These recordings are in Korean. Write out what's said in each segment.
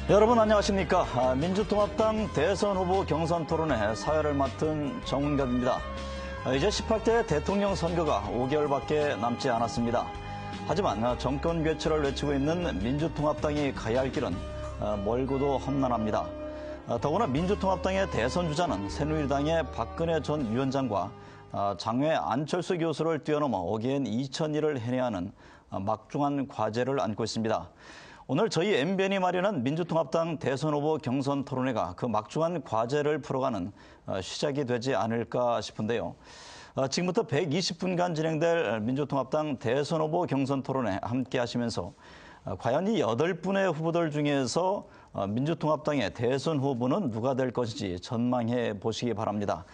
여러분 안녕하십니까. 민주통합당 대선 후보 경선 토론회 사회를 맡은 정은갑입니다. 이제 18대 대통령 선거가 5개월밖에 남지 않았습니다. 하지만 정권 교체를 외치고 있는 민주통합당이 가야 할 길은 멀고도 험난합니다. 더구나 민주통합당의 대선 주자는 새누리당의 박근혜 전 위원장과 장외 안철수 교수를 뛰어넘어 어게인 2002를 해내야 하는 막중한 과제를 안고 있습니다. 오늘 저희 MBN이 마련한 민주통합당 대선 후보 경선 토론회가 그 막중한 과제를 풀어가는 시작이 되지 않을까 싶은데요. 지금부터 120분간 진행될 민주통합당 대선 후보 경선 토론회 함께 하시면서 과연 이 8분의 후보들 중에서 민주통합당의 대선 후보는 누가 될 것인지 전망해 보시기 바랍니다.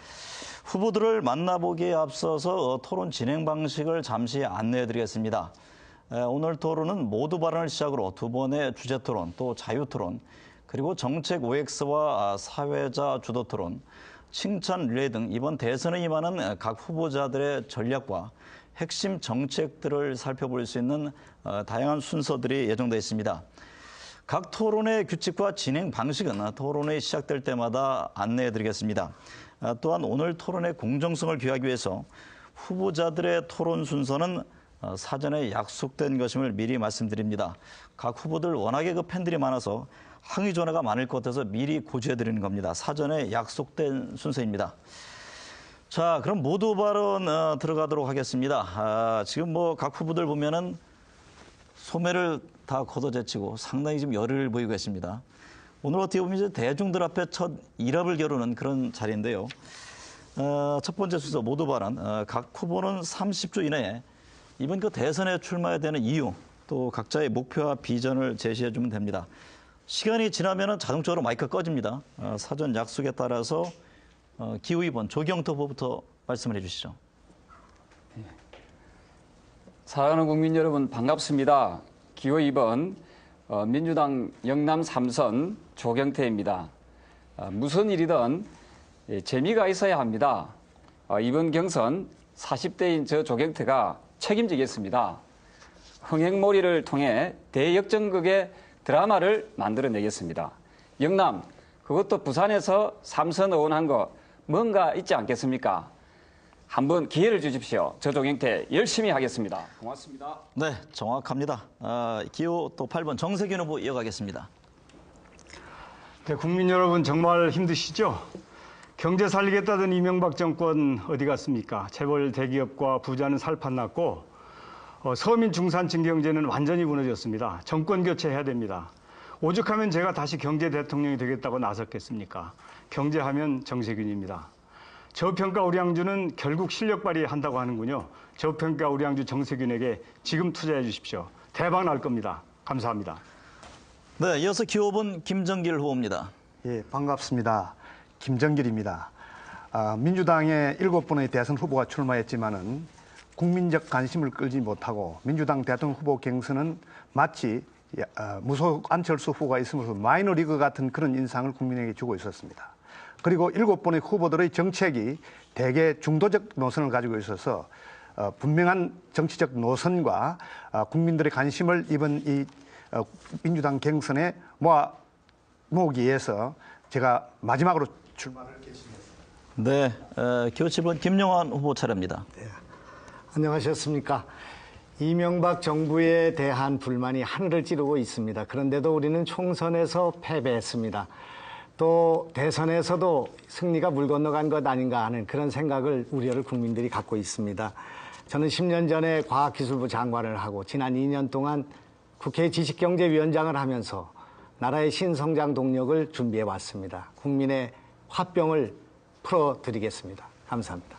후보들을 만나보기에 앞서서 토론 진행 방식을 잠시 안내해 드리겠습니다. 오늘 토론은 모두 발언을 시작으로 두 번의 주제 토론, 또 자유 토론, 그리고 정책 OX와 사회자 주도 토론, 칭찬 릴레이 등 이번 대선에 임하는 각 후보자들의 전략과 핵심 정책들을 살펴볼 수 있는 다양한 순서들이 예정되어 있습니다. 각 토론의 규칙과 진행 방식은 토론이 시작될 때마다 안내해 드리겠습니다. 또한 오늘 토론의 공정성을 기하기 위해서 후보자들의 토론 순서는 사전에 약속된 것임을 미리 말씀드립니다. 각 후보들 워낙에 팬들이 많아서 항의 전화가 많을 것 같아서 미리 고지해 드리는 겁니다. 사전에 약속된 순서입니다. 자, 그럼 모두 발언 들어가도록 하겠습니다. 지금 각 후보들 보면은 소매를 다 걷어제치고 상당히 지금 열을 보이고 계십니다. 오늘 어떻게 보면 이제 대중들 앞에 첫 일합을 겨루는 그런 자리인데요. 첫 번째 순서 모두 발언. 각 후보는 30초 이내에 이번 그 대선에 출마해야 되는 이유, 또 각자의 목표와 비전을 제시해 주면 됩니다. 시간이 지나면 자동적으로 마이크가 꺼집니다. 사전 약속에 따라서 기호 2번 조경태 후보부터 말씀을 해 주시죠. 사랑하는 국민 여러분 반갑습니다. 기호 2번 민주당 영남 3선 조경태입니다. 무슨 일이든 재미가 있어야 합니다. 이번 경선 40대인 저 조경태가 책임지겠습니다. 흥행몰이를 통해 대역전극의 드라마를 만들어내겠습니다. 영남, 그것도 부산에서 3선 의원한 거 뭔가 있지 않겠습니까? 한번 기회를 주십시오. 저 조경태 열심히 하겠습니다. 고맙습니다. 네, 정확합니다. 기호 또 8번 정세균 후보 이어가겠습니다. 네, 국민 여러분 정말 힘드시죠? 경제 살리겠다던 이명박 정권 어디 갔습니까? 재벌 대기업과 부자는 살판났고 서민 중산층 경제는 완전히 무너졌습니다. 정권 교체해야 됩니다. 오죽하면 제가 다시 경제 대통령이 되겠다고 나섰겠습니까? 경제하면 정세균입니다. 저평가 우량주는 결국 실력 발휘한다고 하는군요. 저평가 우량주 정세균에게 지금 투자해 주십시오. 대박 날 겁니다. 감사합니다. 네, 이어서 기호 5번 김정길 후보입니다. 예, 반갑습니다. 김정길입니다. 민주당의 7분의 대선 후보가 출마했지만은 국민적 관심을 끌지 못하고 민주당 대통령 후보 경선은 마치 무소속 안철수 후보가 있으면서 마이너리그 같은 그런 인상을 국민에게 주고 있었습니다. 그리고 7분의 후보들의 정책이 대개 중도적 노선을 가지고 있어서 분명한 정치적 노선과 국민들의 관심을 이번 이 민주당 경선에 모으기 위해서 제가 마지막으로 출마를 결심했습니다. 네, 기호 7번 김용환 후보 차례입니다. 네, 안녕하셨습니까? 이명박 정부에 대한 불만이 하늘을 찌르고 있습니다. 그런데도 우리는 총선에서 패배했습니다. 또 대선에서도 승리가 물 건너간 것 아닌가 하는 그런 생각을 우려를 국민들이 갖고 있습니다. 저는 10년 전에 과학기술부 장관을 하고 지난 2년 동안 국회 지식경제위원장을 하면서 나라의 신성장 동력을 준비해 왔습니다. 국민의 화병을 풀어드리겠습니다. 감사합니다.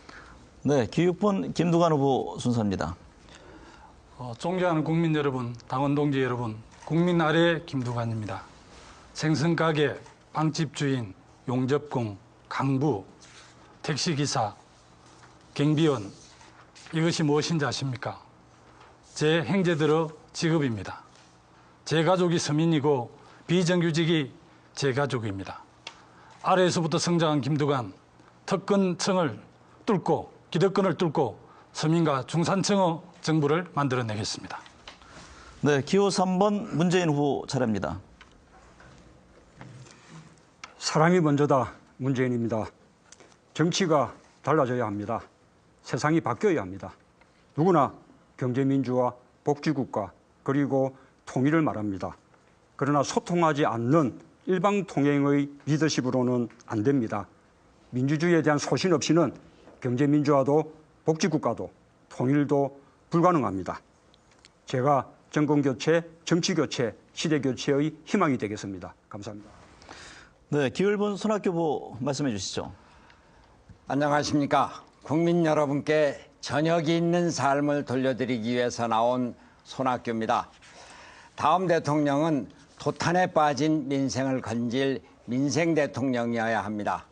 네, 기호 6번 김두관 후보 순서입니다. 존경하는 국민 여러분, 당원 동지 여러분, 국민 아래 김두관입니다. 생선가게, 빵집 주인, 용접공, 강부, 택시기사, 경비원, 이것이 무엇인지 아십니까? 제 형제들의 직업입니다. 제 가족이 서민이고 비정규직이 제 가족입니다. 아래에서부터 성장한 김두관, 특권층을 뚫고 기득권을 뚫고 서민과 중산층의 정부를 만들어내겠습니다. 네, 기호 3번 문재인 후보 차례입니다. 사람이 먼저다. 문재인입니다. 정치가 달라져야 합니다. 세상이 바뀌어야 합니다. 누구나 경제민주화, 복지국가, 그리고 통일을 말합니다. 그러나 소통하지 않는 일방통행의 리더십으로는 안 됩니다. 민주주의에 대한 소신 없이는 경제민주화도 복지국가도 통일도 불가능합니다. 제가 정권교체, 정치교체, 시대교체의 희망이 되겠습니다. 감사합니다. 네, 기울분 손학규 말씀해 주시죠. 안녕하십니까. 국민 여러분께 저녁이 있는 삶을 돌려드리기 위해서 나온 손학규입니다. 다음 대통령은 도탄에 빠진 민생을 건질 민생 대통령이어야 합니다.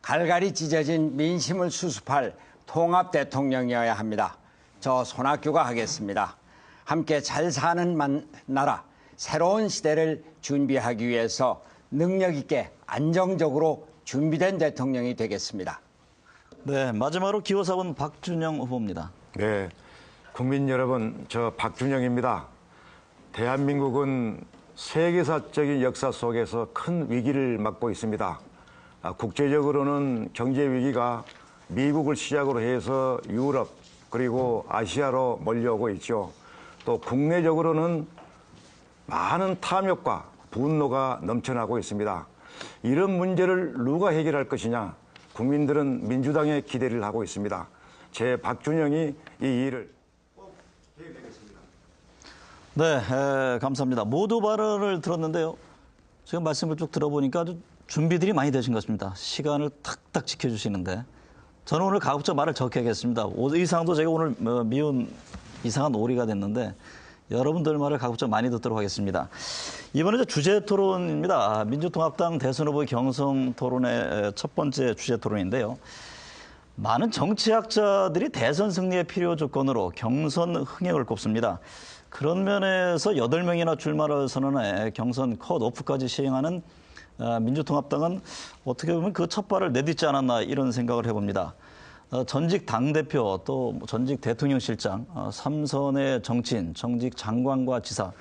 갈갈이 찢어진 민심을 수습할 통합 대통령이어야 합니다. 저 손학규가 하겠습니다. 함께 잘 사는 나라, 새로운 시대를 준비하기 위해서 능력 있게 안정적으로 준비된 대통령이 되겠습니다. 네, 마지막으로 기호 4번 박준영 후보입니다. 네, 국민 여러분, 저 박준영입니다. 대한민국은 세계사적인 역사 속에서 큰 위기를 맞고 있습니다. 국제적으로는 경제 위기가 미국을 시작으로 해서 유럽 그리고 아시아로 몰려오고 있죠. 또 국내적으로는 많은 탐욕과 분노가 넘쳐나고 있습니다. 이런 문제를 누가 해결할 것이냐? 국민들은 민주당에 기대를 하고 있습니다. 제 박준영이 이 일을 꼭 해결하겠습니다. 네, 감사합니다. 모두 발언을 들었는데요. 지금 말씀을 쭉 들어보니까 아주 준비들이 많이 되신 것 같습니다. 시간을 탁탁 지켜주시는데 저는 오늘 가급적 말을 적게 하겠습니다. 의상도 제가 오늘 미운 이상한 오리가 됐는데 여러분들 말을 가급적 많이 듣도록 하겠습니다. 이번에 주제 토론입니다. 민주통합당 대선 후보 경선 토론의 첫 번째 주제 토론인데요. 많은 정치학자들이 대선 승리의 필요 조건으로 경선 흥행을 꼽습니다. 그런 면에서 8명이나 출마를 선언해 경선 컷오프까지 시행하는 민주통합당은 어떻게 보면 그 첫 발을 내딛지 않았나 이런 생각을 해봅니다. 전직 당대표 또 전직 대통령실장, 3선의 정치인, 정직 장관과 지사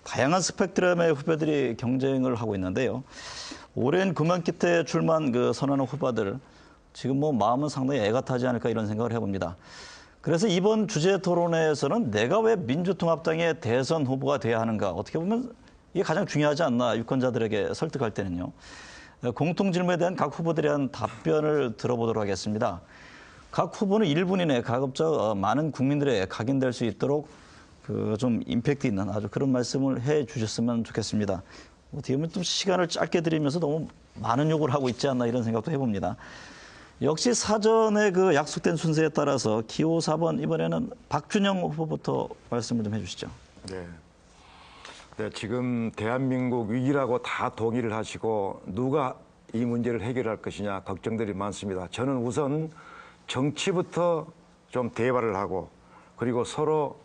다양한 스펙트럼의 후배들이 경쟁을 하고 있는데요. 오랜 금연 끝에 출마한 선언한 후보들 지금 마음은 상당히 애가 타지 않을까 이런 생각을 해봅니다. 그래서 이번 주제 토론회에서는 내가 왜 민주통합당의 대선 후보가 돼야 하는가 어떻게 보면 이게 가장 중요하지 않나 유권자들에게 설득할 때는요. 공통 질문에 대한 각 후보들에 대한 답변을 들어보도록 하겠습니다. 각 후보는 1분 이내에 가급적 많은 국민들에게 각인될 수 있도록 좀 임팩트 있는 아주 그런 말씀을 해 주셨으면 좋겠습니다. 어떻게 보면 좀 시간을 짧게 드리면서 너무 많은 요구를 하고 있지 않나 이런 생각도 해봅니다. 역시 사전에 약속된 순서에 따라서 기호 4번 이번에는 박준영 후보부터 말씀을 좀 해주시죠. 네. 네, 지금 대한민국 위기라고 다 동의를 하시고 누가 이 문제를 해결할 것이냐 걱정들이 많습니다. 저는 우선 정치부터 좀 대화를 하고 그리고 서로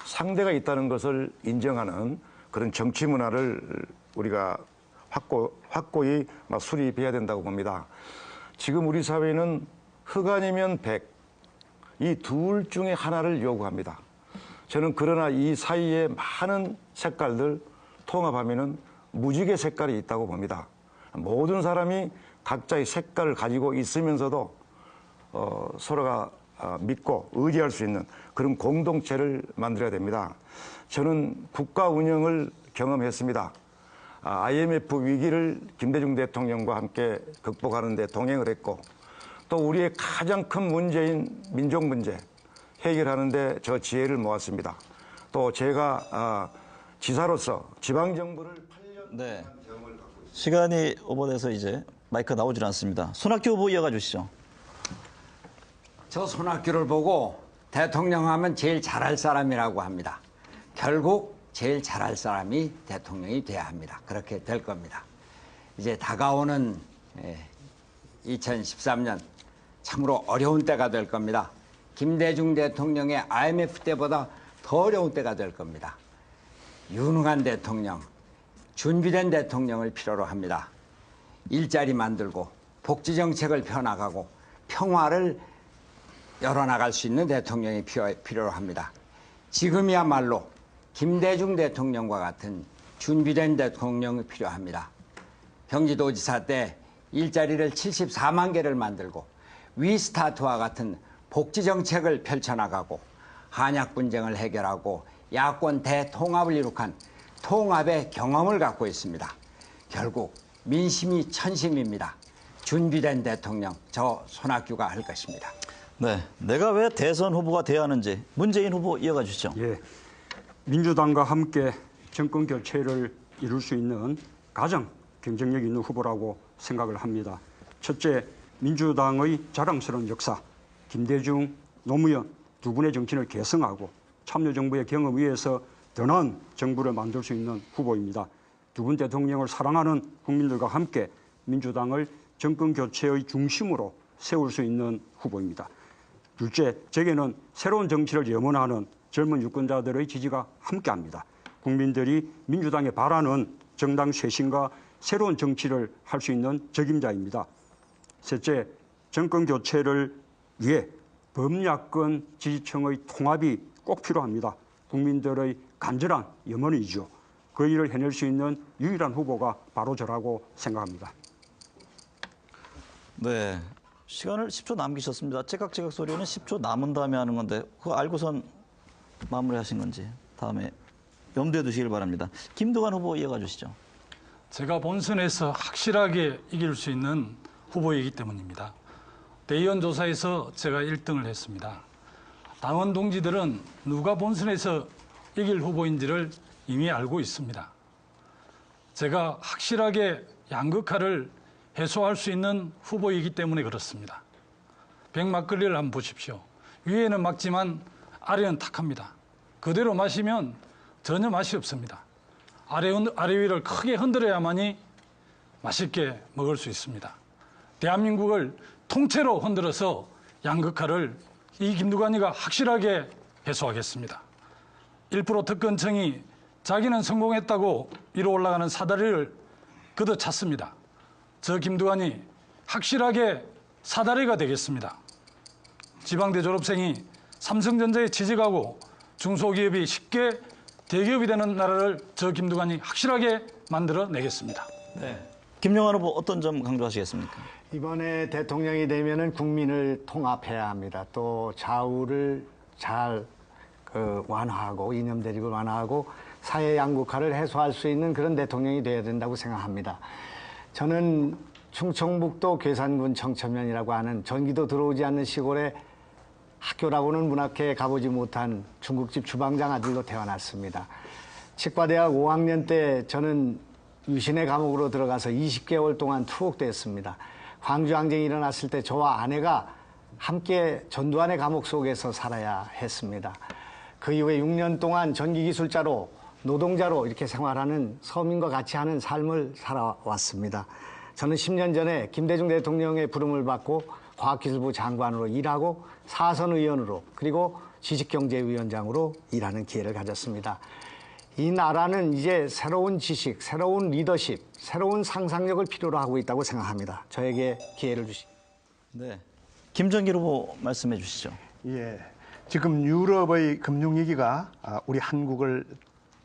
상대가 있다는 것을 인정하는 그런 정치 문화를 우리가 확고히 수립해야 된다고 봅니다. 지금 우리 사회는 흑 아니면 백, 이 둘 중에 하나를 요구합니다. 저는 그러나 이 사이에 많은 색깔들 통합하면은 무지개 색깔이 있다고 봅니다. 모든 사람이 각자의 색깔을 가지고 있으면서도 서로가 믿고 의지할 수 있는 그런 공동체를 만들어야 됩니다. 저는 국가 운영을 경험했습니다. IMF 위기를 김대중 대통령과 함께 극복하는 데 동행을 했고 또 우리의 가장 큰 문제인 민족 문제 해결하는 데 저 지혜를 모았습니다. 또 제가 지사로서 지방정부를 8년 네. 시간이 오버돼서 이제 마이크가 나오질 않습니다. 손학규 후보 이어가 주시죠. 저 손학규를 보고 대통령 하면 제일 잘할 사람이라고 합니다. 결국 제일 잘할 사람이 대통령이 돼야 합니다. 그렇게 될 겁니다. 이제 다가오는 2013년 참으로 어려운 때가 될 겁니다. 김대중 대통령의 IMF 때보다 더 어려운 때가 될 겁니다. 유능한 대통령, 준비된 대통령을 필요로 합니다. 일자리 만들고 복지 정책을 펴나가고 평화를 열어나갈 수 있는 대통령이 필요로 합니다. 지금이야말로 김대중 대통령과 같은 준비된 대통령이 필요합니다. 경기도지사 때 일자리를 74만 개를 만들고 위스타트와 같은 복지 정책을 펼쳐나가고 한약 분쟁을 해결하고 야권 대통합을 이룩한 통합의 경험을 갖고 있습니다. 결국 민심이 천심입니다. 준비된 대통령 저 손학규가 할 것입니다. 네, 내가 왜 대선 후보가 돼야 하는지 문재인 후보 이어가 주시죠. 예, 민주당과 함께 정권 교체를 이룰 수 있는 가장 경쟁력 있는 후보라고 생각을 합니다. 첫째, 민주당의 자랑스러운 역사, 김대중, 노무현 두 분의 정신을 계승하고 참여정부의 경험 위에서 더 나은 정부를 만들 수 있는 후보입니다. 두 분 대통령을 사랑하는 국민들과 함께 민주당을 정권 교체의 중심으로 세울 수 있는 후보입니다. 둘째, 제게는 새로운 정치를 염원하는 젊은 유권자들의 지지가 함께합니다. 국민들이 민주당에 바라는 정당 쇄신과 새로운 정치를 할 수 있는 적임자입니다. 셋째, 정권 교체를 위해 범야권 지지층의 통합이 꼭 필요합니다. 국민들의 간절한 염원이죠. 그 일을 해낼 수 있는 유일한 후보가 바로 저라고 생각합니다. 네, 시간을 10초 남기셨습니다. 째깍째깍 소리는 10초 남은 다음에 하는 건데 그거 알고선 마무리하신 건지 다음에 염두에 두시길 바랍니다. 김두관 후보 이어가 주시죠. 제가 본선에서 확실하게 이길 수 있는 후보이기 때문입니다. 대의원 조사에서 제가 1등을 했습니다. 당원 동지들은 누가 본선에서 이길 후보인지를 이미 알고 있습니다. 제가 확실하게 양극화를 해소할 수 있는 후보이기 때문에 그렇습니다. 백막걸리를 한번 보십시오. 위에는 맑지만 아래는 탁합니다. 그대로 마시면 전혀 맛이 없습니다. 아래 위를 크게 흔들어야만이 맛있게 먹을 수 있습니다. 대한민국을 통째로 흔들어서 양극화를 이 김두관이가 확실하게 해소하겠습니다. 1% 특권층이 자기는 성공했다고 위로 올라가는 사다리를 걷어찼습니다. 저 김두관이 확실하게 사다리가 되겠습니다. 지방대 졸업생이 삼성전자에 취직하고 중소기업이 쉽게 대기업이 되는 나라를 저 김두관이 확실하게 만들어내겠습니다. 네. 김영환 후보 어떤 점 강조하시겠습니까? 이번에 대통령이 되면은 국민을 통합해야 합니다. 또 좌우를 잘 완화하고 이념 대립을 완화하고 사회 양극화를 해소할 수 있는 그런 대통령이 되어야 된다고 생각합니다. 저는 충청북도 괴산군 청천면이라고 하는 전기도 들어오지 않는 시골에 학교라고는 문학회에 가보지 못한 중국집 주방장 아들로 태어났습니다. 치과대학 5학년 때 저는 유신의 감옥으로 들어가서 20개월 동안 투옥됐습니다. 광주항쟁이 일어났을 때 저와 아내가 함께 전두환의 감옥 속에서 살아야 했습니다. 그 이후에 6년 동안 전기기술자로 노동자로 이렇게 생활하는 서민과 같이 하는 삶을 살아왔습니다. 저는 10년 전에 김대중 대통령의 부름을 받고 과학기술부 장관으로 일하고 사선 의원으로 그리고 지식경제위원장으로 일하는 기회를 가졌습니다. 이 나라는 이제 새로운 지식, 새로운 리더십, 새로운 상상력을 필요로 하고 있다고 생각합니다. 저에게 기회를 주시. 네, 김정길 후보 말씀해 주시죠. 예, 지금 유럽의 금융위기가 우리 한국을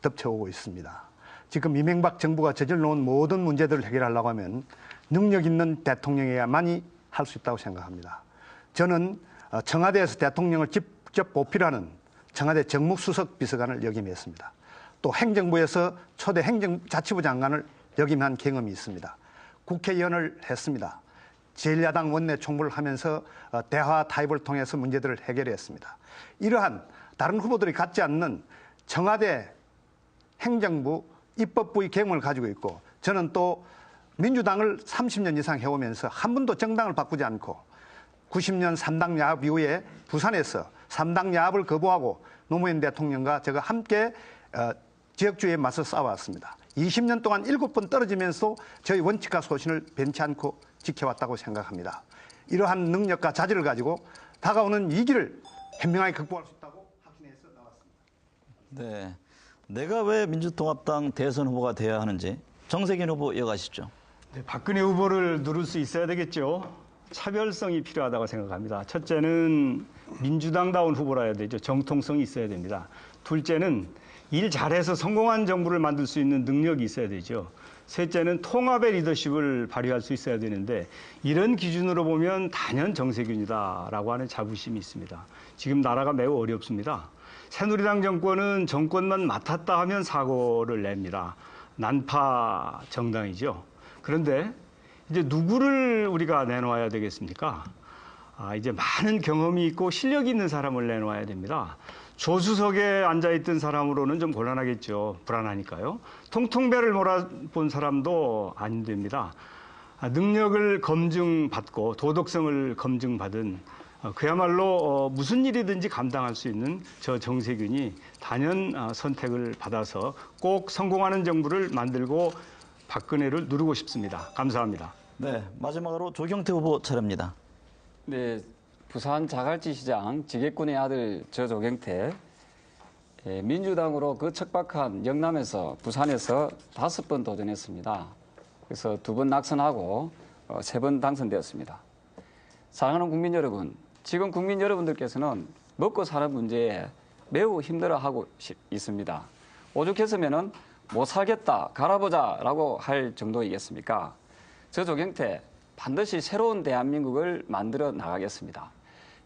덮쳐오고 있습니다. 지금 이명박 정부가 저질러온 모든 문제들을 해결하려고 하면 능력 있는 대통령이야만이 할 수 있다고 생각합니다. 저는 청와대에서 대통령을 직접 보필하는 청와대 정무수석 비서관을 역임했습니다. 또 행정부에서 초대 행정자치부 장관을 역임한 경험이 있습니다. 국회의원을 했습니다. 제1야당 원내 총무를 하면서 대화 타협을 통해서 문제들을 해결했습니다. 이러한 다른 후보들이 갖지 않는 청와대 행정부 입법부의 경험을 가지고 있고 저는 또 민주당을 30년 이상 해오면서 한 번도 정당을 바꾸지 않고 90년 3당 야합 이후에 부산에서 3당 야합을 거부하고 노무현 대통령과 제가 함께 지역주의에 맞서 싸워왔습니다. 20년 동안 7번 떨어지면서 저희 원칙과 소신을 변치 않고 지켜왔다고 생각합니다. 이러한 능력과 자질을 가지고 다가오는 위기를 현명하게 극복할 수 있다고 확신해서 나왔습니다. 네, 내가 왜 민주통합당 대선 후보가 돼야 하는지 정세균 후보 이어가시죠. 네, 박근혜 후보를 누를 수 있어야 되겠죠. 차별성이 필요하다고 생각합니다. 첫째는 민주당다운 후보라 해야 되죠. 정통성이 있어야 됩니다. 둘째는 일 잘해서 성공한 정부를 만들 수 있는 능력이 있어야 되죠. 셋째는 통합의 리더십을 발휘할 수 있어야 되는데 이런 기준으로 보면 단연 정세균이다라고 하는 자부심이 있습니다. 지금 나라가 매우 어렵습니다. 새누리당 정권은 정권만 맡았다 하면 사고를 냅니다. 난파 정당이죠. 그런데 이제 누구를 우리가 내놓아야 되겠습니까? 이제 많은 경험이 있고 실력이 있는 사람을 내놓아야 됩니다. 조수석에 앉아있던 사람으로는 좀 곤란하겠죠. 불안하니까요. 통통배를 몰아본 사람도 안 됩니다. 능력을 검증받고 도덕성을 검증받은 그야말로 무슨 일이든지 감당할 수 있는 저 정세균이 단연 선택을 받아서 꼭 성공하는 정부를 만들고 박근혜를 누르고 싶습니다. 감사합니다. 네, 마지막으로 조경태 후보 차례입니다. 네, 부산 자갈치 시장 지게꾼의 아들 조경태, 민주당으로 그 척박한 영남에서 부산에서 5번 도전했습니다. 그래서 2번 낙선하고 3번 당선되었습니다. 사랑하는 국민 여러분, 지금 국민 여러분들께서는 먹고 사는 문제에 매우 힘들어하고 있습니다. 오죽했으면은 못 살겠다, 갈아보자라고 할 정도이겠습니까? 저 조경태 반드시 새로운 대한민국을 만들어 나가겠습니다.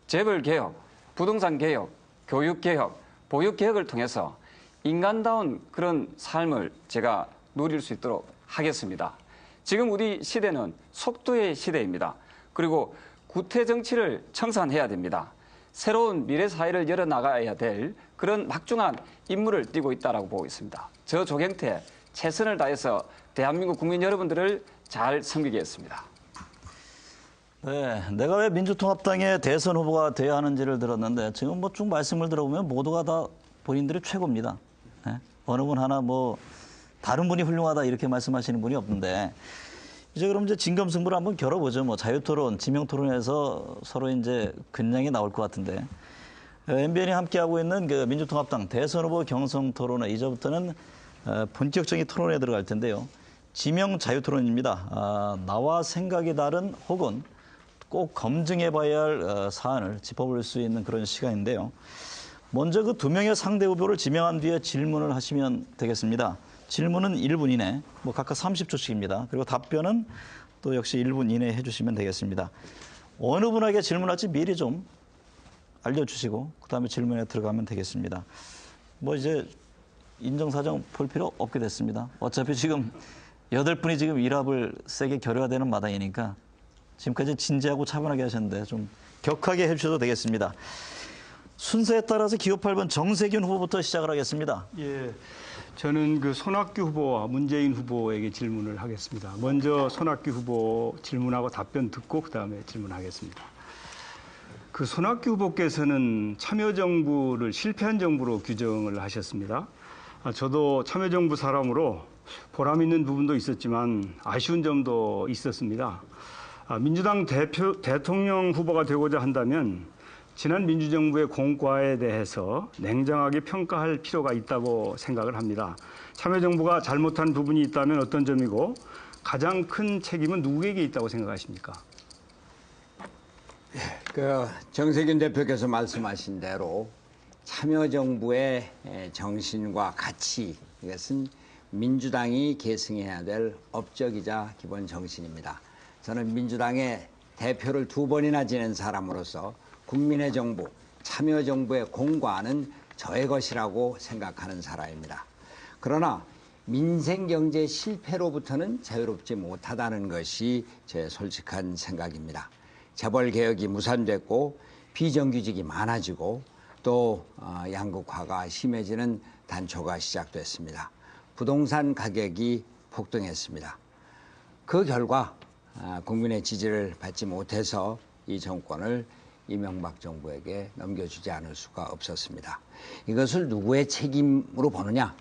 재벌 개혁, 부동산 개혁, 교육 개혁, 보육 개혁을 통해서 인간다운 그런 삶을 제가 누릴 수 있도록 하겠습니다. 지금 우리 시대는 속도의 시대입니다. 그리고 구태 정치를 청산해야 됩니다. 새로운 미래 사회를 열어나가야 될 그런 막중한 임무를 띠고 있다고 보고 있습니다. 저 조경태 최선을 다해서 대한민국 국민 여러분들을 잘 섬기겠습니다. 네, 내가 왜 민주통합당의 대선 후보가 돼야 하는지를 들었는데 지금 뭐 쭉 말씀을 들어보면 모두가 다 본인들이 최고입니다. 네? 어느 분 하나 뭐 다른 분이 훌륭하다 이렇게 말씀하시는 분이 없는데 이제 그럼 이제 진검승부를 한번 겨뤄보죠. 뭐 자유토론, 지명토론에서 서로 이제 근량이 나올 것 같은데 MBN이 함께하고 있는 그 민주통합당 대선 후보 경선토론회 이제부터는 본격적인 토론에 들어갈 텐데요. 지명 자유토론입니다. 나와 생각이 다른 혹은 꼭 검증해봐야 할 사안을 짚어볼 수 있는 그런 시간인데요. 먼저 그 2명의 상대 후보를 지명한 뒤에 질문을 하시면 되겠습니다. 질문은 1분 이내, 뭐 각각 30초씩입니다. 그리고 답변은 또 역시 1분 이내에 해주시면 되겠습니다. 어느 분에게 질문할지 미리 좀 알려주시고 그다음에 질문에 들어가면 되겠습니다. 뭐 이제 인정사정 볼 필요 없게 됐습니다. 어차피 지금 8분이 지금 일합을 세게 겨뤄야 되는 마당이니까 지금까지 진지하고 차분하게 하셨는데 좀 격하게 해주셔도 되겠습니다. 순서에 따라서 기호 8번 정세균 후보부터 시작을 하겠습니다. 예, 저는 그 손학규 후보와 문재인 후보에게 질문을 하겠습니다. 먼저 손학규 후보 질문하고 답변 듣고 그다음에 질문하겠습니다. 그 손학규 후보께서는 참여정부를 실패한 정부로 규정을 하셨습니다. 저도 참여정부 사람으로 보람 있는 부분도 있었지만 아쉬운 점도 있었습니다. 민주당 대통령 후보가 되고자 한다면 지난 민주정부의 공과에 대해서 냉정하게 평가할 필요가 있다고 생각을 합니다. 참여정부가 잘못한 부분이 있다면 어떤 점이고 가장 큰 책임은 누구에게 있다고 생각하십니까? 그 정세균 대표께서 말씀하신 대로 참여정부의 정신과 가치, 이것은 민주당이 계승해야 될 업적이자 기본 정신입니다. 저는 민주당의 대표를 2번이나 지낸 사람으로서 국민의 정부, 참여정부의 공과는 저의 것이라고 생각하는 사람입니다. 그러나 민생경제 실패로부터는 자유롭지 못하다는 것이 제 솔직한 생각입니다. 재벌개혁이 무산됐고 비정규직이 많아지고 또 양극화가 심해지는 단초가 시작됐습니다. 부동산 가격이 폭등했습니다. 그 결과 국민의 지지를 받지 못해서 이 정권을 이명박 정부에게 넘겨주지 않을 수가 없었습니다. 이것을 누구의 책임으로 보느냐?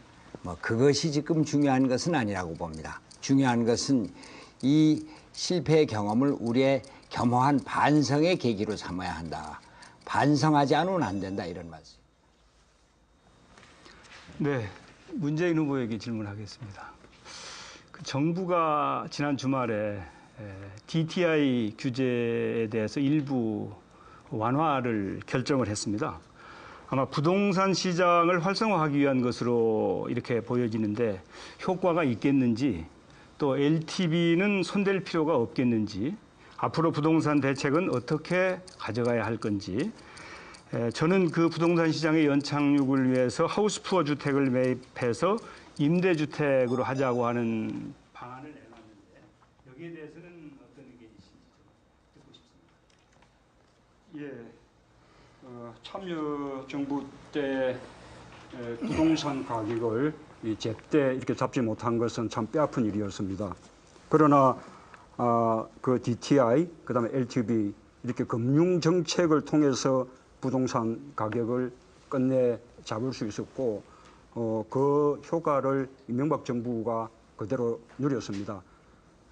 그것이 지금 중요한 것은 아니라고 봅니다. 중요한 것은 이 실패의 경험을 우리의 겸허한 반성의 계기로 삼아야 한다. 반성하지 않으면 안 된다, 이런 말씀. 네, 문재인 후보에게 질문하겠습니다. 그 정부가 지난 주말에 DTI 규제에 대해서 일부 완화를 결정을 했습니다. 아마 부동산 시장을 활성화하기 위한 것으로 이렇게 보여지는데 효과가 있겠는지 또 LTV는 손댈 필요가 없겠는지, 앞으로 부동산 대책은 어떻게 가져가야 할 건지, 저는 그 부동산 시장의 연착륙을 위해서 하우스푸어 주택을 매입해서 임대주택으로 하자고 하는 방안을 내놨는데 여기에 대해서는 어떤 의견이신지 좀 듣고 싶습니다. 참여정부 때 부동산 가격을 제때 이렇게 잡지 못한 것은 참 뼈아픈 일이었습니다. 그러나 그 DTI, 그다음에 LTV 이렇게 금융 정책을 통해서 부동산 가격을 끝내 잡을 수 있었고 그 효과를 이명박 정부가 그대로 누렸습니다.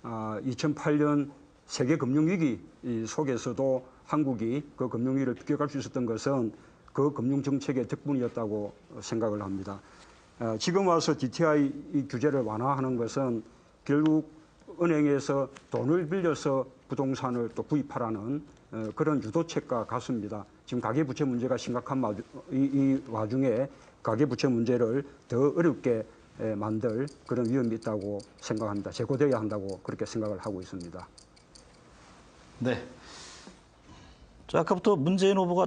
2008년 세계 금융위기 속에서도 한국이 그 금융위기를 비껴갈 수 있었던 것은 그 금융 정책의 덕분이었다고 생각을 합니다. 지금 와서 DTI 규제를 완화하는 것은 결국 은행에서 돈을 빌려서 부동산을 또 구입하라는 그런 유도책과 같습니다. 지금 가계부채 문제가 심각한 이 와중에 가계부채 문제를 더 어렵게 만들 그런 위험이 있다고 생각합니다. 제고되어야 한다고 그렇게 생각을 하고 있습니다. 네. 아까부터 문재인 후보가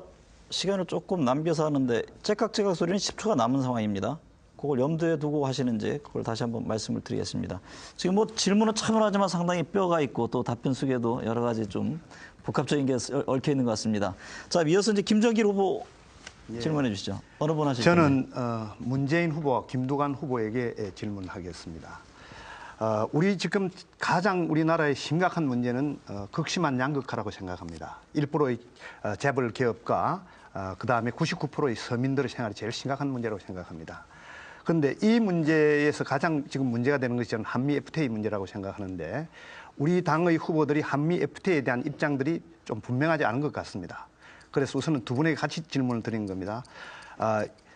시간을 조금 남겨서 하는데 째깍째깍 소리는 10초가 남은 상황입니다. 그걸 염두에 두고 하시는지 그걸 다시 한번 말씀을 드리겠습니다. 지금 뭐 질문은 차분하지만 상당히 뼈가 있고 또 답변 속에도 여러 가지 좀 복합적인 게 얽혀 있는 것 같습니다. 자, 이어서 이제 김정길 후보 질문해 주시죠. 어느 분 하실까요? 저는 문재인 후보와 김두관 후보에게 질문하겠습니다. 우리 지금 가장 우리나라의 심각한 문제는 극심한 양극화라고 생각합니다. 1%의 재벌 기업과 그다음에 99%의 서민들의 생활이 제일 심각한 문제라고 생각합니다. 그런데 이 문제에서 가장 지금 문제가 되는 것이 저는 한미 FTA 문제라고 생각하는데 우리 당의 후보들이 한미 FTA에 대한 입장들이 좀 분명하지 않은 것 같습니다. 그래서 우선은 두 분에게 같이 질문을 드린 겁니다.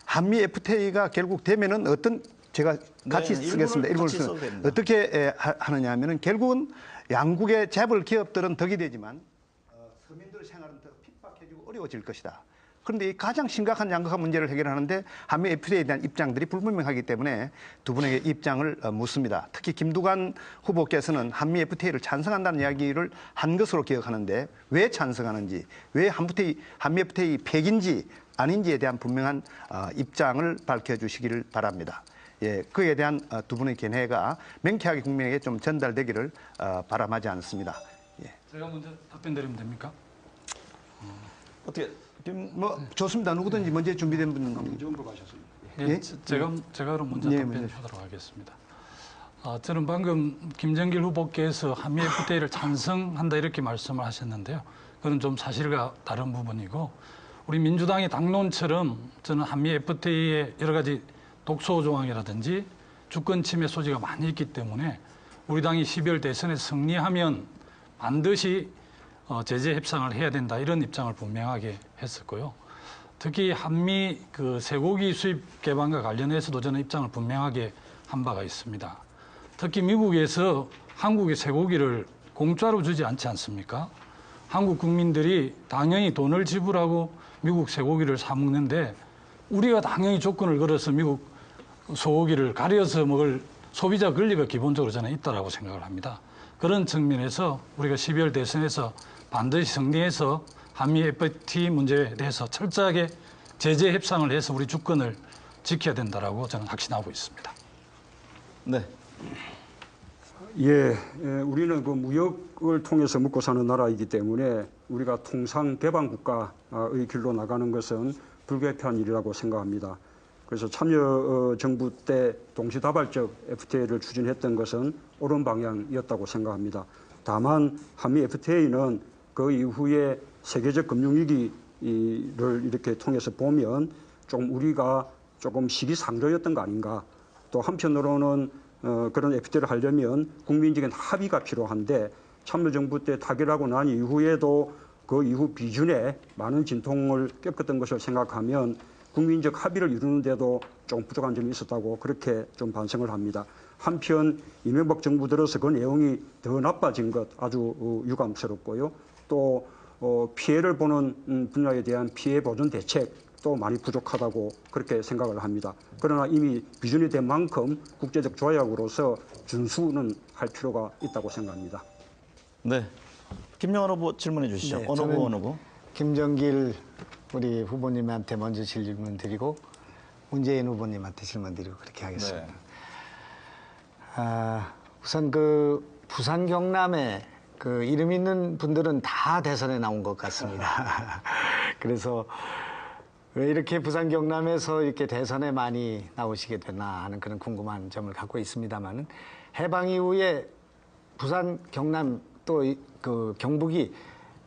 한미 FTA가 결국 되면은 어떤 제가 같이 쓰겠습니다. 일본을 쓰면 어떻게 하느냐 하면은 결국은 양국의 재벌 기업들은 덕이 되지만 서민들의 생활은 더 핍박해지고 어려워질 것이다. 그런데 이 가장 심각한 양극화 문제를 해결하는데 한미 FTA에 대한 입장들이 불분명하기 때문에 두 분에게 입장을 묻습니다. 특히 김두관 후보께서는 한미 FTA를 찬성한다는 이야기를 한 것으로 기억하는데 왜 찬성하는지, 왜 한미 FTA 폐기인지 아닌지에 대한 분명한 입장을 밝혀주시기를 바랍니다. 예, 그에 대한 두 분의 견해가 명쾌하게 국민에게 좀 전달되기를 바람하지 않습니다. 예. 제가 먼저 답변 드리면 됩니까? 어떻게 뭐 좋습니다. 누구든지 먼저 준비된 분은 문제 물어보셨습니다. 예, 제가 그럼 먼저 답변하도록 하겠습니다. 저는 방금 김정길 후보께서 한미 FTA를 찬성한다 이렇게 말씀을 하셨는데요. 그건 좀 사실과 다른 부분이고 우리 민주당의 당론처럼 저는 한미 FTA의 여러 가지 독소 조항이라든지 주권 침해 소지가 많이 있기 때문에 우리 당이 12월 대선에 승리하면 반드시 제재 협상을 해야 된다 이런 입장을 분명하게 했었고요. 특히 한미 그 쇠고기 수입 개방과 관련해서도 저는 입장을 분명하게 한 바가 있습니다. 특히 미국에서 한국의 쇠고기를 공짜로 주지 않지 않습니까? 한국 국민들이 당연히 돈을 지불하고 미국 쇠고기를 사 먹는데 우리가 당연히 조건을 걸어서 미국 소고기를 가려서 먹을 소비자 권리가 기본적으로 저는 있다라고 생각을 합니다. 그런 측면에서 우리가 12월 대선에서 반드시 승리해서 한미 FTA 문제에 대해서 철저하게 제재 협상을 해서 우리 주권을 지켜야 된다라고 저는 확신하고 있습니다. 네. 예, 우리는 그 무역을 통해서 먹고 사는 나라이기 때문에 우리가 통상 개방 국가의 길로 나가는 것은 불가피한 일이라고 생각합니다. 그래서 참여정부 때 동시다발적 FTA를 추진했던 것은 옳은 방향이었다고 생각합니다. 다만 한미 FTA는 그 이후에 세계적 금융위기를 이렇게 통해서 보면 좀 우리가 조금 시기상조였던 거 아닌가. 또 한편으로는 그런 FTA를 하려면 국민적인 합의가 필요한데 참여정부 때 타결하고 난 이후에도 그 이후 비준에 많은 진통을 겪었던 것을 생각하면 국민적 합의를 이루는데도 좀 부족한 점이 있었다고 그렇게 좀 반성을 합니다. 한편 이명박 정부 들어서 그 내용이 더 나빠진 것 아주 유감스럽고요. 또 피해를 보는 분야에 대한 피해 보전 대책도 아직도 많이 부족하다고 그렇게 생각을 합니다. 그러나 이미 비준이 된 만큼 국제적 조약으로서 준수는 할 필요가 있다고 생각합니다. 네. 김영환 후보 질문해 주시죠. 네, 어느 저는 후보, 어느 후보? 김정길 우리 후보님한테 먼저 질문 드리고 문재인 후보님한테 질문 드리고 그렇게 하겠습니다. 네. 우선 그 부산 경남에 그 이름 있는 분들은 다 대선에 나온 것 같습니다. 그래서 왜 이렇게 부산 경남에서 이렇게 대선에 많이 나오시게 됐나 하는 그런 궁금한 점을 갖고 있습니다만은 해방 이후에 부산 경남 또 그 경북이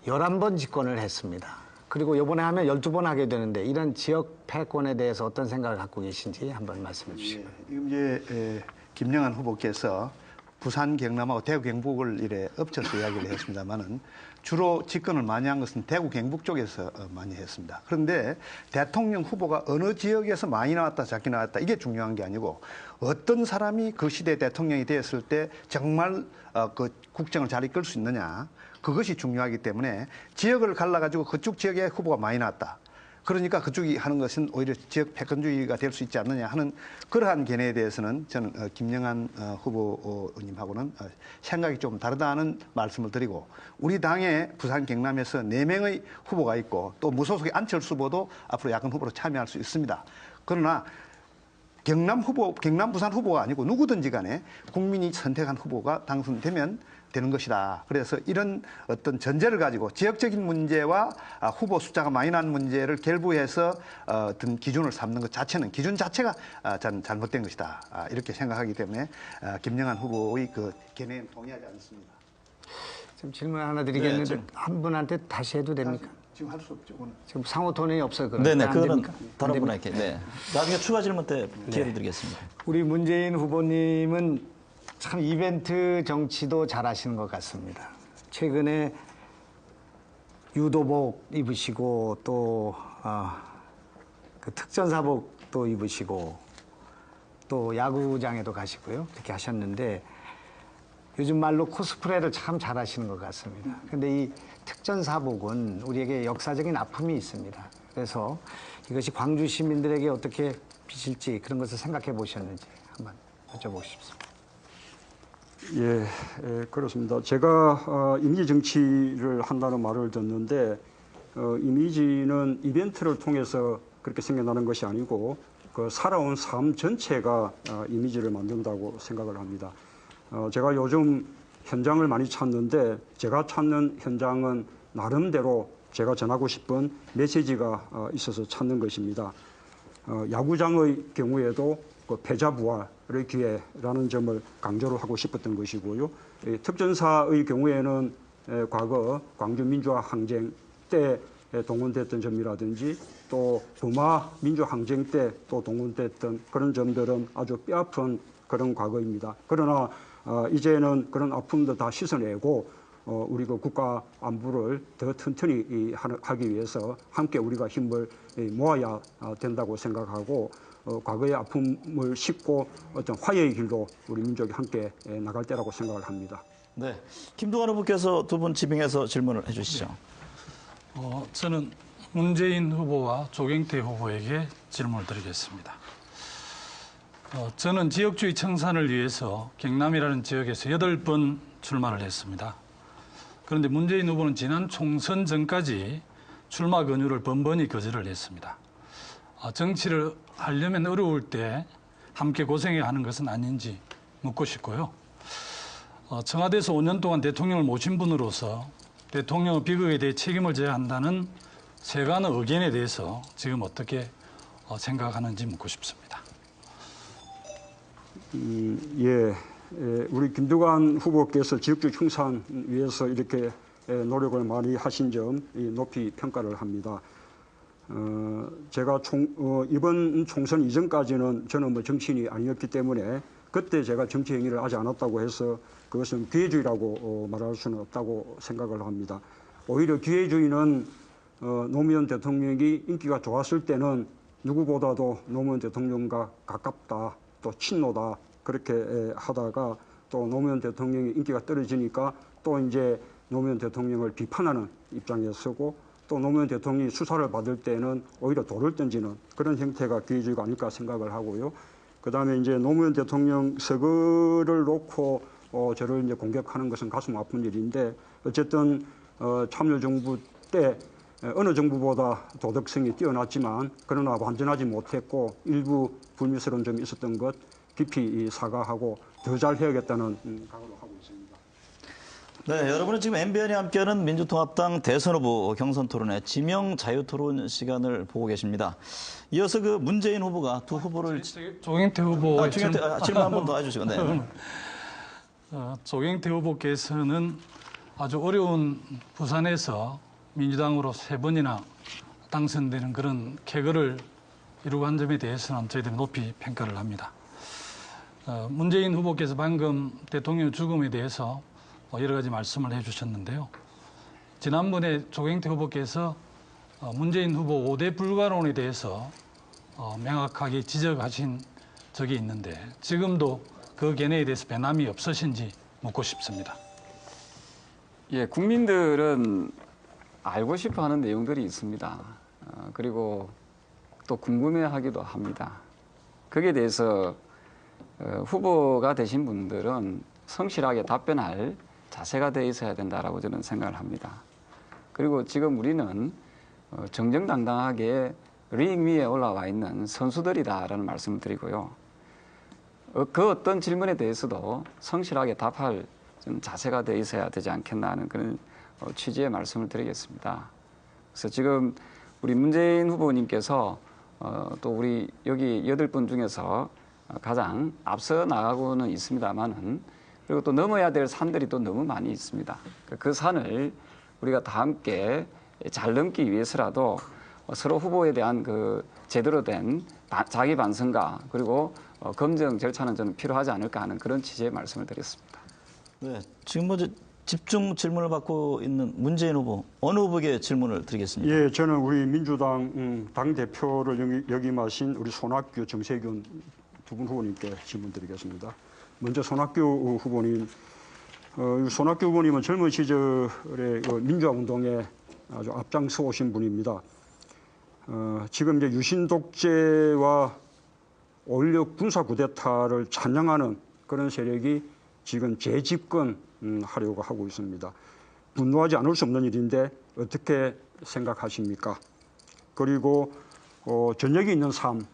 11번 집권을 했습니다. 그리고 이번에 하면 12번 하게 되는데 이런 지역 패권에 대해서 어떤 생각을 갖고 계신지 한번 말씀해 주시고. 지금 이제 김영환 후보께서 부산 경남하고 대구 경북을 이래 엎쳐서 이야기를 했습니다만은 주로 집권을 많이 한 것은 대구 경북 쪽에서 많이 했습니다. 그런데 대통령 후보가 어느 지역에서 많이 나왔다 작게 나왔다 이게 중요한 게 아니고 어떤 사람이 그 시대 대통령이 되었을 때 정말 그 국정을 잘 이끌 수 있느냐 그것이 중요하기 때문에 지역을 갈라가지고 그쪽 지역에 후보가 많이 나왔다. 그러니까 그쪽이 하는 것은 오히려 지역 패권주의가 될 수 있지 않느냐 하는 그러한 견해에 대해서는 저는 김영환 후보님하고는 생각이 좀 다르다는 말씀을 드리고 우리 당의 부산 경남에서 4명의 후보가 있고 또 무소속의 안철수 후보도 앞으로 야권 후보로 참여할 수 있습니다. 그러나 경남 부산 후보가 아니고 누구든지 간에 국민이 선택한 후보가 당선되면 되는 것이다. 그래서 이런 어떤 전제를 가지고 지역적인 문제와 후보 숫자가 많이 난 문제를 결부해서 어떤 기준을 삼는 것 자체는 기준 자체가 잘못된 것이다. 이렇게 생각하기 때문에 김영환 후보의 그 견해는 동의하지 않습니다. 지금 질문 하나 드리겠는데 네, 한 분한테 다시 해도 됩니까? 지금 할 수 없죠. 오늘. 지금 상호 토론이 없어요. 네네. 안 그거는 됩니까? 다른 안 분에게. 네. 나중에 추가 질문 때 기회를 드리겠습니다. 우리 문재인 후보님은 참 이벤트 정치도 잘하시는 것 같습니다. 최근에 유도복 입으시고 또 그 특전사복도 입으시고 또 야구장에도 가시고요. 그렇게 하셨는데 요즘 말로 코스프레를 참 잘하시는 것 같습니다. 근데 이 특전사복은 우리에게 역사적인 아픔이 있습니다. 그래서 이것이 광주 시민들에게 어떻게 비칠지 그런 것을 생각해 보셨는지 한번 여쭤보고 싶습니다. 예, 그렇습니다. 제가 이미지 정치를 한다는 말을 듣는데 이미지는 이벤트를 통해서 그렇게 생겨나는 것이 아니고 그 살아온 삶 전체가 이미지를 만든다고 생각을 합니다. 제가 요즘 현장을 많이 찾는데 제가 찾는 현장은 나름대로 제가 전하고 싶은 메시지가 있어서 찾는 것입니다. 야구장의 경우에도 그 패자부활의 기회라는 점을 강조를 하고 싶었던 것이고요. 특전사의 경우에는 과거 광주 민주화 항쟁 때 동원됐던 점이라든지 또 부마 민주화 항쟁 때 또 동원됐던 그런 점들은 아주 뼈아픈 그런 과거입니다. 그러나 이제는 그런 아픔도 다 씻어내고 우리 그 국가 안보를 더 튼튼히 하기 위해서 함께 우리가 힘을 모아야 된다고 생각하고 과거의 아픔을 싣고 어떤 화해의 길로 우리 민족이 함께 나갈 때라고 생각을 합니다. 네. 김두관 후보께서 두 분 지빙해서 질문을 해 주시죠. 저는 문재인 후보와 조경태 후보에게 질문을 드리겠습니다. 저는 지역주의 청산을 위해서 경남이라는 지역에서 8번 출마를 했습니다. 그런데 문재인 후보는 지난 총선 전까지 출마 권유를 번번이 거절을 했습니다. 정치를 하려면 어려울 때 함께 고생해야 하는 것은 아닌지 묻고 싶고요. 청와대에서 5년 동안 대통령을 모신 분으로서 대통령의 비극에 대해 책임을 져야 한다는 세간의 의견에 대해서 지금 어떻게 생각하는지 묻고 싶습니다. 우리 김두관 후보께서 지역주의 청산 위해서 이렇게 노력을 많이 하신 점 높이 평가를 합니다. 제가 이번 총선 이전까지는 저는 뭐 정치인이 아니었기 때문에 그때 제가 정치 행위를 하지 않았다고 해서 그것은 기회주의라고 말할 수는 없다고 생각을 합니다. 오히려 기회주의는 노무현 대통령이 인기가 좋았을 때는 누구보다도 노무현 대통령과 가깝다, 또 친노다 그렇게 하다가 또 노무현 대통령이 인기가 떨어지니까 또 이제 노무현 대통령을 비판하는 입장에 서고 또 노무현 대통령이 수사를 받을 때는 오히려 돌을 던지는 그런 형태가 기회주의가 아닐까 생각을 하고요. 그다음에 이제 노무현 대통령 서거를 놓고 저를 이제 공격하는 것은 가슴 아픈 일인데 어쨌든 참여정부 때 어느 정부보다 도덕성이 뛰어났지만 그러나 완전하지 못했고 일부 불미스러운 점이 있었던 것 깊이 사과하고 더 잘해야겠다는 각오를 하고 있습니다. 네, 여러분은 지금 MBN이 함께하는 민주통합당 대선 후보 경선 토론회 지명 자유 토론 시간을 보고 계십니다. 이어서 그 문재인 후보가 두 후보를 조경태 후보 질문 한 번 더 해주시고 네. 조경태 후보께서는 아주 어려운 부산에서 민주당으로 3번이나 당선되는 그런 쾌거를 이루고 한 점에 대해서는 저희들이 높이 평가를 합니다. 문재인 후보께서 방금 대통령 죽음에 대해서 여러 가지 말씀을 해주셨는데요. 지난번에 조경태 후보께서 문재인 후보 5대 불가론에 대해서 명확하게 지적하신 적이 있는데 지금도 그 견해에 대해서 변함이 없으신지 묻고 싶습니다. 예, 국민들은 알고 싶어 하는 내용들이 있습니다. 그리고 또 궁금해하기도 합니다. 거기에 대해서 후보가 되신 분들은 성실하게 답변할 자세가 되어 있어야 된다라고 저는 생각을 합니다. 그리고 지금 우리는 정정당당하게 링 위에 올라와 있는 선수들이다라는 말씀을 드리고요. 그 어떤 질문에 대해서도 성실하게 답할 좀 자세가 되어 있어야 되지 않겠나 하는 그런 취지의 말씀을 드리겠습니다. 그래서 지금 우리 문재인 후보님께서 또 우리 여기 8분 중에서 가장 앞서 나가고는 있습니다만은 그리고 또 넘어야 될 산들이 또 너무 많이 있습니다. 그 산을 우리가 다 함께 잘 넘기 위해서라도 서로 후보에 대한 그 제대로 된 자기 반성과 그리고 검증 절차는 저는 필요하지 않을까 하는 그런 취지의 말씀을 드렸습니다. 네, 지금 먼저 집중 질문을 받고 있는 문재인 후보 어느 후보에게 질문을 드리겠습니까? 예, 저는 우리 민주당 당 대표를 역임하신 우리 손학규, 정세균 두 분 후보님께 질문 드리겠습니다. 먼저 손학규 후보님, 손학규 후보님은 젊은 시절에 민주화 운동에 아주 앞장서 오신 분입니다. 지금 이제 유신 독재와 오히려 군사 쿠데타를 찬양하는 그런 세력이 지금 재집권하려고 하고 있습니다. 분노하지 않을 수 없는 일인데 어떻게 생각하십니까? 그리고 전력이 있는 삶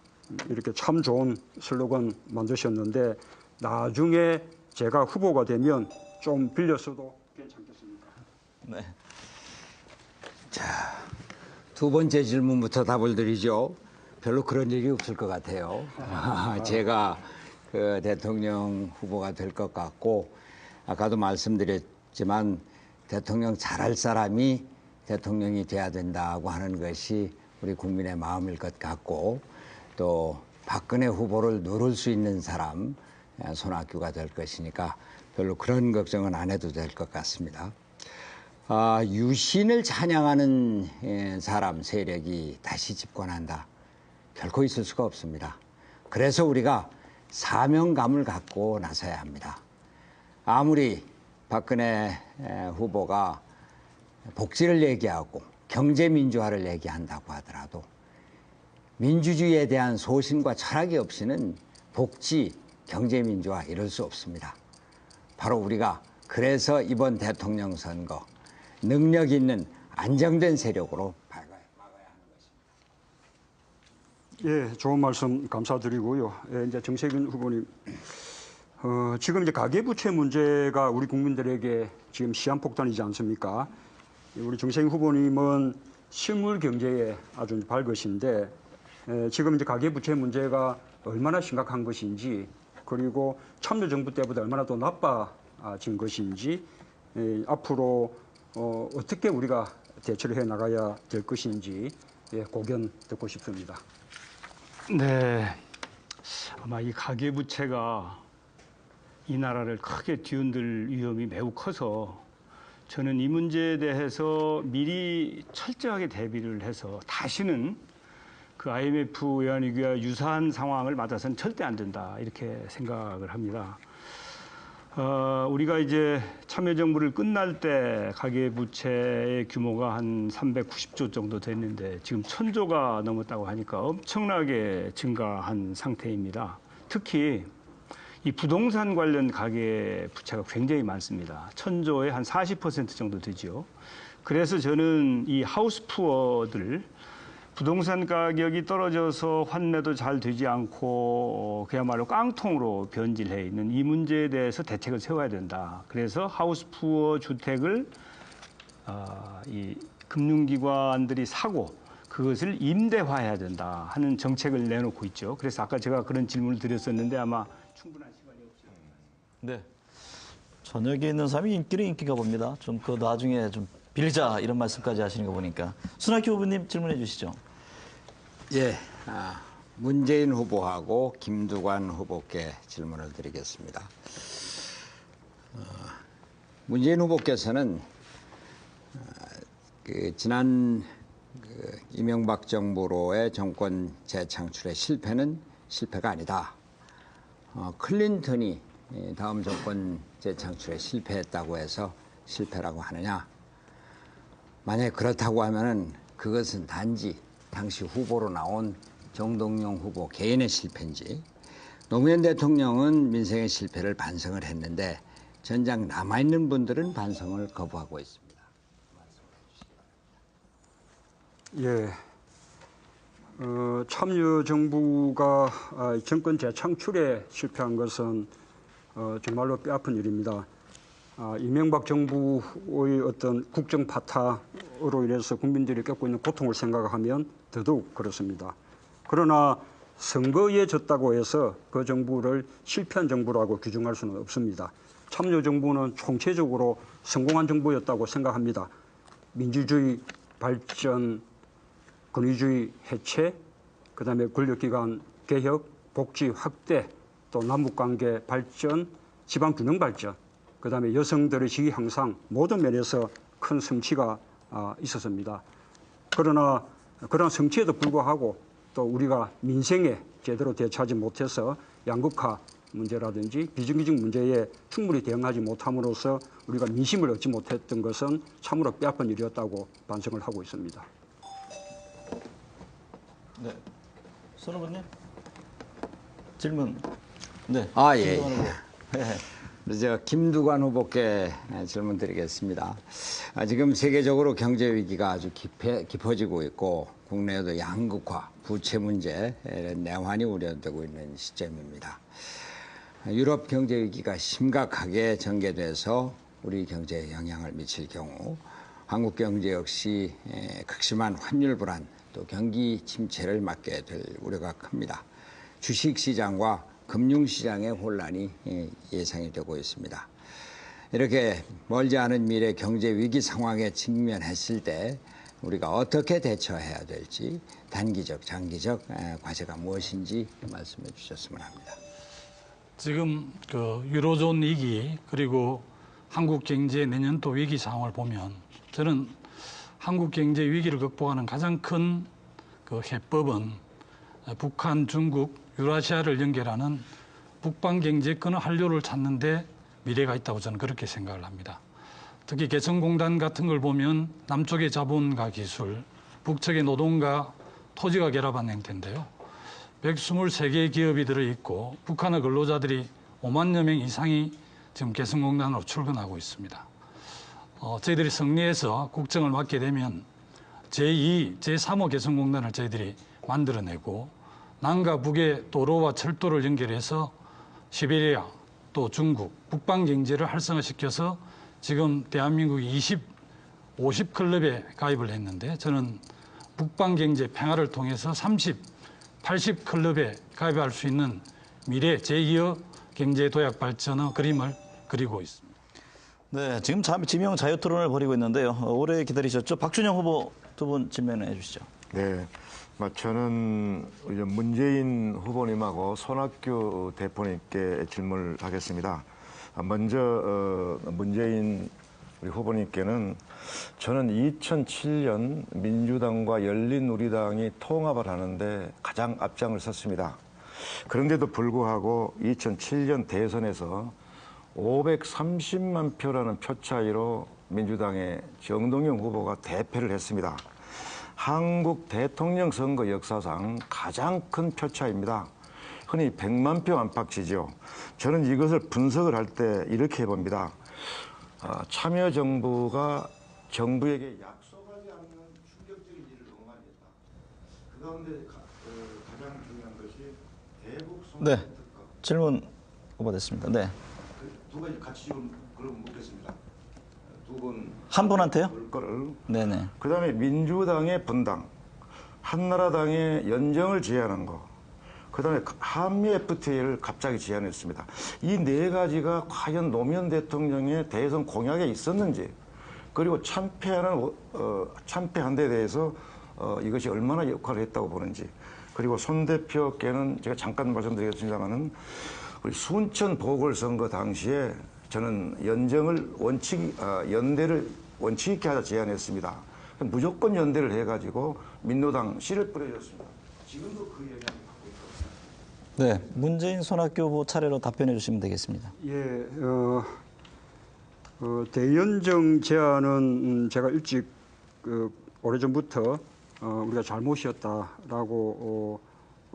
이렇게 참 좋은 슬로건 만드셨는데 나중에 제가 후보가 되면 좀 빌렸어도 괜찮겠습니까? 네. 자, 두 번째 질문부터 답을 드리죠. 별로 그런 일이 없을 것 같아요. 제가 그 대통령 후보가 될 것 같고 아까도 말씀드렸지만 대통령 잘할 사람이 대통령이 돼야 된다고 하는 것이 우리 국민의 마음일 것 같고 또 박근혜 후보를 누를 수 있는 사람 손학규가 될 것이니까 별로 그런 걱정은 안 해도 될 것 같습니다. 유신을 찬양하는 사람 세력이 다시 집권한다. 결코 있을 수가 없습니다. 그래서 우리가 사명감을 갖고 나서야 합니다. 아무리 박근혜 후보가 복지를 얘기하고 경제민주화를 얘기한다고 하더라도 민주주의에 대한 소신과 철학이 없이는 복지, 경제민주화 이럴 수 없습니다. 바로 우리가 그래서 이번 대통령 선거 능력 있는 안정된 세력으로 막아야 하는 것입니다. 예, 좋은 말씀 감사드리고요. 예, 이제 정세균 후보님, 지금 이제 가계부채 문제가 우리 국민들에게 지금 시한폭탄이지 않습니까? 우리 정세균 후보님은 실물 경제에 아주 밝으신데 지금 이제 가계부채 문제가 얼마나 심각한 것인지 그리고 참여정부 때보다 얼마나 더 나빠진 것인지 앞으로 어떻게 우리가 대처를 해 나가야 될 것인지 고견 듣고 싶습니다. 네, 아마 이 가계부채가 이 나라를 크게 뒤흔들 위험이 매우 커서 저는 이 문제에 대해서 미리 철저하게 대비를 해서 다시는 그 IMF 외환위기와 유사한 상황을 맞아서는 절대 안 된다 이렇게 생각을 합니다. 우리가 이제 참여정부를 끝날 때 가계부채의 규모가 한 390조 정도 됐는데 지금 1000조가 넘었다고 하니까 엄청나게 증가한 상태입니다. 특히 이 부동산 관련 가계부채가 굉장히 많습니다. 1000조의 한 40% 정도 되죠. 그래서 저는 이 하우스푸어들 부동산 가격이 떨어져서 환매도 잘 되지 않고 그야말로 깡통으로 변질해 있는 이 문제에 대해서 대책을 세워야 된다. 그래서 하우스푸어 주택을 이 금융기관들이 사고 그것을 임대화해야 된다 하는 정책을 내놓고 있죠. 그래서 아까 제가 그런 질문을 드렸었는데 아마 충분한 시간이 없지 않을까. 네. 저녁에 있는 사람이 인기는 인기가 봅니다. 좀 그 나중에 좀 빌자 이런 말씀까지 하시는 거 보니까. 손학규 후보님 질문해 주시죠. 예, 문재인 후보하고 김두관 후보께 질문을 드리겠습니다. 문재인 후보께서는 지난 이명박 정부로의 정권 재창출의 실패는 실패가 아니다. 클린턴이 다음 정권 재창출에 실패했다고 해서 실패라고 하느냐? 만약에 그렇다고 하면은 그것은 단지 당시 후보로 나온 정동영 후보 개인의 실패인지 노무현 대통령은 민생의 실패를 반성을 했는데 전장 남아있는 분들은 반성을 거부하고 있습니다. 예, 참여정부가 정권 재창출에 실패한 것은 정말로 뼈아픈 일입니다. 이명박 정부의 어떤 국정 파탄으로 인해서 국민들이 겪고 있는 고통을 생각하면 더더욱 그렇습니다. 그러나 선거에 졌다고 해서 그 정부를 실패한 정부라고 규정할 수는 없습니다. 참여정부는 총체적으로 성공한 정부였다고 생각합니다. 민주주의 발전, 권위주의 해체, 그다음에 권력기관 개혁, 복지 확대, 또 남북관계 발전, 지방균형 발전, 그다음에 여성들의 지위 향상 모든 면에서 큰 성취가 있었습니다. 그러나 그런 성취에도 불구하고 또 우리가 민생에 제대로 대처하지 못해서 양극화 문제라든지 비정규직 문제에 충분히 대응하지 못함으로써 우리가 민심을 얻지 못했던 것은 참으로 뼈아픈 일이었다고 반성을 하고 있습니다. 네. 손 후보님 질문. 네. 예. 제가 김두관 후보께 질문 드리겠습니다. 지금 세계적으로 경제 위기가 아주 깊어지고 있고 국내에도 양극화, 부채 문제, 내환이 우려되고 있는 시점입니다. 유럽 경제 위기가 심각하게 전개돼서 우리 경제에 영향을 미칠 경우 한국 경제 역시 극심한 환율 불안, 또 경기 침체를 맞게 될 우려가 큽니다. 주식시장과 금융시장의 혼란이 예상이 되고 있습니다. 이렇게 멀지 않은 미래 경제 위기 상황에 직면했을 때 우리가 어떻게 대처해야 될지 단기적, 장기적 과제가 무엇인지 말씀해 주셨으면 합니다. 지금 그 유로존 위기 그리고 한국 경제 내년도 위기 상황을 보면 저는 한국 경제 위기를 극복하는 가장 큰 그 해법은 북한, 중국, 유라시아를 연결하는 북방경제권의 한류를 찾는 데 미래가 있다고 저는 그렇게 생각을 합니다. 특히 개성공단 같은 걸 보면 남쪽의 자본과 기술, 북측의 노동과 토지가 결합한 형태인데요. 123개의 기업이 들어있고 북한의 근로자들이 5만여 명 이상이 지금 개성공단으로 출근하고 있습니다. 저희들이 승리해서 국정을 맡게 되면 제2, 제3호 개성공단을 저희들이 만들어내고 남과 북의 도로와 철도를 연결해서 시베리아 또 중국, 북방 경제를 활성화시켜서 지금 대한민국이 50클럽에 가입을 했는데 저는 북방 경제 평화를 통해서 80클럽에 가입할 수 있는 미래 제2의 경제 도약 발전의 그림을 그리고 있습니다. 네, 지금 지명 자유 토론을 벌이고 있는데요. 오래 기다리셨죠? 박준영 후보 두 분 질문해 주시죠. 네. 저는 문재인 후보님하고 손학규 대표님께 질문을 하겠습니다. 먼저 문재인 우리 후보님께는 저는 2007년 민주당과 열린우리당이 통합을 하는데 가장 앞장을 섰습니다. 그런데도 불구하고 2007년 대선에서 530만 표라는 표 차이로 민주당의 정동영 후보가 대패를 했습니다. 한국 대통령 선거 역사상 가장 큰 표 차이입니다. 흔히 100만 표 안팎이죠. 저는 이것을 분석을 할 때 이렇게 해봅니다. 참여정부가 정부에게 약속하지 않는 충격적인 일을 너무 많이 했다. 그 가운데 가장 중요한 것이 대북 네, 송환 질문 오버됐습니다. 네, 두 가지 같이 좀 그럼 묻겠습니다. 두 분 한 분한테요? 거를. 네네. 그다음에 민주당의 분당, 한나라당의 연정을 제안한 거, 그다음에 한미 FTA를 갑자기 제안했습니다. 이 네 가지가 과연 노무현 대통령의 대선 공약에 있었는지, 그리고 참패한 데 대해서 이것이 얼마나 역할을 했다고 보는지, 그리고 손 대표께는 제가 잠깐 말씀드리겠습니다만은 우리 순천 보궐선거 당시에 저는 연정을 연대를 원칙 있게 하자 제안했습니다. 무조건 연대를 해가지고 민노당 씨를 뿌려줬습니다. 지금도 그 영향을 받고 있습니다. 네, 문재인 손학규 후보 차례로 답변해 주시면 되겠습니다. 예, 대연정 제안은 제가 일찍 오래전부터 우리가 잘못이었다라고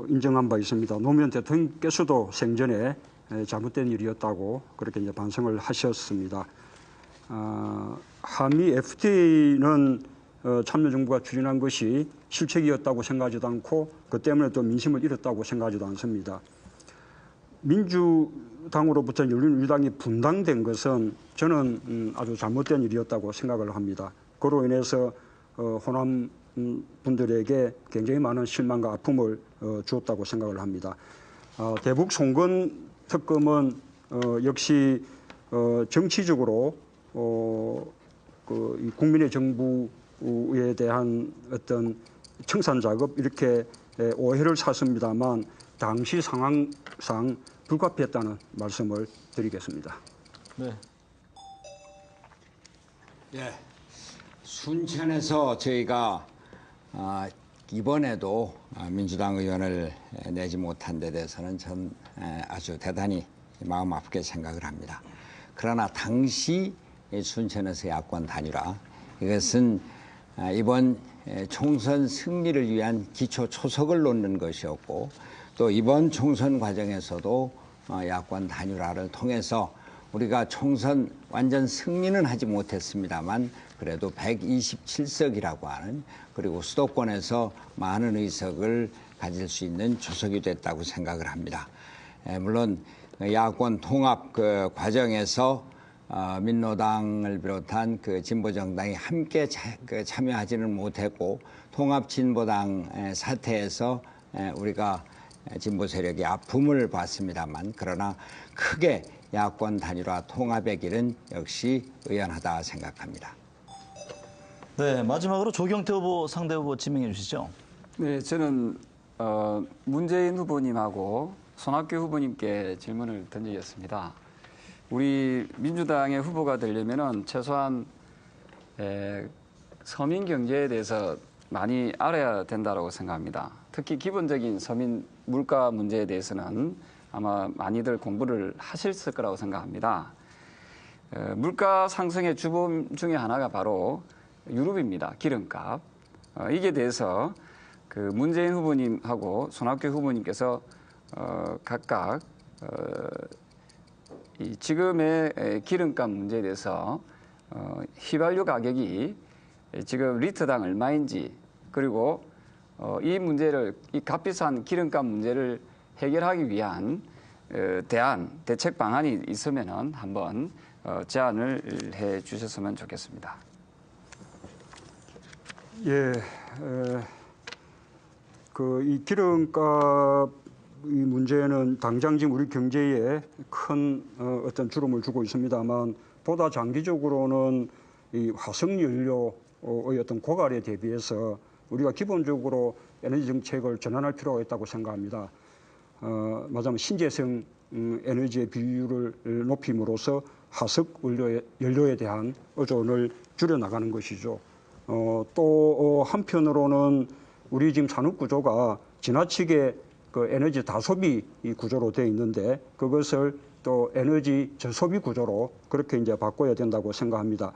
인정한 바 있습니다. 노무현 대통령께서도 생전에 잘못된 일이었다고 그렇게 이제 반성을 하셨습니다. 한미 FTA는 참여정부가 추진한 것이 실책이었다고 생각하지도 않고 그 때문에 또 민심을 잃었다고 생각하지도 않습니다. 민주당으로부터 열린우리당이 분당된 것은 저는 아주 잘못된 일이었다고 생각을 합니다. 그로 인해서 호남 분들에게 굉장히 많은 실망과 아픔을 주었다고 생각을 합니다. 대북 송건 특검은 역시 정치적으로 이 국민의 정부에 대한 어떤 청산 작업 이렇게 오해를 샀습니다만 당시 상황상 불가피했다는 말씀을 드리겠습니다. 네. 예, 순천에서 저희가 이번에도 민주당 의원을 내지 못한 데 대해서는 전 아주 대단히 마음 아프게 생각을 합니다. 그러나 당시 순천에서 야권 단일화, 이것은 이번 총선 승리를 위한 기초 초석을 놓는 것이었고, 또 이번 총선 과정에서도 야권 단일화를 통해서 우리가 총선 완전 승리는 하지 못했습니다만 그래도 127석이라고 하는, 그리고 수도권에서 많은 의석을 가질 수 있는 주석이 됐다고 생각을 합니다. 물론 야권 통합 그 과정에서 민노당을 비롯한 그 진보정당이 함께 참여하지는 못했고, 통합진보당 사태에서 우리가 진보 세력이 아픔을 봤습니다만, 그러나 크게 야권 단일화 통합의 길은 역시 의연하다 생각합니다. 네, 마지막으로 조경태 후보 상대 후보 지명해 주시죠. 네, 저는 문재인 후보님하고 손학규 후보님께 질문을 던지겠습니다. 우리 민주당의 후보가 되려면은 최소한 서민 경제에 대해서 많이 알아야 된다고 생각합니다. 특히 기본적인 서민 물가 문제에 대해서는 아마 많이들 공부를 하실 거라고 생각합니다. 물가 상승의 주범 중에 하나가 바로 유럽입니다. 기름값. 이게 대해서 그 문재인 후보님하고 손학규 후보님께서 각각 이 지금의 기름값 문제에 대해서 휘발유 가격이 지금 리터당 얼마인지, 그리고 이 문제를, 이 값비싼 기름값 문제를 해결하기 위한 대책 방안이 있으면은 한번 제안을 해 주셨으면 좋겠습니다. 예, 이 기름값 이 문제는 당장 지금 우리 경제에 큰 어떤 주름을 주고 있습니다만, 보다 장기적으로는 이 화석연료의 어떤 고갈에 대비해서 우리가 기본적으로 에너지 정책을 전환할 필요가 있다고 생각합니다. 말하자면 신재생 에너지의 비율을 높임으로써 화석 연료에 대한 의존을 줄여나가는 것이죠. 또 한편으로는 우리 지금 산업 구조가 지나치게 그 에너지 다소비 구조로 되어 있는데, 그것을 또 에너지 저소비 구조로 그렇게 이제 바꿔야 된다고 생각합니다.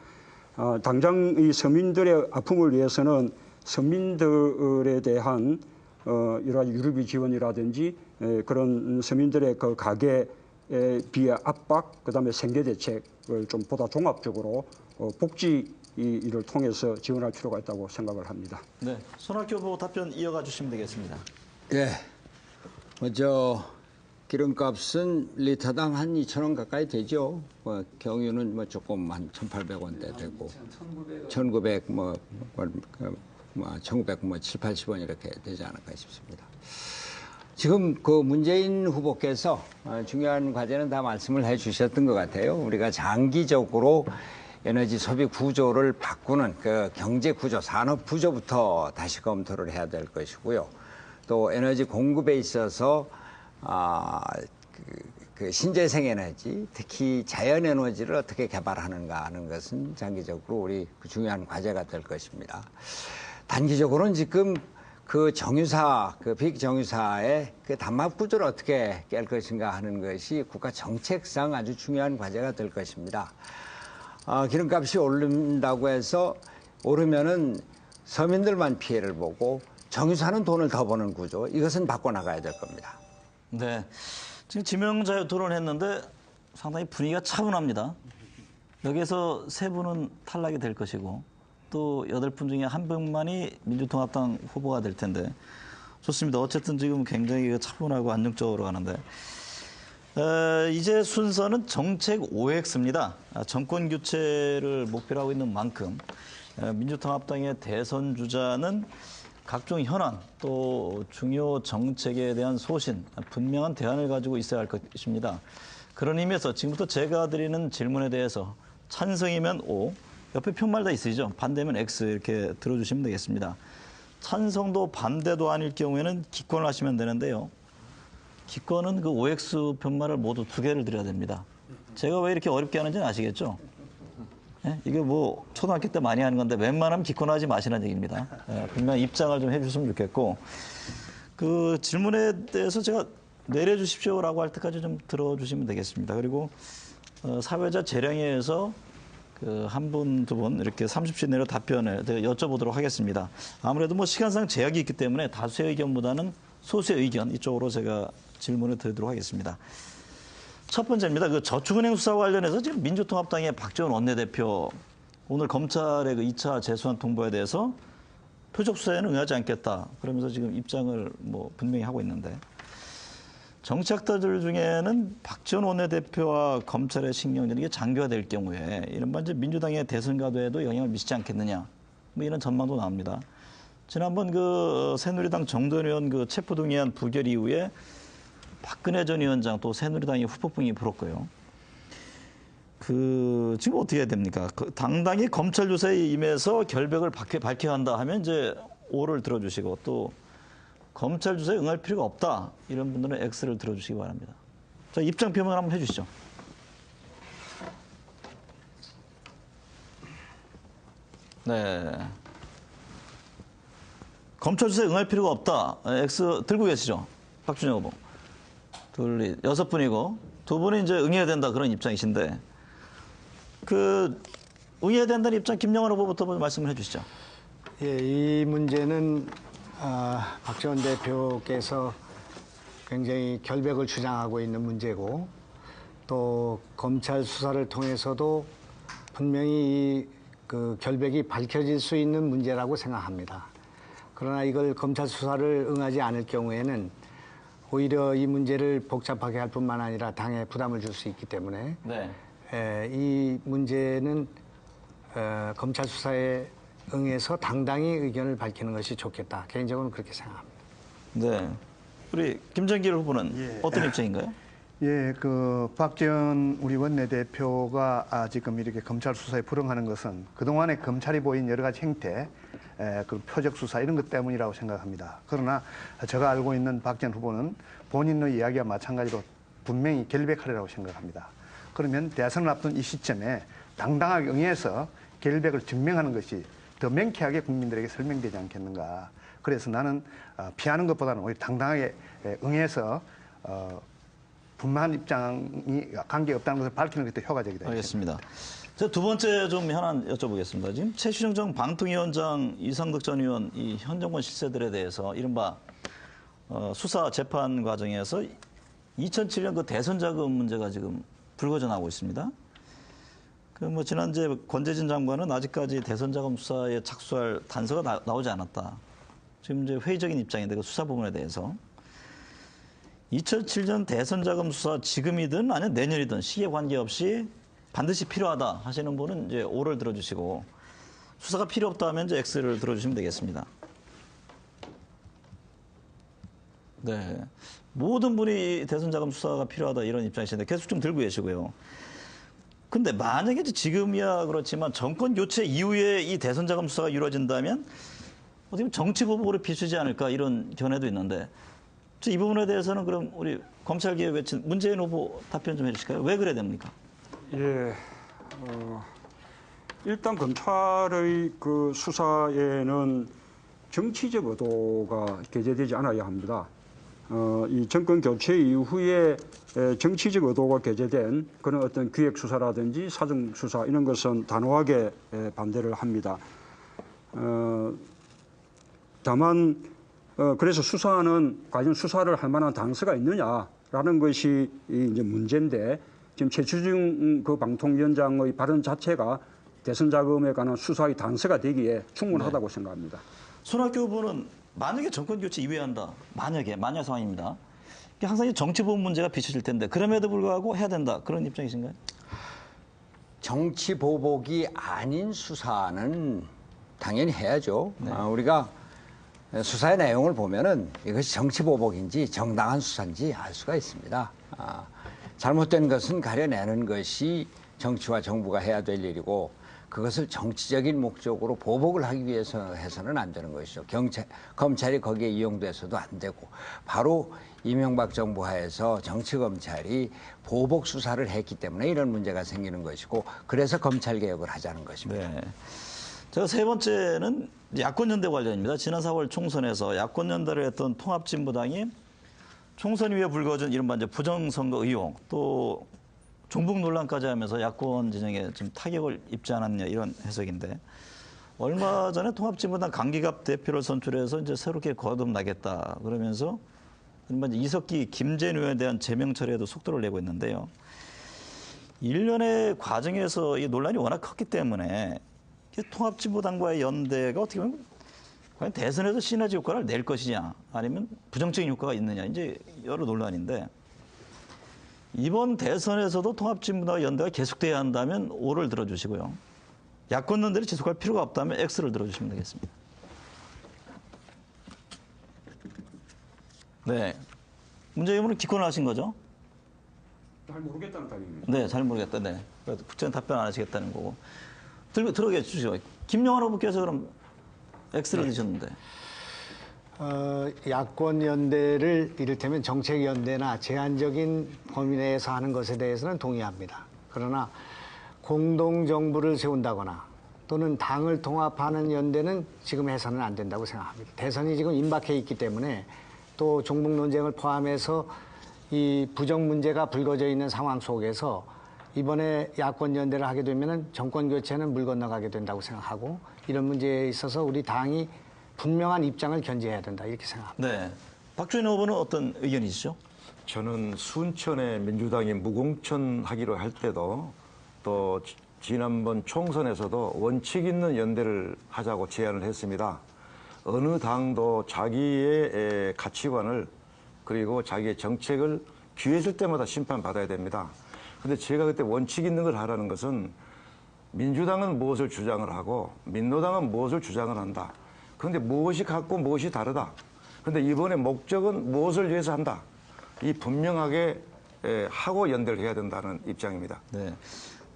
당장 이 서민들의 아픔을 위해서는 서민들에 대한 여러 가지 유류비 지원이라든지 그런 서민들의 그 가계 비의 압박, 그다음에 생계 대책을 좀 보다 종합적으로 복지를 통해서 지원할 필요가 있다고 생각을 합니다. 네, 손학규 후보 답변 이어가 주시면 되겠습니다. 예. 먼저 기름값은 리터당 한 2,000원 가까이 되죠. 경유는 조금 한 1,800원대 되고 1,900 7, 80원 이렇게 되지 않을까 싶습니다. 지금 그 문재인 후보께서 중요한 과제는 다 말씀을 해 주셨던 것 같아요. 우리가 장기적으로 에너지 소비 구조를 바꾸는 그 경제 구조, 산업 구조부터 다시 검토를 해야 될 것이고요. 또 에너지 공급에 있어서 그 신재생 에너지, 특히 자연 에너지를 어떻게 개발하는가 하는 것은 장기적으로 우리 중요한 과제가 될 것입니다. 단기적으로는 지금 그 정유사, 그 빅정유사의 그 단맛 구조를 어떻게 깰 것인가 하는 것이 국가 정책상 아주 중요한 과제가 될 것입니다. 기름값이 오른다고 해서 오르면은 서민들만 피해를 보고 정유사는 돈을 더 버는 구조, 이것은 바꿔나가야 될 겁니다. 네, 지금 지명자유 토론했는데 상당히 분위기가 차분합니다. 여기에서 3분은 탈락이 될 것이고 또 8분 중에 1분만이 민주통합당 후보가 될 텐데 좋습니다. 어쨌든 지금 굉장히 차분하고 안정적으로 가는데 이제 순서는 정책 OX입니다. 정권 교체를 목표로 하고 있는 만큼 민주통합당의 대선 주자는 각종 현안 또 중요 정책에 대한 소신, 분명한 대안을 가지고 있어야 할 것입니다. 그런 의미에서 지금부터 제가 드리는 질문에 대해서 찬성이면 O, 옆에 표말다 있으시죠? 반대면 X 이렇게 들어주시면 되겠습니다. 찬성도 반대도 아닐 경우에는 기권을 하시면 되는데요. 기권은 그 OX 편말을 모두 2개를 드려야 됩니다. 제가 왜 이렇게 어렵게 하는지는 아시겠죠? 예? 이게 뭐 초등학교 때 많이 하는 건데 웬만하면 기권하지 마시는 얘기입니다. 예, 분명 입장을 좀 해주셨으면 좋겠고 그 질문에 대해서 제가 내려주십시오라고 할 때까지 좀 들어주시면 되겠습니다. 그리고 사회자 재량회에서 그 한 분, 2분 이렇게 30초 내로 답변을 여쭤보도록 하겠습니다. 아무래도 뭐 시간상 제약이 있기 때문에 다수의 의견보다는 소수의 의견 이쪽으로 제가 질문을 드리도록 하겠습니다. 첫 번째입니다. 그 저축은행 수사와 관련해서 지금 민주통합당의 박지원 원내대표 오늘 검찰의 그 2차 재수한 통보에 대해서 표적 수사에는 응하지 않겠다. 그러면서 지금 입장을 뭐 분명히 하고 있는데 정치학자들 중에는 박지원 원내대표와 검찰의 신경전이 이게 장기화될 경우에 이른바 이제 민주당의 대선 가도에도 영향을 미치지 않겠느냐 뭐 이런 전망도 나옵니다. 지난번 그 새누리당 정도현 의원 그 체포동의안 부결 이후에 박근혜 전 위원장 또 새누리당의 후폭풍이 불었고요. 그 지금 어떻게 해야 됩니까? 그 당당히 검찰 조사에 임해서 결백을 밝혀야 한다 하면 이제 O를 들어주시고 또 검찰 조사에 응할 필요가 없다 이런 분들은 X를 들어주시기 바랍니다. 자, 입장 표명을 한번 해주시죠. 네. 검찰 조사에 응할 필요가 없다. X 들고 계시죠? 박준영 후보. 6분이고 2분이 이제 응해야 된다 그런 입장이신데 그 응해야 된다는 입장 김영환 후보부터 말씀을 해주시죠. 예, 이 문제는 박지원 대표께서 굉장히 결백을 주장하고 있는 문제고 또 검찰 수사를 통해서도 분명히 그 결백이 밝혀질 수 있는 문제라고 생각합니다. 그러나 이걸 검찰 수사를 응하지 않을 경우에는 오히려 이 문제를 복잡하게 할 뿐만 아니라 당에 부담을 줄 수 있기 때문에 네. 이 문제는 검찰 수사에 응해서 당당히 의견을 밝히는 것이 좋겠다. 개인적으로는 그렇게 생각합니다. 네. 우리 김정길 후보는 어떤 입장인가요? 예, 그 박지원 우리 원내대표가 지금 이렇게 검찰 수사에 불응하는 것은 그동안에 검찰이 보인 여러 가지 행태, 그 표적 수사 이런 것 때문이라고 생각합니다. 그러나 제가 알고 있는 박지원 후보는 본인의 이야기와 마찬가지로 분명히 결백하리라고 생각합니다. 그러면 대선을 앞둔 이 시점에 당당하게 응해서 결백을 증명하는 것이 더 명쾌하게 국민들에게 설명되지 않겠는가. 그래서 나는 피하는 것보다는 오히려 당당하게 응해서 분명한 입장이 관계없다는 것을 밝히는 것도 효과적이다. 알겠습니다. 자, 두 번째 좀 하나 여쭤보겠습니다. 지금 최시중 전 방통위원장, 이상덕 전 의원 이 현 정권 실세들에 대해서 이른바 수사 재판 과정에서 2007년 그 대선 자금 문제가 지금 불거져 나오고 있습니다. 그 뭐 지난주에 권재진 장관은 아직까지 대선 자금 수사에 착수할 단서가 나오지 않았다. 지금 이제 회의적인 입장인데 그 수사 부분에 대해서 2007년 대선 자금 수사 지금이든 아니면 내년이든 시기에 관계없이 반드시 필요하다 하시는 분은 이제 O를 들어주시고 수사가 필요 없다 하면 이제 X를 들어주시면 되겠습니다. 네. 모든 분이 대선 자금 수사가 필요하다 이런 입장이신데 계속 좀 들고 계시고요. 근데 만약에 지금이야 그렇지만 정권 교체 이후에 이 대선 자금 수사가 이루어진다면 어떻게 보면 정치 보복으로 비추지 않을까 이런 견해도 있는데 이 부분에 대해서는 그럼 우리 검찰개혁 외친 문재인 후보 답변 좀 해주실까요? 왜 그래야 됩니까? 예, 일단 검찰의 그 수사에는 정치적 의도가 게재되지 않아야 합니다. 이 정권 교체 이후에 정치적 의도가 게재된 그런 어떤 기획 수사라든지 사정 수사 이런 것은 단호하게 반대를 합니다. 다만 그래서 수사는 과연 수사를 할 만한 단서가 있느냐라는 것이 이제 문제인데 지금 최추중 그 방통위원장의 발언 자체가 대선 자금에 관한 수사의 단서가 되기에 충분하다고 생각합니다. 손학규 후보는 만약에 정권 교체 이후에 한다. 만약 상황입니다. 항상 정치 보복 문제가 비춰질 텐데 그럼에도 불구하고 해야 된다. 그런 입장이신가요? 정치 보복이 아닌 수사는 당연히 해야죠. 우리가 수사의 내용을 보면은 이것이 정치 보복인지 정당한 수사인지 알 수가 있습니다. 잘못된 것은 가려내는 것이 정치와 정부가 해야 될 일이고 그것을 정치적인 목적으로 보복을 하기 위해서 해서는 안 되는 것이죠. 검찰이 거기에 이용돼서도 안 되고 바로 이명박 정부 하에서 정치검찰이 보복 수사를 했기 때문에 이런 문제가 생기는 것이고 그래서 검찰개혁을 하자는 것입니다. 네. 제가 세 번째는 야권연대 관련입니다. 지난 4월 총선에서 야권연대를 했던 통합진보당이 총선 이후에 불거진 이른바 이제 부정선거 의혹 또 종북 논란까지 하면서 야권 진영에 좀 타격을 입지 않았냐 이런 해석인데 얼마 전에 통합진보당 강기갑 대표를 선출해서 이제 새롭게 거듭나겠다 그러면서 이른바 이제 이석기 김재현 의원에 대한 제명 처리에도 속도를 내고 있는데요. 일련의 과정에서 이 논란이 워낙 컸기 때문에 통합진보당과의 연대가 어떻게 보면 과연 대선에서 시너지 효과를 낼 것이냐 아니면 부정적인 효과가 있느냐 이제 여러 논란인데 이번 대선에서도 통합진보당과 연대가 계속돼야 한다면 O를 들어주시고요. 야권 연대를 지속할 필요가 없다면 X를 들어주시면 되겠습니다. 네. 문재인 후보는 기권을 하신 거죠? 잘 모르겠다는 답입니다. 네, 잘 모르겠다. 네. 국정 답변 안 하시겠다는 거고. 들어게 주시죠. 김영환 후보께서 그럼 X를 드셨는데. 야권 연대를 이를테면 정책 연대나 제한적인 범위 내에서 하는 것에 대해서는 동의합니다. 그러나 공동 정부를 세운다거나 또는 당을 통합하는 연대는 지금 해서는 안 된다고 생각합니다. 대선이 지금 임박해 있기 때문에 또 종북 논쟁을 포함해서 이 부정 문제가 불거져 있는 상황 속에서 이번에 야권 연대를 하게 되면은 정권 교체는 물 건너가게 된다고 생각하고 이런 문제에 있어서 우리 당이 분명한 입장을 견지해야 된다 이렇게 생각합니다. 네. 박주인 후보는 어떤 의견이시죠? 저는 순천에 민주당이 무공천하기로 할 때도 또 지난번 총선에서도 원칙 있는 연대를 하자고 제안을 했습니다. 어느 당도 자기의 가치관을 그리고 자기의 정책을 기회 있을 때마다 심판받아야 됩니다. 근데 제가 그때 원칙 있는 걸 하라는 것은 민주당은 무엇을 주장을 하고 민노당은 무엇을 주장을 한다. 그런데 무엇이 같고 무엇이 다르다. 그런데 이번에 목적은 무엇을 위해서 한다. 이 분명하게 하고 연대를 해야 된다는 입장입니다. 네.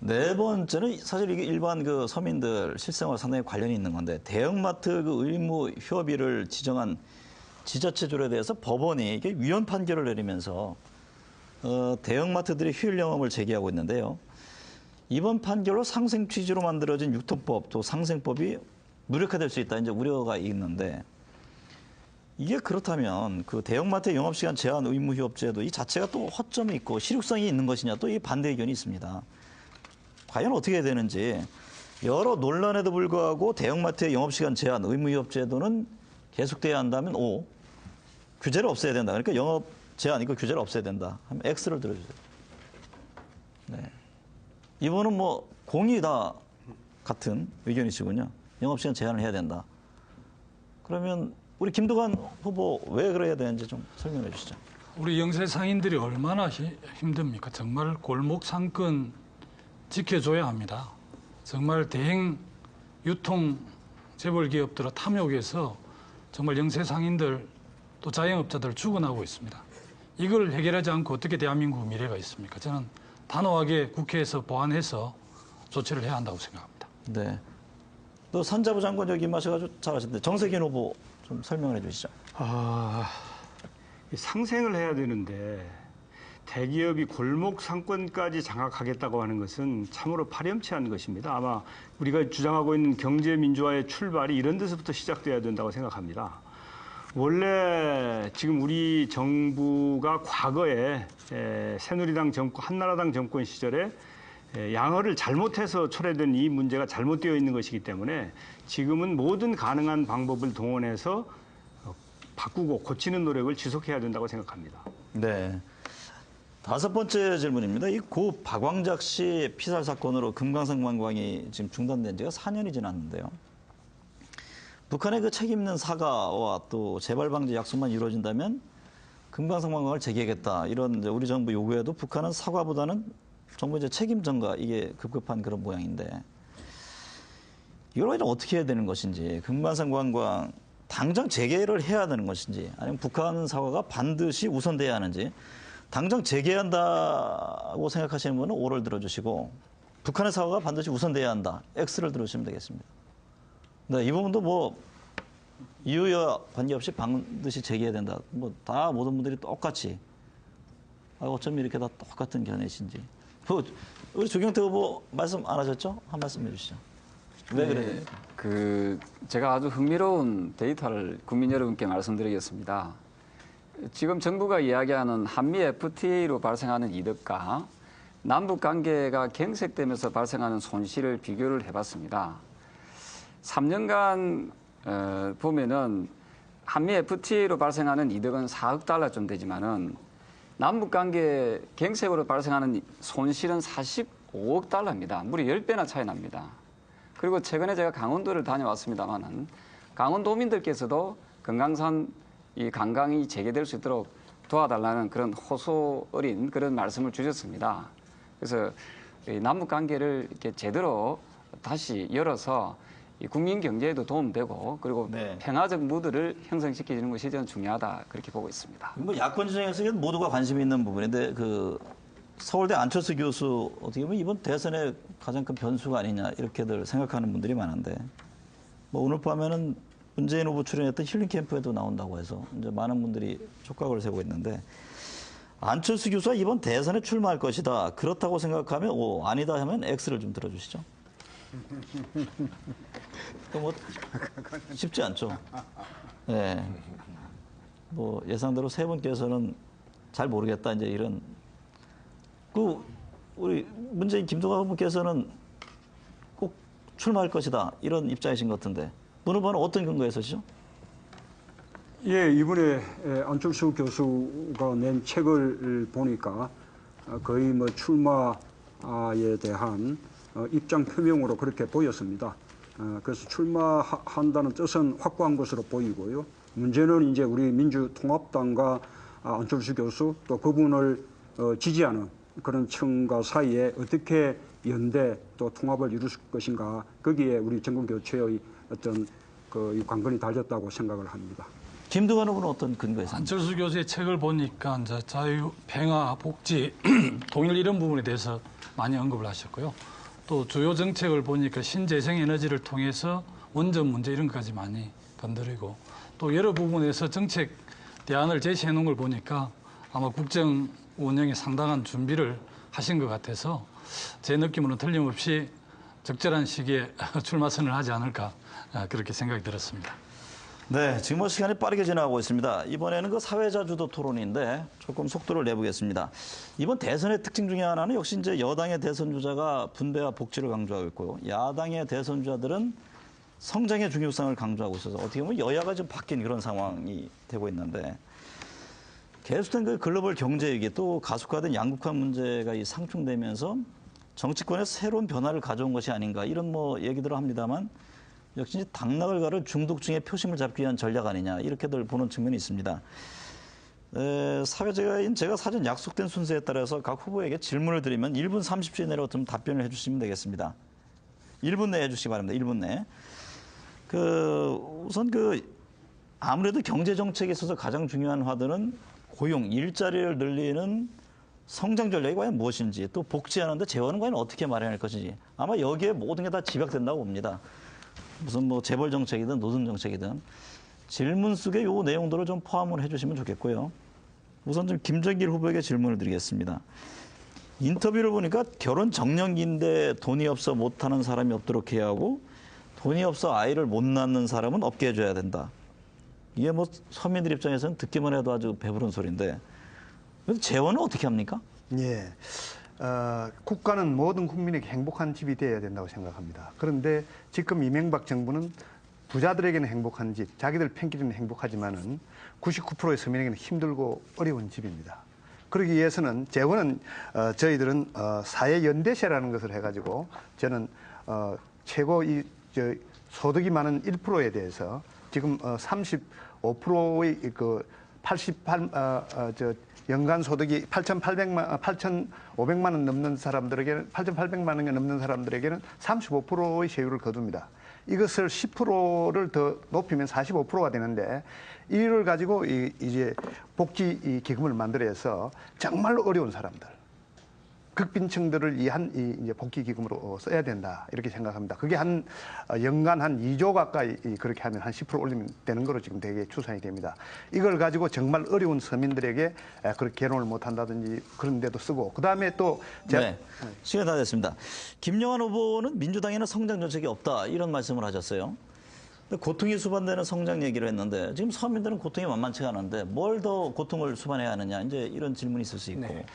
네 번째는 사실 이게 일반 그 서민들 실생활 상당히 관련이 있는 건데 대형마트 그 의무 휴업일을 지정한 지자체조례에 대해서 법원이 이게 위헌 판결을 내리면서 대형마트들이 휴일 영업을 제기하고 있는데요. 이번 판결로 상생 취지로 만들어진 유통법 또 상생법이 무력화될 수 있다 이제 우려가 있는데 이게 그렇다면 그 대형마트 영업시간 제한 의무 휴업제도 이 자체가 또 허점이 있고 실효성이 있는 것이냐 또 이 반대 의견이 있습니다. 과연 어떻게 해야 되는지 여러 논란에도 불구하고 대형마트의 영업시간 제한 의무 휴업제도는 계속돼야 한다면 O, 규제를 없애야 된다. 그러니까 영업 제한 이거 규제를 없애야 된다. 하면 X를 들어주세요. 네. 이분은 뭐 공이 다 같은 의견이시군요. 영업시간 제한을 해야 된다. 그러면 우리 김두관 후보 왜 그래야 되는지 좀 설명해 주시죠. 우리 영세 상인들이 얼마나 힘듭니까? 정말 골목 상권 지켜줘야 합니다. 정말 대행 유통 재벌 기업들의 탐욕에서 정말 영세 상인들 또 자영업자들 죽어나고 있습니다. 이걸 해결하지 않고 어떻게 대한민국 미래가 있습니까? 저는 단호하게 국회에서 보완해서 조치를 해야 한다고 생각합니다. 네. 또 산자부 장관 여기 임하셔가지고 잘하셨는데 정세균 후보 좀 설명을 해주시죠. 상생을 해야 되는데 대기업이 골목 상권까지 장악하겠다고 하는 것은 참으로 파렴치한 것입니다. 아마 우리가 주장하고 있는 경제 민주화의 출발이 이런 데서부터 시작돼야 된다고 생각합니다. 원래 지금 우리 정부가 과거에 새누리당 정권, 한나라당 정권 시절에 양어를 잘못해서 초래된 이 문제가 잘못되어 있는 것이기 때문에 지금은 모든 가능한 방법을 동원해서 바꾸고 고치는 노력을 지속해야 된다고 생각합니다. 네. 다섯 번째 질문입니다. 이 고 박광작 씨 피살 사건으로 금강산 관광이 지금 중단된 지가 4년이 지났는데요. 북한의 그 책임 있는 사과와 또 재발 방지 약속만 이루어진다면 금강산 관광을 재개하겠다. 이런 이제 우리 정부 요구에도 북한은 사과보다는 정부 이제 책임 전가 이게 급급한 그런 모양인데 이걸 어떻게 해야 되는 것인지 금강산 관광 당장 재개를 해야 되는 것인지 아니면 북한 사과가 반드시 우선돼야 하는지 당장 재개한다고 생각하시는 분은 O를 들어주시고 북한의 사과가 반드시 우선돼야 한다. X를 들어주시면 되겠습니다. 네, 이 부분도 뭐 이유와 관계없이 반드시 재개해야 된다. 뭐 다 모든 분들이 똑같이 어쩜 이렇게 다 똑같은 견해신지. 우리 조경태 후보 말씀 안 하셨죠? 한 말씀 해주시죠. 왜 그래요? 제가 아주 흥미로운 데이터를 국민 여러분께 말씀드리겠습니다. 지금 정부가 이야기하는 한미 FTA로 발생하는 이득과 남북 관계가 경색되면서 발생하는 손실을 비교를 해봤습니다. 3년간 보면은 한미 FTA로 발생하는 이득은 4억 달러쯤 되지만은 남북 관계 경색으로 발생하는 손실은 45억 달러입니다. 무려 10배나 차이 납니다. 그리고 최근에 제가 강원도를 다녀왔습니다만은 강원도민들께서도 금강산 이 관광이 재개될 수 있도록 도와달라는 그런 호소 어린 그런 말씀을 주셨습니다. 그래서 남북 관계를 이렇게 제대로 다시 열어서 이 국민 경제에도 도움되고 그리고 네. 평화적 무드를 형성시키는 것이 저는 중요하다 그렇게 보고 있습니다. 뭐 야권 진영에서 모두가 관심이 있는 부분인데 그 서울대 안철수 교수 어떻게 보면 이번 대선의 가장 큰 변수가 아니냐 이렇게들 생각하는 분들이 많은데 뭐 오늘 밤에는 문재인 후보 출연했던 힐링 캠프에도 나온다고 해서 이제 많은 분들이 촉각을 세우고 있는데 안철수 교수가 이번 대선에 출마할 것이다. 그렇다고 생각하면 O, 아니다 하면 X를 좀 들어주시죠. 뭐 쉽지 않죠. 네. 뭐 예상대로 세 분께서는 잘 모르겠다 이제 이런. 우리 문재인 김두관 후보께서는 꼭 출마할 것이다 이런 입장이신 것 같은데. 문 후보는 어떤 근거에서시죠? 예, 이번에 안철수 교수가 낸 책을 보니까 거의 뭐 출마에 대한 입장 표명으로 그렇게 보였습니다. 그래서 출마한다는 뜻은 확고한 것으로 보이고요. 문제는 이제 우리 민주통합당과 안철수 교수 또 그분을 지지하는 그런 층과 사이에 어떻게 연대 또 통합을 이룰 것인가 거기에 우리 정권 교체의 어떤 그 관건이 달렸다고 생각을 합니다. 김두관 후보는 어떤 근거에서? 안철수 교수의 책을 보니까 이제 자유, 평화, 복지, 통일 이런 부분에 대해서 많이 언급을 하셨고요. 또 주요 정책을 보니까 신재생 에너지를 통해서 원전 문제 이런 것까지 많이 건드리고 또 여러 부분에서 정책 대안을 제시해 놓은 걸 보니까 아마 국정 운영에 상당한 준비를 하신 것 같아서 제 느낌으로는 틀림없이 적절한 시기에 출마 선언을 하지 않을까 그렇게 생각이 들었습니다. 네, 지금 시간이 빠르게 지나가고 있습니다. 이번에는 그 사회자 주도 토론인데 조금 속도를 내보겠습니다. 이번 대선의 특징 중에 하나는 역시 이제 여당의 대선 주자가 분배와 복지를 강조하고 있고요. 야당의 대선 주자들은 성장의 중요성을 강조하고 있어서 어떻게 보면 여야가 좀 바뀐 그런 상황이 되고 있는데 계속된 그 글로벌 경제 위기 또 가속화된 양극화 문제가 이 상충되면서 정치권에 새로운 변화를 가져온 것이 아닌가 이런 뭐 얘기들을 합니다만 역시 당락을 가를 중독층의 표심을 잡기 위한 전략 아니냐 이렇게들 보는 측면이 있습니다. 사회자인 제가 사전 약속된 순서에 따라서 각 후보에게 질문을 드리면 1분 30초 내로 좀 답변을 해주시면 되겠습니다. 1분 내에 해주시기 바랍니다. 1분 내. 우선 아무래도 경제 정책에 있어서 가장 중요한 화두는 고용, 일자리를 늘리는 성장 전략이 과연 무엇인지 또 복지하는데 재원은 과연 어떻게 마련할 것인지 아마 여기에 모든 게 다 집약된다고 봅니다. 무슨 뭐 재벌 정책이든 노동 정책이든 질문 속에 요 내용들을 좀 포함을 해주시면 좋겠고요. 우선 좀 김정길 후보에게 질문을 드리겠습니다. 인터뷰를 보니까 결혼 정년기인데 돈이 없어 못하는 사람이 없도록 해야 하고 돈이 없어 아이를 못 낳는 사람은 없게 해줘야 된다. 이게 뭐 서민들 입장에서는 듣기만 해도 아주 배부른 소리인데 그래서 재원은 어떻게 합니까? 예. 국가는 모든 국민에게 행복한 집이 되어야 된다고 생각합니다. 그런데 지금 이명박 정부는 부자들에게는 행복한 집, 자기들 팬끼리는 행복하지만은 99%의 서민에게는 힘들고 어려운 집입니다. 그러기 위해서는 재원은 저희들은 사회연대세라는 것을 해가지고 저는 최고 소득이 많은 1%에 대해서 지금 35%의 연간 소득이 8,500만 원 넘는 사람들에게는 8,800만 원이 넘는 사람들에게는 35%의 세율을 거둡니다. 이것을 10%를 더 높이면 45%가 되는데 이를 가지고 이제 복지 기금을 만들어서 정말로 어려운 사람들, 극빈층들을 위한 이제 복지 기금으로 써야 된다 이렇게 생각합니다. 그게 연간 한 2조 가까이 그렇게 하면 한 10% 올리면 되는 거로 지금 되게 추산이 됩니다. 이걸 가지고 정말 어려운 서민들에게 그렇게 개론을 못 한다든지 그런 데도 쓰고 그다음에 또 시간 다 됐습니다. 김영환 후보는 민주당에는 성장 정책이 없다 이런 말씀을 하셨어요. 고통이 수반되는 성장 얘기를 했는데 지금 서민들은 고통이 만만치가 않은데 뭘 더 고통을 수반해야 하느냐 이제 이런 질문이 있을 수 있고. 네.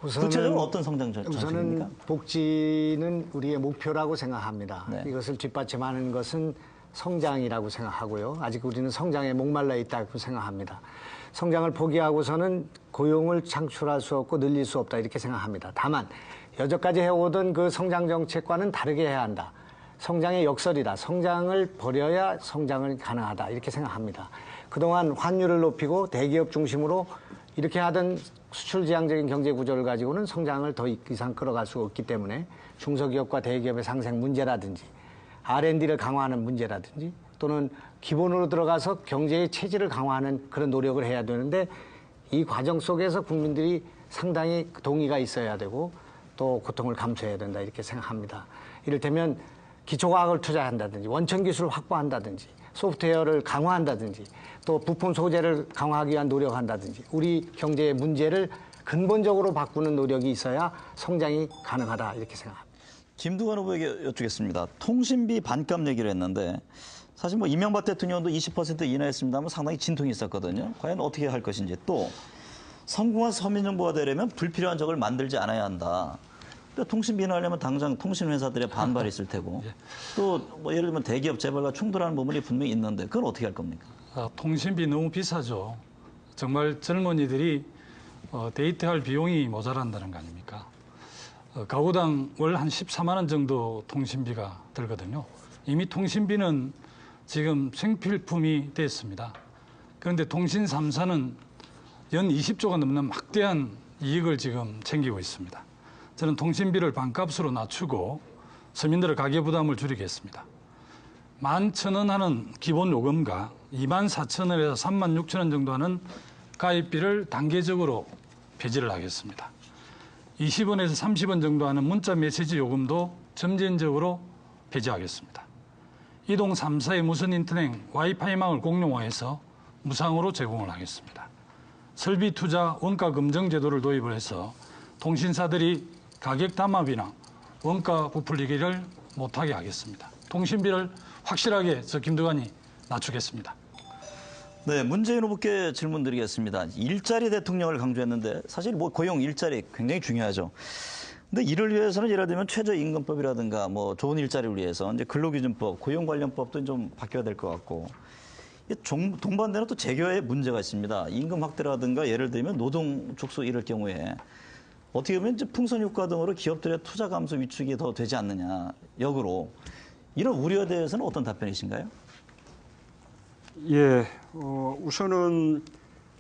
구체적으로 어떤 성장 정책입니까? 우선은 복지는 우리의 목표라고 생각합니다. 네. 이것을 뒷받침하는 것은 성장이라고 생각하고요. 아직 우리는 성장에 목말라 있다고 생각합니다. 성장을 포기하고서는 고용을 창출할 수 없고 늘릴 수 없다 이렇게 생각합니다. 다만 여태까지 해오던 그 성장 정책과는 다르게 해야 한다. 성장의 역설이다. 성장을 버려야 성장은 가능하다 이렇게 생각합니다. 그동안 환율을 높이고 대기업 중심으로 이렇게 하던 수출지향적인 경제 구조를 가지고는 성장을 더 이상 끌어갈 수 없기 때문에 중소기업과 대기업의 상생 문제라든지 R&D를 강화하는 문제라든지 또는 기본으로 들어가서 경제의 체질을 강화하는 그런 노력을 해야 되는데 이 과정 속에서 국민들이 상당히 동의가 있어야 되고 또 고통을 감수해야 된다 이렇게 생각합니다. 이를테면 기초과학을 투자한다든지 원천기술을 확보한다든지 소프트웨어를 강화한다든지 또 부품 소재를 강화하기 위한 노력한다든지 우리 경제의 문제를 근본적으로 바꾸는 노력이 있어야 성장이 가능하다 이렇게 생각합니다. 김두관 후보에게 여쭙겠습니다. 통신비 반값 얘기를 했는데 사실 뭐 이명박 대통령도 20% 인하했습니다만 상당히 진통이 있었거든요. 과연 어떻게 할 것인지 또 성공한 서민정부가 되려면 불필요한 적을 만들지 않아야 한다. 통신비 인하하려면 당장 통신회사들의 반발이 있을 테고 또 뭐 예를 들면 대기업 재벌과 충돌하는 부분이 분명히 있는데 그건 어떻게 할 겁니까? 통신비 너무 비싸죠. 정말 젊은이들이 데이트할 비용이 모자란다는 거 아닙니까? 가구당 월 한 14만 원 정도 통신비가 들거든요. 이미 통신비는 지금 생필품이 됐습니다. 그런데 통신 3사는 연 20조가 넘는 막대한 이익을 지금 챙기고 있습니다. 저는 통신비를 반값으로 낮추고 서민들의 가계부담을 줄이겠습니다. 11,000원 하는 기본 요금과 24,000원에서 36,000원 정도 하는 가입비를 단계적으로 폐지를 하겠습니다. 20원에서 30원 정도 하는 문자 메시지 요금도 점진적으로 폐지하겠습니다. 이동 3사의 무선 인터넷 와이파이망을 공용화해서 무상으로 제공을 하겠습니다. 설비 투자 원가 검증 제도를 도입을 해서 통신사들이 가격 담합이나 원가 부풀리기를 못하게 하겠습니다. 통신비를 확실하게 저 김두관이 낮추겠습니다. 네, 문재인 후보께 질문 드리겠습니다. 일자리 대통령을 강조했는데 사실 뭐 고용, 일자리 굉장히 중요하죠. 근데 이를 위해서는 예를 들면 최저임금법이라든가 뭐 좋은 일자리를 위해서 이제 근로기준법, 고용 관련법도 좀 바뀌어야 될 것 같고 동반되는 또 재교의 문제가 있습니다. 임금 확대라든가 예를 들면 노동 축소 이럴 경우에 어떻게 보면 이제 풍선 효과 등으로 기업들의 투자 감소 위축이 더 되지 않느냐 역으로 이런 우려에 대해서는 어떤 답변이신가요? 예, 우선은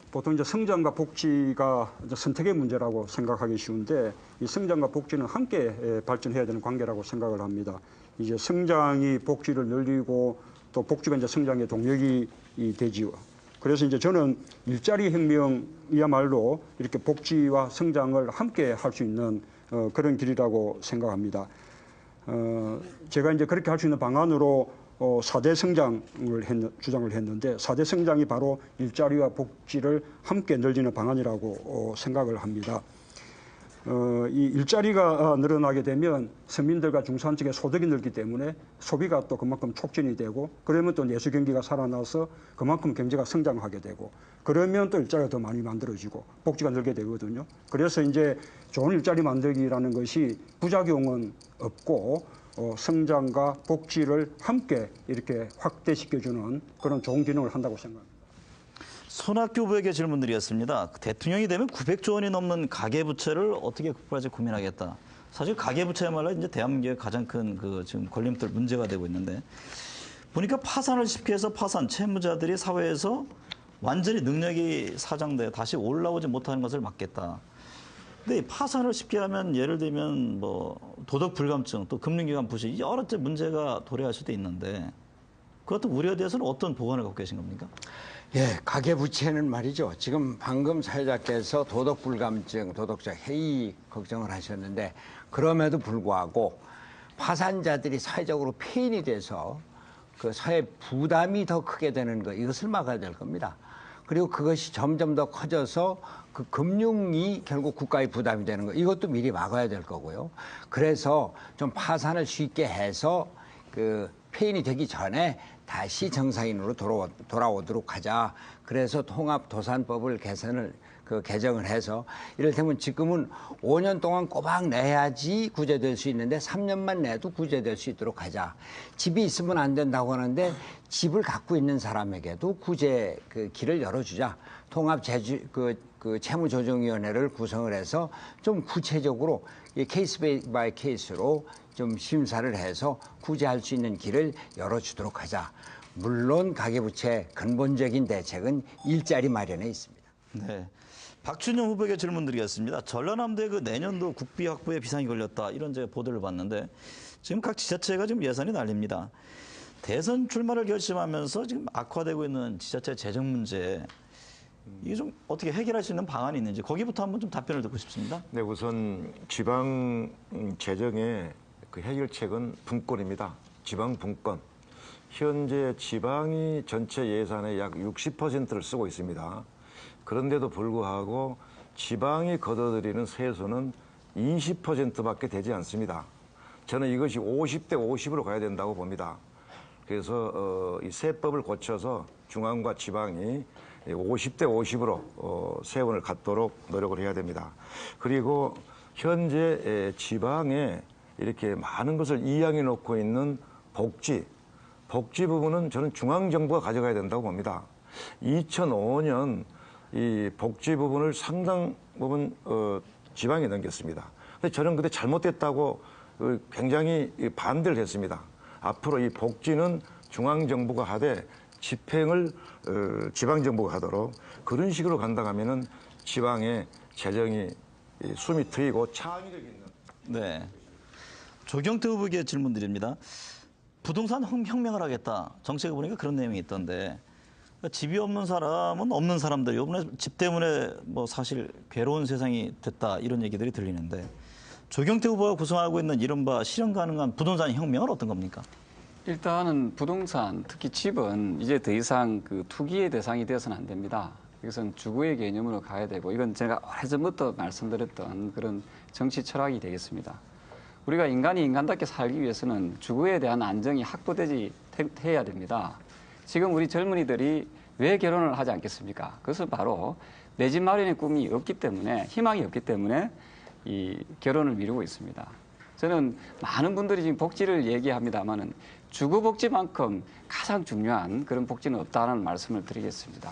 보통 이제 성장과 복지가 이제 선택의 문제라고 생각하기 쉬운데 이 성장과 복지는 함께 발전해야 되는 관계라고 생각을 합니다. 이제 성장이 복지를 늘리고 또 복지가 이제 성장의 동력이 되지요. 그래서 이제 저는 일자리 혁명이야말로 이렇게 복지와 성장을 함께 할 수 있는 그런 길이라고 생각합니다. 제가 이제 그렇게 할 수 있는 방안으로 4대 성장을 주장을 했는데 4대 성장이 바로 일자리와 복지를 함께 늘리는 방안이라고 생각을 합니다. 이 일자리가 늘어나게 되면 서민들과 중산층의 소득이 늘기 때문에 소비가 또 그만큼 촉진이 되고 그러면 또 내수 경기가 살아나서 그만큼 경제가 성장하게 되고 그러면 또 일자리가 더 많이 만들어지고 복지가 늘게 되거든요. 그래서 이제 좋은 일자리 만들기라는 것이 부작용은 없고 성장과 복지를 함께 이렇게 확대시켜주는 그런 좋은 기능을 한다고 생각합니다. 손학규 후보에게 질문드리겠습니다. 대통령이 되면 900조 원이 넘는 가계부채를 어떻게 극복할지 고민하겠다. 사실 가계부채야말로 이제 대한민국의 가장 큰 지금 걸림돌 문제가 되고 있는데 보니까 파산을 쉽게 해서 채무자들이 사회에서 완전히 능력이 사장돼 다시 올라오지 못하는 것을 막겠다. 근데 파산을 쉽게 하면 예를 들면 뭐 도덕 불감증 또 금융기관 부실 여러 문제가 도래할 수도 있는데 그것도 우려에 대해서는 어떤 보관을 갖고 계신 겁니까? 예, 가계부채는 말이죠. 지금 방금 사회자께서 도덕불감증, 도덕적 해이 걱정을 하셨는데 그럼에도 불구하고 파산자들이 사회적으로 폐인이 돼서 그 사회 부담이 더 크게 되는 것 이것을 막아야 될 겁니다. 그리고 그것이 점점 더 커져서 그 금융이 결국 국가의 부담이 되는 것 이것도 미리 막아야 될 거고요. 그래서 좀 파산을 쉽게 해서 그 폐인이 되기 전에 다시 정상인으로 돌아오도록 하자. 그래서 통합도산법을 개정을 해서 이를테면 지금은 5년 동안 꼬박 내야지 구제될 수 있는데 3년만 내도 구제될 수 있도록 하자. 집이 있으면 안 된다고 하는데 집을 갖고 있는 사람에게도 구제 그 길을 열어주자. 채무조정위원회를 구성을 해서 좀 구체적으로 케이스 바이 케이스로 좀 심사를 해서 구제할 수 있는 길을 열어주도록 하자. 물론 가계부채 근본적인 대책은 일자리 마련에 있습니다. 네. 박준영 후보에게 질문드리겠습니다. 전라남도에 그 내년도 국비 확보에 비상이 걸렸다 이런 제가 보도를 봤는데 지금 각 지자체가 지금 예산이 날립니다. 대선 출마를 결심하면서 지금 악화되고 있는 지자체 재정 문제 이게 좀 어떻게 해결할 수 있는 방안이 있는지 거기부터 한번 좀 답변을 듣고 싶습니다. 네, 우선 지방 재정의 그 해결책은 분권입니다. 지방 분권. 현재 지방이 전체 예산의 약 60%를 쓰고 있습니다. 그런데도 불구하고 지방이 걷어들이는 세수는 20%밖에 되지 않습니다. 저는 이것이 50대 50으로 가야 된다고 봅니다. 그래서 이 세법을 고쳐서 중앙과 지방이 50대 50으로 세원을 갖도록 노력을 해야 됩니다. 그리고 현재 지방에 이렇게 많은 것을 이양해 놓고 있는 복지 부분은 저는 중앙정부가 가져가야 된다고 봅니다. 2005년 이 복지 부분을 상당 부분 지방에 넘겼습니다. 근데 저는 그때 잘못됐다고 굉장히 반대를 했습니다. 앞으로 이 복지는 중앙정부가 하되 집행을 지방정부가 하도록 그런 식으로 간다 하면은 지방의 재정이 숨이 트이고 창의력 있는. 네. 조경태 후보에게 질문드립니다. 부동산 혁명을 하겠다. 정책에 보니까 그런 내용이 있던데 집이 없는 사람은 없는 사람들 이번에 집 때문에 뭐 사실 괴로운 세상이 됐다 이런 얘기들이 들리는데 조경태 후보가 구성하고 있는 이른바 실현 가능한 부동산 혁명은 어떤 겁니까? 일단은 부동산, 특히 집은 이제 더 이상 그 투기의 대상이 되어서는 안 됩니다. 이것은 주거의 개념으로 가야 되고 이건 제가 오래전부터 말씀드렸던 그런 정치 철학이 되겠습니다. 우리가 인간이 인간답게 살기 위해서는 주거에 대한 안정이 확보되지 해야 됩니다. 지금 우리 젊은이들이 왜 결혼을 하지 않겠습니까? 그것은 바로 내 집 마련의 꿈이 없기 때문에, 희망이 없기 때문에 이 결혼을 미루고 있습니다. 저는 많은 분들이 지금 복지를 얘기합니다만은 주거 복지만큼 가장 중요한 그런 복지는 없다는 말씀을 드리겠습니다.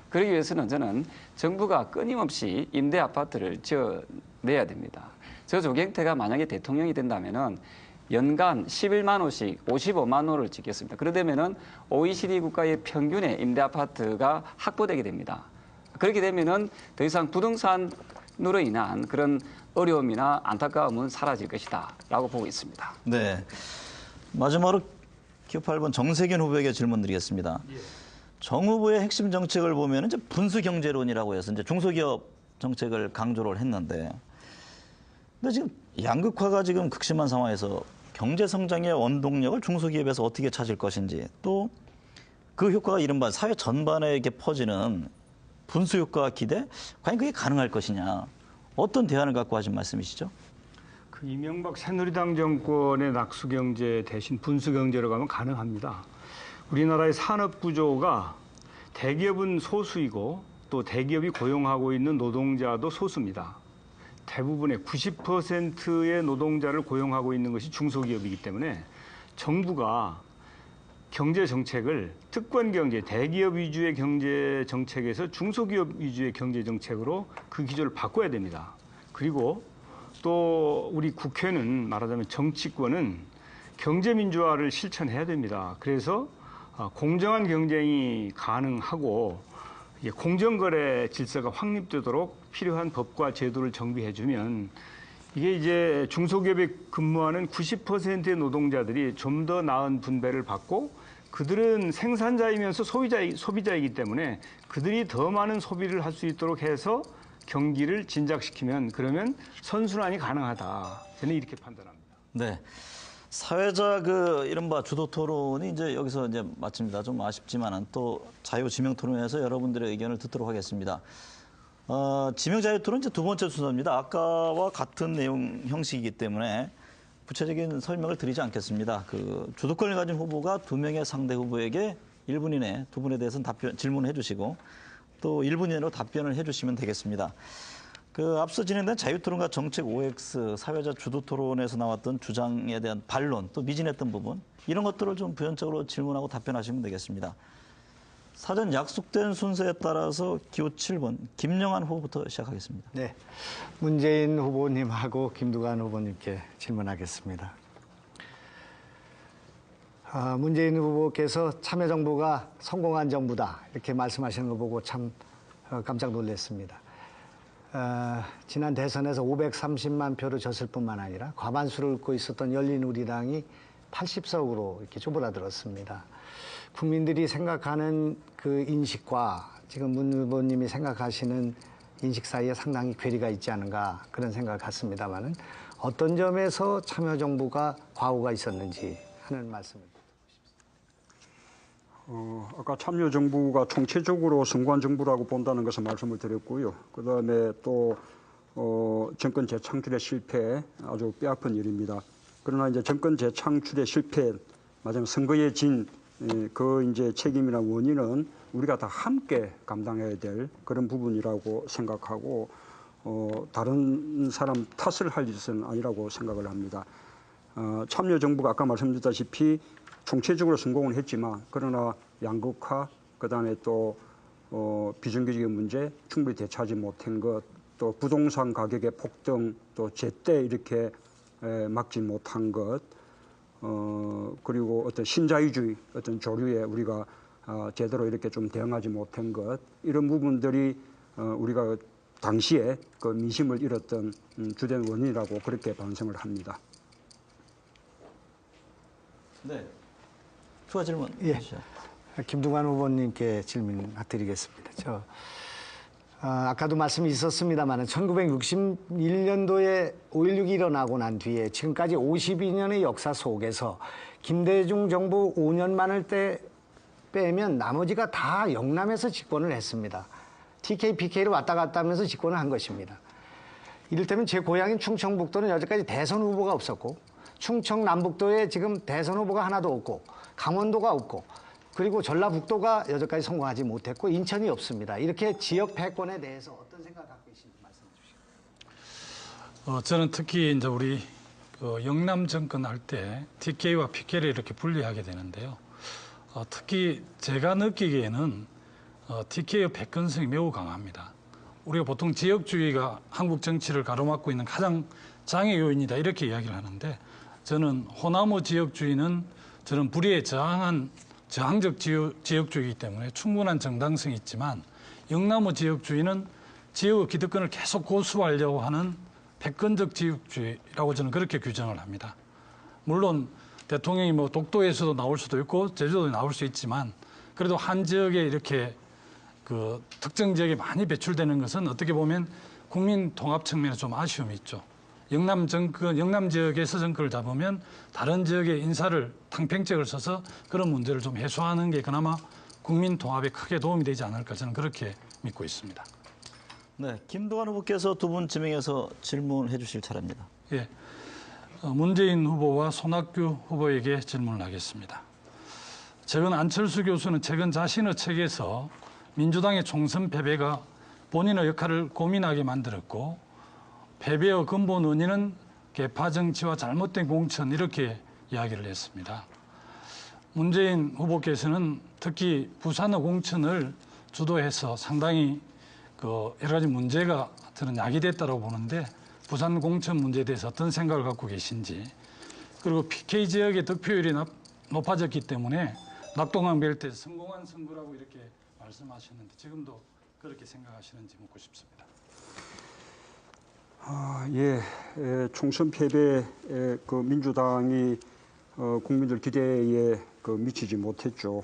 그러기 위해서는 저는 정부가 끊임없이 임대 아파트를 지어내야 됩니다. 저조경태가 만약에 대통령이 된다면은 연간 11만 호씩 55만 호를 짓겠습니다. 그러다면은 OECD 국가의 평균의 임대 아파트가 확보되게 됩니다. 그렇게 되면은 더 이상 부동산으로 인한 그런 어려움이나 안타까움은 사라질 것이다라고 보고 있습니다. 네. 마지막으로 기호 8번 정세균 후보에게 질문 드리겠습니다. 정 후보의 핵심 정책을 보면 이제 분수 경제론이라고 해서 이제 중소기업 정책을 강조를 했는데, 근데 지금 양극화가 지금 극심한 상황에서 경제 성장의 원동력을 중소기업에서 어떻게 찾을 것인지, 또 그 효과가 이른바 사회 전반에게 퍼지는 분수 효과 기대, 과연 그게 가능할 것이냐, 어떤 대안을 갖고 하신 말씀이시죠? 그 이명박 새누리당 정권의 낙수 경제 대신 분수 경제로 가면 가능합니다. 우리나라의 산업 구조가 대기업은 소수이고 또 대기업이 고용하고 있는 노동자도 소수입니다. 대부분의 90%의 노동자를 고용하고 있는 것이 중소기업이기 때문에 정부가 경제 정책을 특권 경제, 대기업 위주의 경제 정책에서 중소기업 위주의 경제 정책으로 그 기조를 바꿔야 됩니다. 그리고 또 우리 국회는 말하자면 정치권은 경제 민주화를 실천해야 됩니다. 그래서 공정한 경쟁이 가능하고 공정거래 질서가 확립되도록 필요한 법과 제도를 정비해주면 이게 이제 중소기업에 근무하는 90%의 노동자들이 좀 더 나은 분배를 받고, 그들은 생산자이면서 소비자이기 때문에 그들이 더 많은 소비를 할 수 있도록 해서 경기를 진작시키면, 그러면 선순환이 가능하다. 저는 이렇게 판단합니다. 네. 사회자 그 이른바 주도 토론이 이제 여기서 이제 마칩니다. 좀 아쉽지만은 또 자유 지명 토론에서 여러분들의 의견을 듣도록 하겠습니다. 지명 자유 토론 이제 두 번째 순서입니다. 아까와 같은 내용 형식이기 때문에 구체적인 설명을 드리지 않겠습니다. 그 주도권을 가진 후보가 두 명의 상대 후보에게 1분 이내 두 분에 대해서는 질문을 해주시고 또 1분 이내로 답변을 해주시면 되겠습니다. 그 앞서 진행된 자유토론과 정책 OX 사회자 주도 토론에서 나왔던 주장에 대한 반론, 또 미진했던 부분, 이런 것들을 좀 부연적으로 질문하고 답변하시면 되겠습니다. 사전 약속된 순서에 따라서 기호 7번 김영환 후보부터 시작하겠습니다. 네, 문재인 후보님하고 김두관 후보님께 질문하겠습니다. 문재인 후보께서 참여정부가 성공한 정부다 이렇게 말씀하시는 거 보고 참 깜짝 놀랐습니다. 지난 대선에서 530만 표를 졌을 뿐만 아니라 과반수를 얻고 있었던 열린우리당이 80석으로 이렇게 쪼그라들었습니다. 국민들이 생각하는 그 인식과 지금 문 후보님이 생각하시는 인식 사이에 상당히 괴리가 있지 않은가 그런 생각을 갖습니다만은 어떤 점에서 참여정부가 과오가 있었는지 하는 말씀을. 아까 참여정부가 총체적으로 성공한 정부라고 본다는 것을 말씀을 드렸고요. 그다음에 또 정권 재창출의 실패 아주 뼈아픈 일입니다. 그러나 이제 정권 재창출의 실패, 마지막 선거에 진 그 이제 책임이나 원인은 우리가 다 함께 감당해야 될 그런 부분이라고 생각하고 다른 사람 탓을 할 짓은 아니라고 생각을 합니다. 참여정부가 아까 말씀드렸다시피 총체적으로 성공은 했지만 그러나 양극화, 그다음에 또 비정규직의 문제 충분히 대처하지 못한 것, 또 부동산 가격의 폭등, 또 제때 이렇게 막지 못한 것, 그리고 어떤 신자유주의 어떤 조류에 우리가 제대로 이렇게 좀 대응하지 못한 것, 이런 부분들이 우리가 당시에 그 민심을 잃었던 주된 원인이라고 그렇게 반성을 합니다. 네. 추가 질문. 예. 김두관 후보님께 질문 드리겠습니다. 아까도 말씀이 있었습니다만 1961년도에 5.16이 일어나고 난 뒤에 지금까지 52년의 역사 속에서 김대중 정부 5년 만을 빼면 나머지가 다 영남에서 집권을 했습니다. TK, PK를 왔다 갔다 하면서 집권을 한 것입니다. 이를테면 제 고향인 충청북도는 여태까지 대선 후보가 없었고 충청 남북도에 지금 대선 후보가 하나도 없고 강원도가 없고 그리고 전라북도가 여기까지 성공하지 못했고 인천이 없습니다. 이렇게 지역 패권에 대해서 어떤 생각 갖고 계신지 말씀해 주시죠. 저는 특히 이제 우리 영남 정권 할 때 TK와 PK를 이렇게 분리하게 되는데요. 특히 제가 느끼기에는 TK의 패권성이 매우 강합니다. 우리가 보통 지역주의가 한국 정치를 가로막고 있는 가장 장애 요인이다 이렇게 이야기를 하는데 저는 호남의 지역주의는 저는 불의에 저항적 지역주의이기 때문에 충분한 정당성이 있지만 영남의 지역주의는 지역의 기득권을 계속 고수하려고 하는 패권적 지역주의라고 저는 그렇게 규정을 합니다. 물론 대통령이 뭐 독도에서도 나올 수도 있고 제주도에 나올 수 있지만 그래도 한 지역에 이렇게 그 특정 지역에 많이 배출되는 것은 어떻게 보면 국민 통합 측면에 좀 아쉬움이 있죠. 영남 지역에서 정권을 잡으면 다른 지역의 인사를 탕평책을 써서 그런 문제를 좀 해소하는 게 그나마 국민 통합에 크게 도움이 되지 않을까 저는 그렇게 믿고 있습니다. 네, 김두관 후보께서 두 분 지명해서 질문해 주실 차례입니다. 예, 문재인 후보와 손학규 후보에게 질문을 하겠습니다. 최근 안철수 교수는 최근 자신의 책에서 민주당의 총선 패배가 본인의 역할을 고민하게 만들었고 패배의 근본 원인은 개파 정치와 잘못된 공천 이렇게 이야기를 했습니다. 문재인 후보께서는 특히 부산의 공천을 주도해서 상당히 여러 가지 문제가 저는 야기됐다고 보는데 부산 공천 문제에 대해서 어떤 생각을 갖고 계신지 그리고 PK 지역의 득표율이 높아졌기 때문에 낙동강 벨트에서 성공한 선거라고 이렇게 말씀하셨는데 지금도 그렇게 생각하시는지 묻고 싶습니다. 총선 패배에 그 민주당이 국민들 기대에 미치지 못했죠.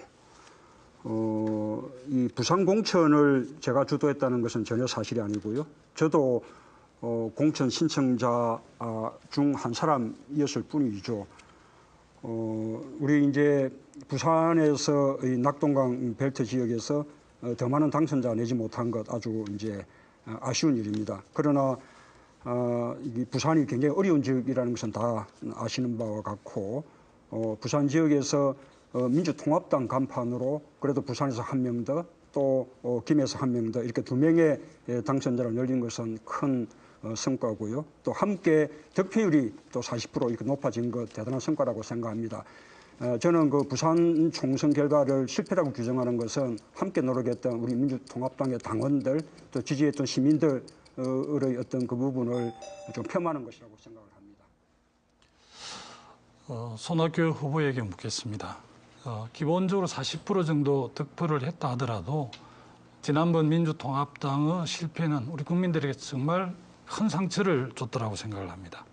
이 부산 공천을 제가 주도했다는 것은 전혀 사실이 아니고요. 저도 공천 신청자 중 한 사람이었을 뿐이죠. 우리 이제 부산에서 이 낙동강 벨트 지역에서 더 많은 당선자 내지 못한 것 아주 이제 아쉬운 일입니다. 그러나 이 부산이 굉장히 어려운 지역이라는 것은 다 아시는 바와 같고 부산 지역에서 민주통합당 간판으로 그래도 부산에서 한 명 더 또 김해에서 한 명 더 이렇게 두 명의 당선자를 늘린 것은 큰 성과고요. 또 함께 득표율이 또 40% 이렇게 높아진 것 대단한 성과라고 생각합니다. 저는 그 부산 총선 결과를 실패라고 규정하는 것은 함께 노력했던 우리 민주통합당의 당원들 또 지지했던 시민들의 어떤 그 부분을 좀 폄하하는 것이라고 생각을 합니다. 손학규 후보에게 묻겠습니다. 기본적으로 40% 정도 득표를 했다 하더라도 지난번 민주통합당의 실패는 우리 국민들에게 정말 큰 상처를 줬더라고 생각을 합니다.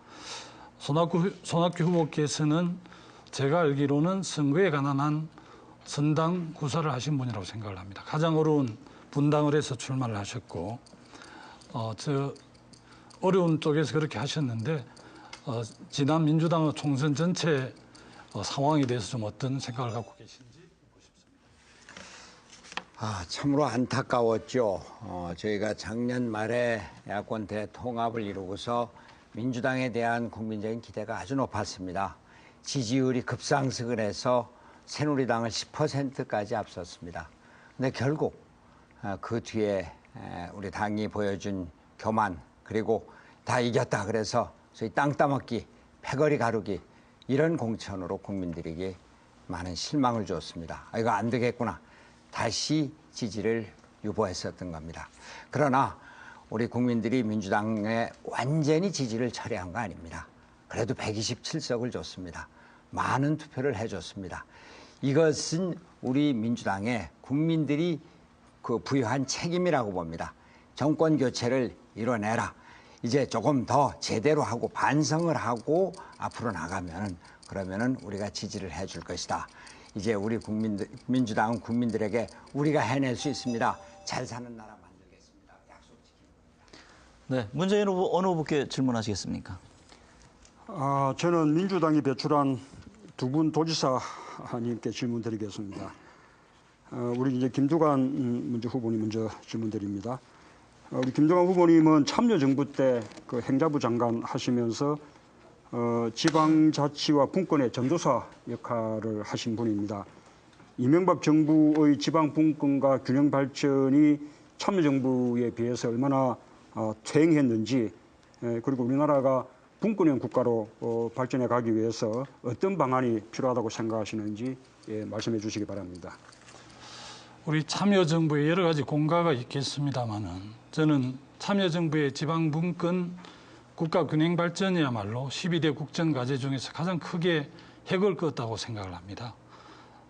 손학규 후보께서는 제가 알기로는 선거에 관한 선당 구사를 하신 분이라고 생각을 합니다. 가장 어려운 분당을 해서 출마를 하셨고 어려운 쪽에서 그렇게 하셨는데 지난 민주당의 총선 전체 상황에 대해서 좀 어떤 생각을 갖고 계신지 묻고 싶습니다. 참으로 안타까웠죠. 저희가 작년 말에 야권 대통합을 이루고서 민주당에 대한 국민적인 기대가 아주 높았습니다. 지지율이 급상승을 해서 새누리당을 10%까지 앞섰습니다. 근데 결국 그 뒤에 우리 당이 보여준 교만 그리고 다 이겼다 그래서 소위 땅 따먹기, 패거리 가루기 이런 공천으로 국민들에게 많은 실망을 줬습니다. 이거 안 되겠구나. 다시 지지를 유보했었던 겁니다. 그러나 우리 국민들이 민주당에 완전히 지지를 철회한 거 아닙니다. 그래도 127석을 줬습니다. 많은 투표를 해줬습니다. 이것은 우리 민주당에 국민들이 부여한 책임이라고 봅니다. 정권 교체를 이뤄내라. 이제 조금 더 제대로 하고 반성을 하고 앞으로 나가면은 그러면은 우리가 지지를 해줄 것이다. 이제 우리 민주당은 국민들에게 우리가 해낼 수 있습니다. 잘 사는 나라 만들겠습니다. 약속 지키는 겁니다. 네, 문재인 후보 어느 후보께 질문하시겠습니까? 저는 민주당이 배출한 두 분 도지사님께 질문드리겠습니다. 우리 이제 김두관 후보님 먼저 질문드립니다. 우리 김두관 후보님은 참여정부 때 그 행자부 장관 하시면서 지방자치와 분권의 전도사 역할을 하신 분입니다. 이명박 정부의 지방 분권과 균형 발전이 참여정부에 비해서 얼마나 퇴행했는지, 그리고 우리나라가 분권형 국가로 발전해 가기 위해서 어떤 방안이 필요하다고 생각하시는지 말씀해 주시기 바랍니다. 우리 참여정부에 여러 가지 공과가 있겠습니다마는 저는 참여정부의 지방분권 국가균형 발전이야말로 12대 국정과제 중에서 가장 크게 핵을 그었다고 생각을 합니다.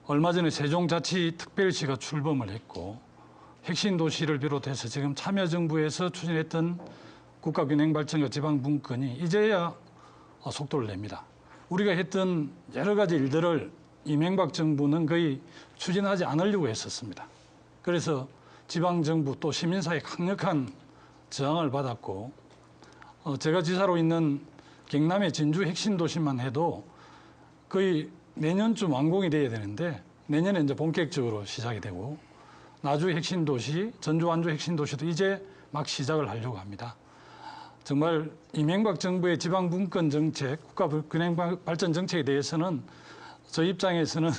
얼마 전에 세종자치특별시가 출범을 했고 핵심 도시를 비롯해서 지금 참여정부에서 추진했던 국가균형 발전과 지방분권이 이제야 속도를 냅니다. 우리가 했던 여러 가지 일들을 이명박 정부는 거의 추진하지 않으려고 했었습니다. 그래서 지방정부 또 시민사회 강력한 저항을 받았고 제가 지사로 있는 경남의 진주 핵심 도시만 해도 거의 내년쯤 완공이 돼야 되는데 내년에 이제 본격적으로 시작이 되고 나주 핵심 도시, 전주 완주 핵심 도시도 이제 막 시작을 하려고 합니다. 정말 이명박 정부의 지방분권 정책, 국가균형 발전 정책에 대해서는 저희 입장에서는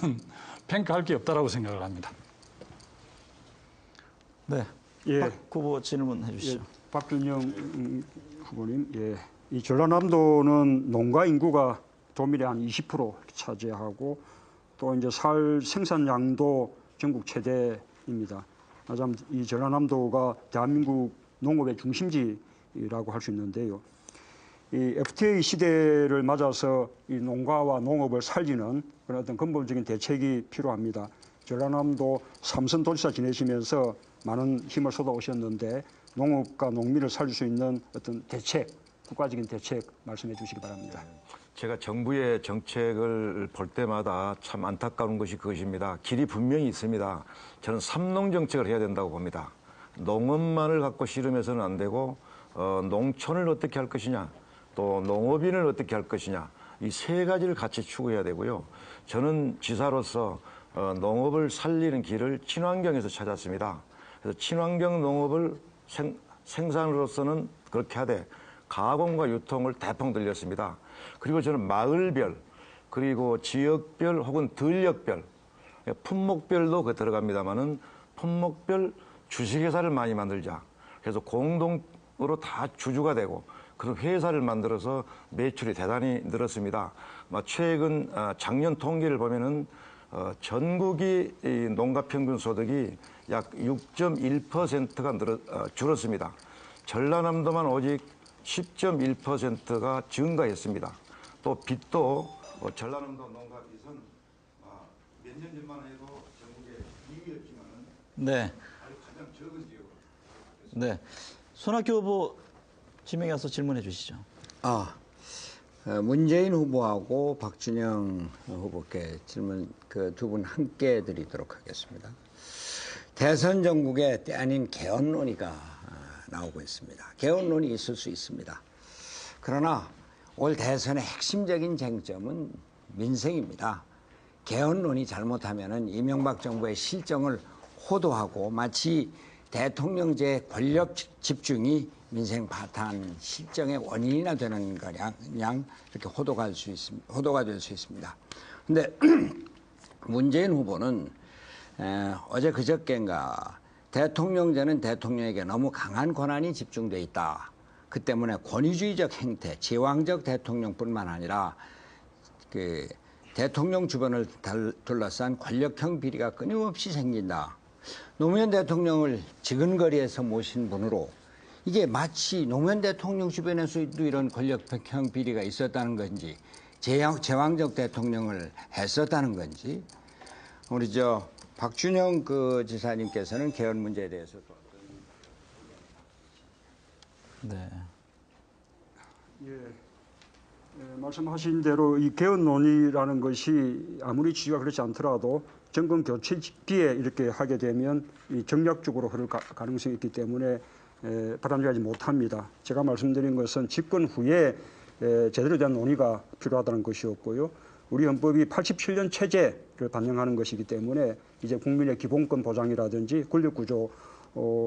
평가할 게 없다라고 생각을 합니다. 네, 박 후보 질문해 주시죠. 박준영 후보님, 이 전라남도는 농가 인구가 도민의 한 20% 차지하고 또 이제 살 생산량도 전국 최대입니다. 마침 이 전라남도가 대한민국 농업의 중심지라고 할 수 있는데요. 이 FTA 시대를 맞아서 이 농가와 농업을 살리는 그런 어떤 근본적인 대책이 필요합니다. 전라남도 삼선도지사 지내시면서 많은 힘을 쏟아오셨는데 농업과 농민을 살릴 수 있는 어떤 대책, 국가적인 대책 말씀해 주시기 바랍니다. 제가 정부의 정책을 볼 때마다 참 안타까운 것이 그것입니다. 길이 분명히 있습니다. 저는 삼농 정책을 해야 된다고 봅니다. 농업만을 갖고 씨름해서는 안 되고 농촌을 어떻게 할 것이냐, 또 농업인을 어떻게 할 것이냐, 이 세 가지를 같이 추구해야 되고요. 저는 지사로서 농업을 살리는 길을 친환경에서 찾았습니다. 그래서 친환경 농업을 생산으로서는 그렇게 하되 가공과 유통을 대폭 늘렸습니다. 그리고 저는 마을별, 그리고 지역별 혹은 들역별, 품목별도 그 들어갑니다만은 품목별 주식회사를 많이 만들자. 그래서 공동으로 다 주주가 되고 그런 회사를 만들어서 매출이 대단히 늘었습니다. 최근 작년 통계를 보면은 전국이 농가 평균 소득이 약 6.1%가 줄었습니다. 전라남도만 오직 10.1%가 증가했습니다. 또 빚도 전라남도 농가 빚은 몇 년 전만 해도 전국에 2위였지만은 네, 가장 적은 지역으로. 네, 손학규 후보 지명해서 질문해 주시죠. 문재인 후보하고 박준영 후보께 질문 그 두 분 함께 드리도록 하겠습니다. 대선 전국에 때 아닌 개헌 논의가 나오고 있습니다. 개헌 논의 있을 수 있습니다. 그러나 올 대선의 핵심적인 쟁점은 민생입니다. 개헌 논의 잘못하면은 이명박 정부의 실정을 호도하고 마치 대통령제 권력 집중이 민생 파탄 실정의 원인이나 되는 거냐 이렇게 호도가 될 수 있습니다. 그런데 문재인 후보는 어제 그저께인가 대통령제는 대통령에게 너무 강한 권한이 집중돼 있다. 그 때문에 권위주의적 행태, 제왕적 대통령뿐만 아니라 그 대통령 주변을 둘러싼 권력형 비리가 끊임없이 생긴다. 노무현 대통령을 지근거리에서 모신 분으로 이게 마치 노무현 대통령 주변에서도 이런 권력형 비리가 있었다는 건지 제왕적 대통령을 했었다는 건지 우리 박준영 그 지사님께서는 개헌 문제에 대해서 또 어떤 네. 말씀하신 대로 이 개헌 논의라는 것이 아무리 취지가 그렇지 않더라도 정권 교체 시기에 이렇게 하게 되면 이 정략적으로 흐를 가능성이 있기 때문에 바람직하지 못합니다. 제가 말씀드린 것은 집권 후에 제대로 된 논의가 필요하다는 것이었고요. 우리 헌법이 87년 체제를 반영하는 것이기 때문에 이제 국민의 기본권 보장이라든지 권력구조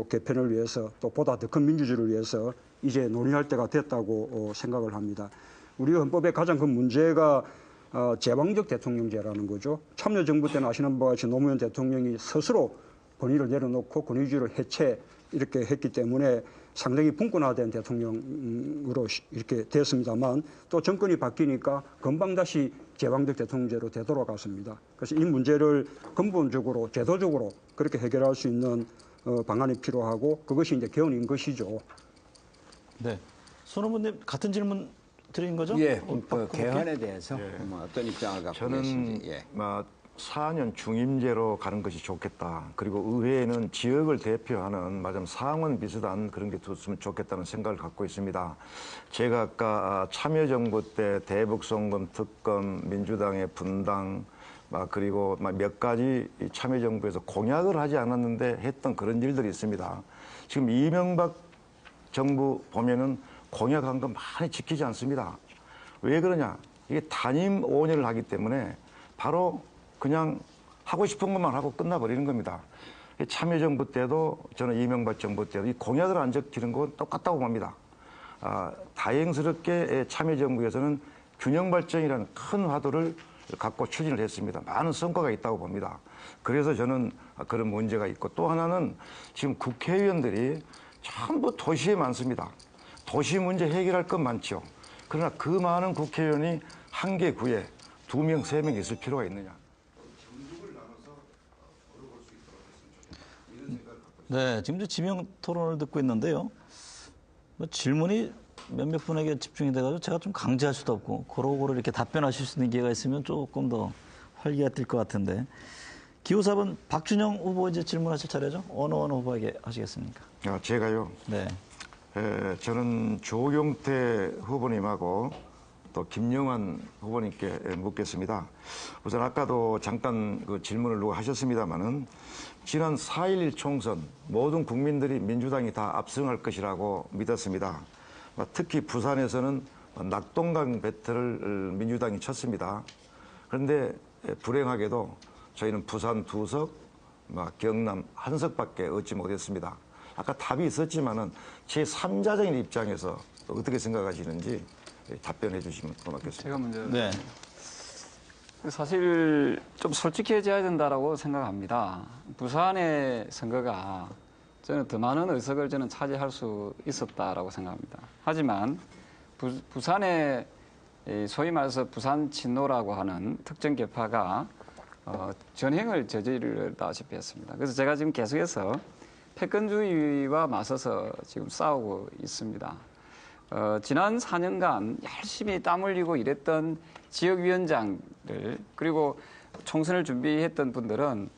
개편을 위해서 또 보다 더 큰 민주주의를 위해서 이제 논의할 때가 됐다고 생각을 합니다. 우리 헌법의 가장 큰 문제가 제왕적 대통령제라는 거죠. 참여정부 때는 아시는 바와 같이 노무현 대통령이 스스로 권위를 내려놓고 권위주의를 해체 이렇게 했기 때문에 상당히 분권화된 대통령으로 이렇게 됐습니다만 또 정권이 바뀌니까 금방 다시 제왕적 대통령제로 되돌아갔습니다. 그래서 이 문제를 근본적으로 제도적으로 그렇게 해결할 수 있는 방안이 필요하고 그것이 이제 개헌인 것이죠. 네. 손원문님 같은 질문 드린 거죠? 예, 그 개헌에 대해서 뭐 어떤 입장을 갖고 저는 계신지. 예. 4년 중임제로 가는 것이 좋겠다. 그리고 의회에는 지역을 대표하는 마침 상원 비슷한 그런 게 뒀으면 좋겠다는 생각을 갖고 있습니다. 제가 아까 참여정부 때 대북송금, 특검, 민주당의 분당, 그리고 몇 가지 참여정부에서 공약을 하지 않았는데 했던 그런 일들이 있습니다. 지금 이명박 정부 보면은 공약한 거 많이 지키지 않습니다. 왜 그러냐? 이게 단임 5년을 하기 때문에 바로 그냥 하고 싶은 것만 하고 끝나버리는 겁니다. 참여정부 때도 저는 이명박 정부 때도 이 공약을 안 지키는 건 똑같다고 봅니다. 다행스럽게 참여정부에서는 균형발전이라는 큰 화두를 갖고 추진을 했습니다. 많은 성과가 있다고 봅니다. 그래서 저는 그런 문제가 있고 또 하나는 지금 국회의원들이 전부 도시에 많습니다. 도시 문제 해결할 건 많죠. 그러나 그 많은 국회의원이 한 개 구에 2명, 3명 있을 필요가 있느냐. 네, 지금 지명 토론을 듣고 있는데요. 질문이 몇몇 분에게 집중이 돼가지고 제가 좀 강제할 수도 없고 고루고루 이렇게 답변하실 수 있는 기회가 있으면 조금 더 활기가 뜰 것 같은데 기호 4번 박준영 후보 이제 질문하실 차례죠? 어느 후보에게 하시겠습니까? 제가요. 네. 저는 조경태 후보님하고 또 김영환 후보님께 묻겠습니다. 우선 아까도 잠깐 그 질문을 누가 하셨습니다마는 지난 4.11 총선 모든 국민들이 민주당이 다 압승할 것이라고 믿었습니다. 특히 부산에서는 낙동강 배틀을 민주당이 쳤습니다. 그런데 불행하게도 저희는 부산 2석, 경남 1석밖에 얻지 못했습니다. 아까 답이 있었지만은 제 3자적인 입장에서 어떻게 생각하시는지 답변해 주시면 고맙겠습니다. 제가 먼저. 네. 사실 좀 솔직해져야 된다라고 생각합니다. 부산의 선거가 저는 더 많은 의석을 저는 차지할 수 있었다라고 생각합니다. 하지만 부산의 소위 말해서 부산 친노라고 하는 특정 계파가 전횡을 저지르다시피 했습니다. 그래서 제가 지금 계속해서 패권주의와 맞서서 지금 싸우고 있습니다. 지난 4년간 열심히 땀 흘리고 일했던 지역위원장들 그리고 총선을 준비했던 분들은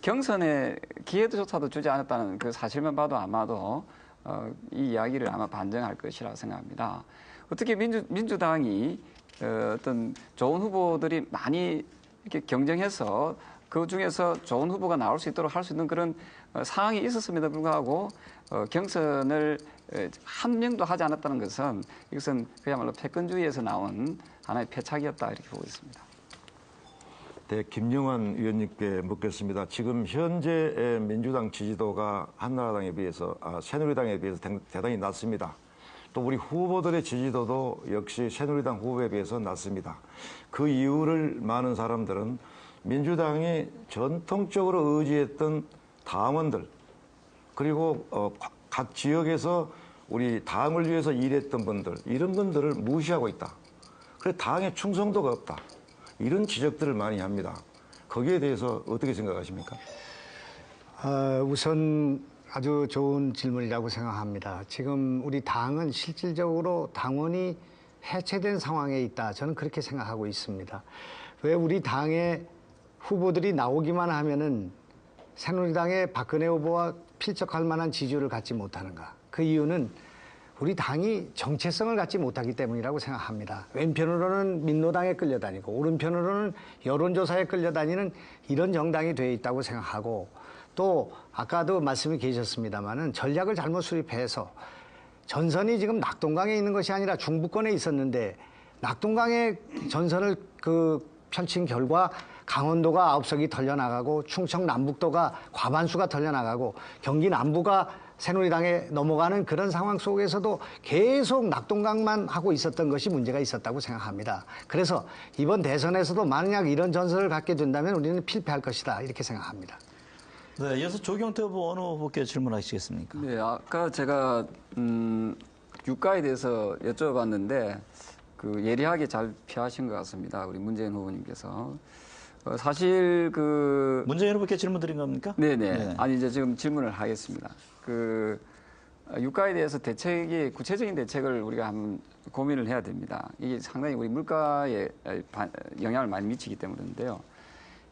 경선에 기회조차도 주지 않았다는 그 사실만 봐도 아마도 이 이야기를 아마 반증할 것이라고 생각합니다. 어떻게 민주당이 어떤 좋은 후보들이 많이 이렇게 경쟁해서 그 중에서 좋은 후보가 나올 수 있도록 할 수 있는 그런 상황이 있었음에도 불구하고 경선을 한 명도 하지 않았다는 것은 이것은 그야말로 패권주의에서 나온 하나의 패착이었다 이렇게 보고 있습니다. 네, 김영환 의원님께 묻겠습니다. 지금 현재 민주당 지지도가 한나라당에 비해서 새누리당에 비해서 대단히 낮습니다. 또 우리 후보들의 지지도도 역시 새누리당 후보에 비해서 낮습니다. 그 이유를 많은 사람들은 민주당이 전통적으로 의지했던 당원들 그리고 각 지역에서 우리 당을 위해서 일했던 분들 이런 분들을 무시하고 있다. 그래서 당에 충성도가 없다. 이런 지적들을 많이 합니다. 거기에 대해서 어떻게 생각하십니까? 우선 아주 좋은 질문이라고 생각합니다. 지금 우리 당은 실질적으로 당원이 해체된 상황에 있다. 저는 그렇게 생각하고 있습니다. 왜 우리 당의 후보들이 나오기만 하면은 새누리당의 박근혜 후보와 필적할 만한 지지율을 갖지 못하는가? 그 이유는 우리 당이 정체성을 갖지 못하기 때문이라고 생각합니다. 왼편으로는 민노당에 끌려다니고 오른편으로는 여론조사에 끌려다니는 이런 정당이 되어 있다고 생각하고 또 아까도 말씀이 계셨습니다마는 전략을 잘못 수립해서 전선이 지금 낙동강에 있는 것이 아니라 중부권에 있었는데 낙동강에 전선을 펼친 결과 강원도가 9석이 털려나가고 충청 남북도가 과반수가 털려나가고 경기 남부가 새누리당에 넘어가는 그런 상황 속에서도 계속 낙동강만 하고 있었던 것이 문제가 있었다고 생각합니다. 그래서 이번 대선에서도 만약 이런 전설을 갖게 된다면 우리는 필패할 것이다 이렇게 생각합니다. 네, 이어서 조경태 후보 어느 후보께 질문하시겠습니까? 네, 아까 제가 유가에 대해서 여쭤봤는데 그 예리하게 잘 피하신 것 같습니다. 우리 문재인 후보님께서. 사실 문재인 후보께 질문 드린 겁니까? 네네. 네. 아니 이제 지금 질문을 하겠습니다. 유가에 대해서 구체적인 대책을 우리가 한번 고민을 해야 됩니다. 이게 상당히 우리 물가에 영향을 많이 미치기 때문인데요.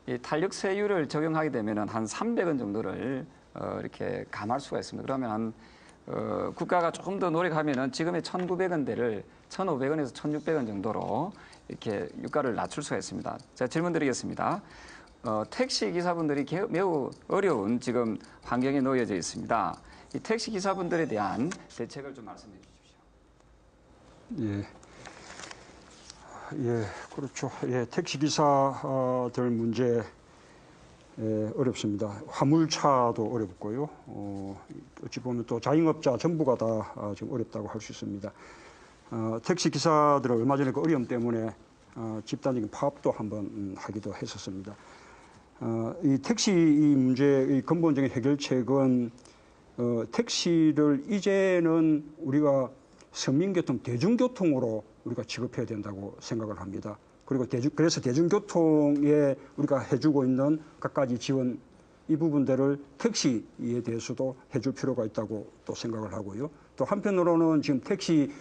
이 탄력세율을 적용하게 되면은 한 300원 정도를 이렇게 감할 수가 있습니다. 그러면 국가가 조금 더 노력하면은 지금의 1,900원대를 1,500원에서 1,600원 정도로 이렇게 유가를 낮출 수가 있습니다. 제가 질문 드리겠습니다. 택시 기사분들이 매우 어려운 지금 환경에 놓여져 있습니다. 이 택시 기사분들에 대한 대책을 좀 말씀해 주십시오. 예, 그렇죠. 예, 택시 기사들 문제 어렵습니다. 화물차도 어렵고요. 어찌 보면 또 자영업자 전부가 다 지금 어렵다고 할 수 있습니다. 택시 기사들은 얼마 전에 그 어려움 때문에 집단적인 파업도 한번 하기도 했었습니다. 이 택시 이 문제의 근본적인 해결책은 택시를 이제는 우리가 서민교통, 대중교통으로 우리가 취급해야 된다고 생각을 합니다. 그리고 그래서 대중교통에 우리가 해주고 있는 갖가지 지원 이 부분들을 택시에 대해서도 해줄 필요가 있다고 또 생각을 하고요. 또 한편으로는 지금 택시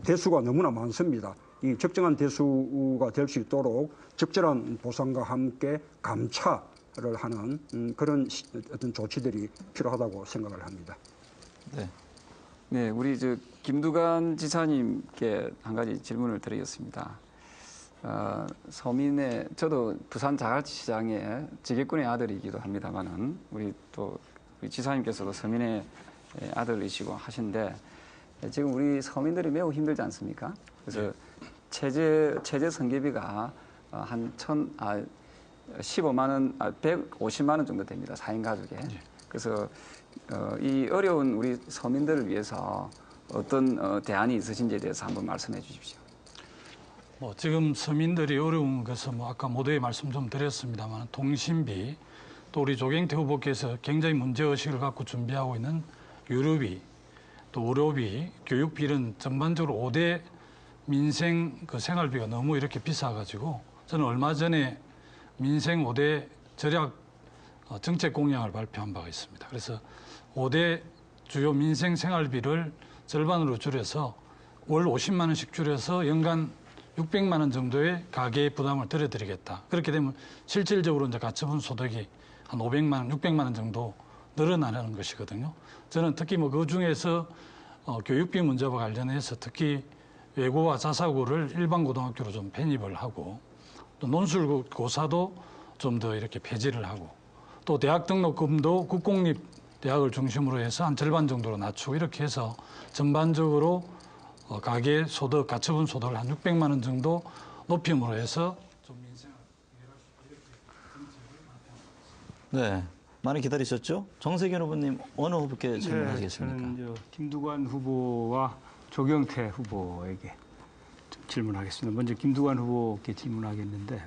대수가 너무나 많습니다. 이 적정한 대수가 될 수 있도록 적절한 보상과 함께 감차를 하는 그런 어떤 조치들이 필요하다고 생각을 합니다. 네. 네, 우리 김두관 지사님께 한 가지 질문을 드리겠습니다. 저도 부산 자갈치시장의 지게꾼의 아들이기도 합니다만은 우리 지사님께서도 서민의 아들이시고 하신데 지금 우리 서민들이 매우 힘들지 않습니까? 그래서 체제 성계비가 한 15만 원, 150만 원 정도 됩니다. 4인 가족에. 그래서 이 어려운 우리 서민들을 위해서 어떤 대안이 있으신지에 대해서 한번 말씀해 주십시오. 지금 서민들이 어려운 것은 아까 모두에 말씀 좀 드렸습니다만 통신비, 또 우리 조경태 후보께서 굉장히 문제의식을 갖고 준비하고 있는 유류비, 또 의료비, 교육비 이런 전반적으로 5대 민생 생활비가 너무 이렇게 비싸가지고 저는 얼마 전에 민생 5대 절약 정책 공약을 발표한 바가 있습니다. 그래서 5대 주요 민생 생활비를 절반으로 줄여서 월 50만 원씩 줄여서 연간 600만 원 정도의 가계 부담을 덜어드리겠다. 그렇게 되면 실질적으로 이제 가처분 소득이 한 500만 원, 600만 원 정도 늘어나는 것이거든요. 저는 특히 그 중에서 교육비 문제와 관련해서 특히 외고와 자사고를 일반 고등학교로 좀 편입을 하고 또 논술고사도 좀 더 이렇게 폐지를 하고 또 대학 등록금도 국공립 대학을 중심으로 해서 한 절반 정도로 낮추고 이렇게 해서 전반적으로 가계 소득, 가처분 소득을 한 600만 원 정도 높임으로 해서 좀 민생을 네, 많이 기다리셨죠? 정세균 후보님 어느 후보께 질문하시겠습니까? 저는 김두관 후보와 조경태 후보에게 좀 질문하겠습니다. 먼저 김두관 후보께 질문하겠는데,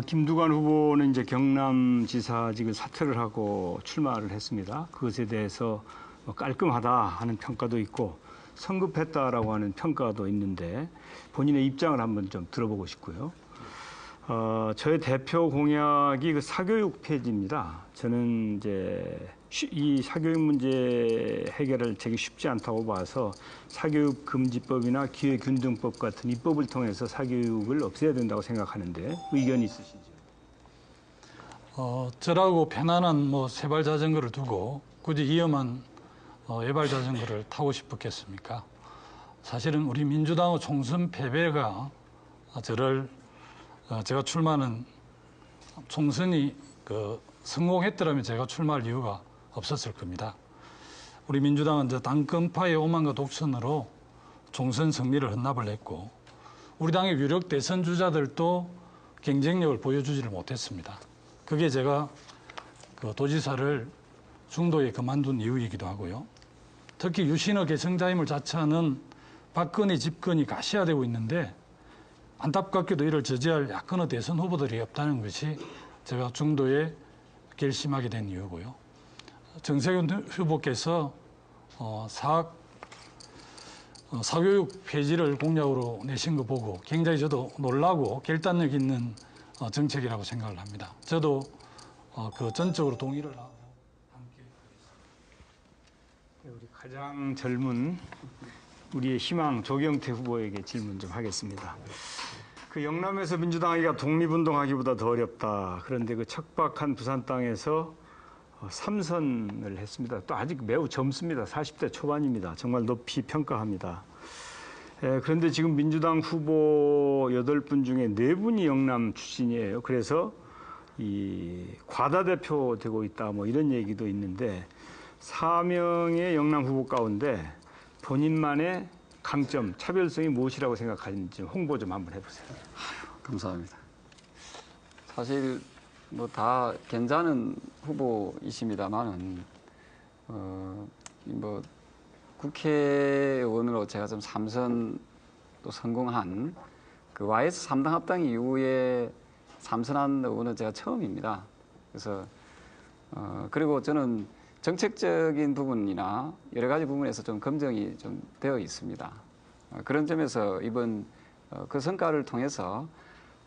김두관 후보는 이제 경남지사직을 사퇴를 하고 출마를 했습니다. 그것에 대해서 깔끔하다 하는 평가도 있고 성급했다라고 하는 평가도 있는데 본인의 입장을 한번 좀 들어보고 싶고요. 저의 대표 공약이 사교육 폐지입니다. 저는 이제 이 사교육 문제 해결을 되게 쉽지 않다고 봐서 사교육 금지법이나 기회균등법 같은 입법을 통해서 사교육을 없애야 된다고 생각하는데 의견이 있으신지요? 저라고 편안한 세발 자전거를 두고 굳이 위험한 외발 자전거를 타고 싶었겠습니까? 사실은 우리 민주당의 총선 패배가 제가 출마하는 총선이 성공했더라면 제가 출마할 이유가 없었을 겁니다. 우리 민주당은 이제 당권파의 오만과 독선으로 총선 승리를 헌납을 했고 우리 당의 유력 대선 주자들도 경쟁력을 보여주지를 못했습니다. 그게 제가 도지사를 중도에 그만둔 이유이기도 하고요. 특히 유신의 개성자임을 자처하는 박근혜 집권이 가시화되고 있는데 안타깝게도 이를 저지할 야권의 대선 후보들이 없다는 것이 제가 중도에 결심하게 된 이유고요. 정세균 후보께서 사교육 폐지를 공약으로 내신 거 보고 굉장히 저도 놀라고 결단력 있는 정책이라고 생각을 합니다. 저도 그 전적으로 동의를 하고 함께 우리 가장 젊은 우리의 희망 조경태 후보에게 질문 좀 하겠습니다. 그 영남에서 민주당하기가 독립운동하기보다 더 어렵다. 그런데 그 척박한 부산 땅에서 3선을 했습니다. 또 아직 매우 젊습니다. 40대 초반입니다. 정말 높이 평가합니다. 그런데 지금 민주당 후보 8분 중에 4분이 영남 출신이에요. 그래서 이 과다대표 되고 있다 뭐 이런 얘기도 있는데 4명의 영남 후보 가운데 본인만의 강점, 차별성이 무엇이라고 생각하는지 홍보 좀 한번 해보세요. 감사합니다. 사실 뭐 다 괜찮은 후보이십니다만은 뭐 국회의원으로 제가 좀 3선 또 성공한 그 YS 3당 합당 이후에 3선한 의원은 제가 처음입니다. 그래서 그리고 저는 정책적인 부분이나 여러 가지 부분에서 좀 검증이 좀 되어 있습니다. 그런 점에서 이번 그 성과를 통해서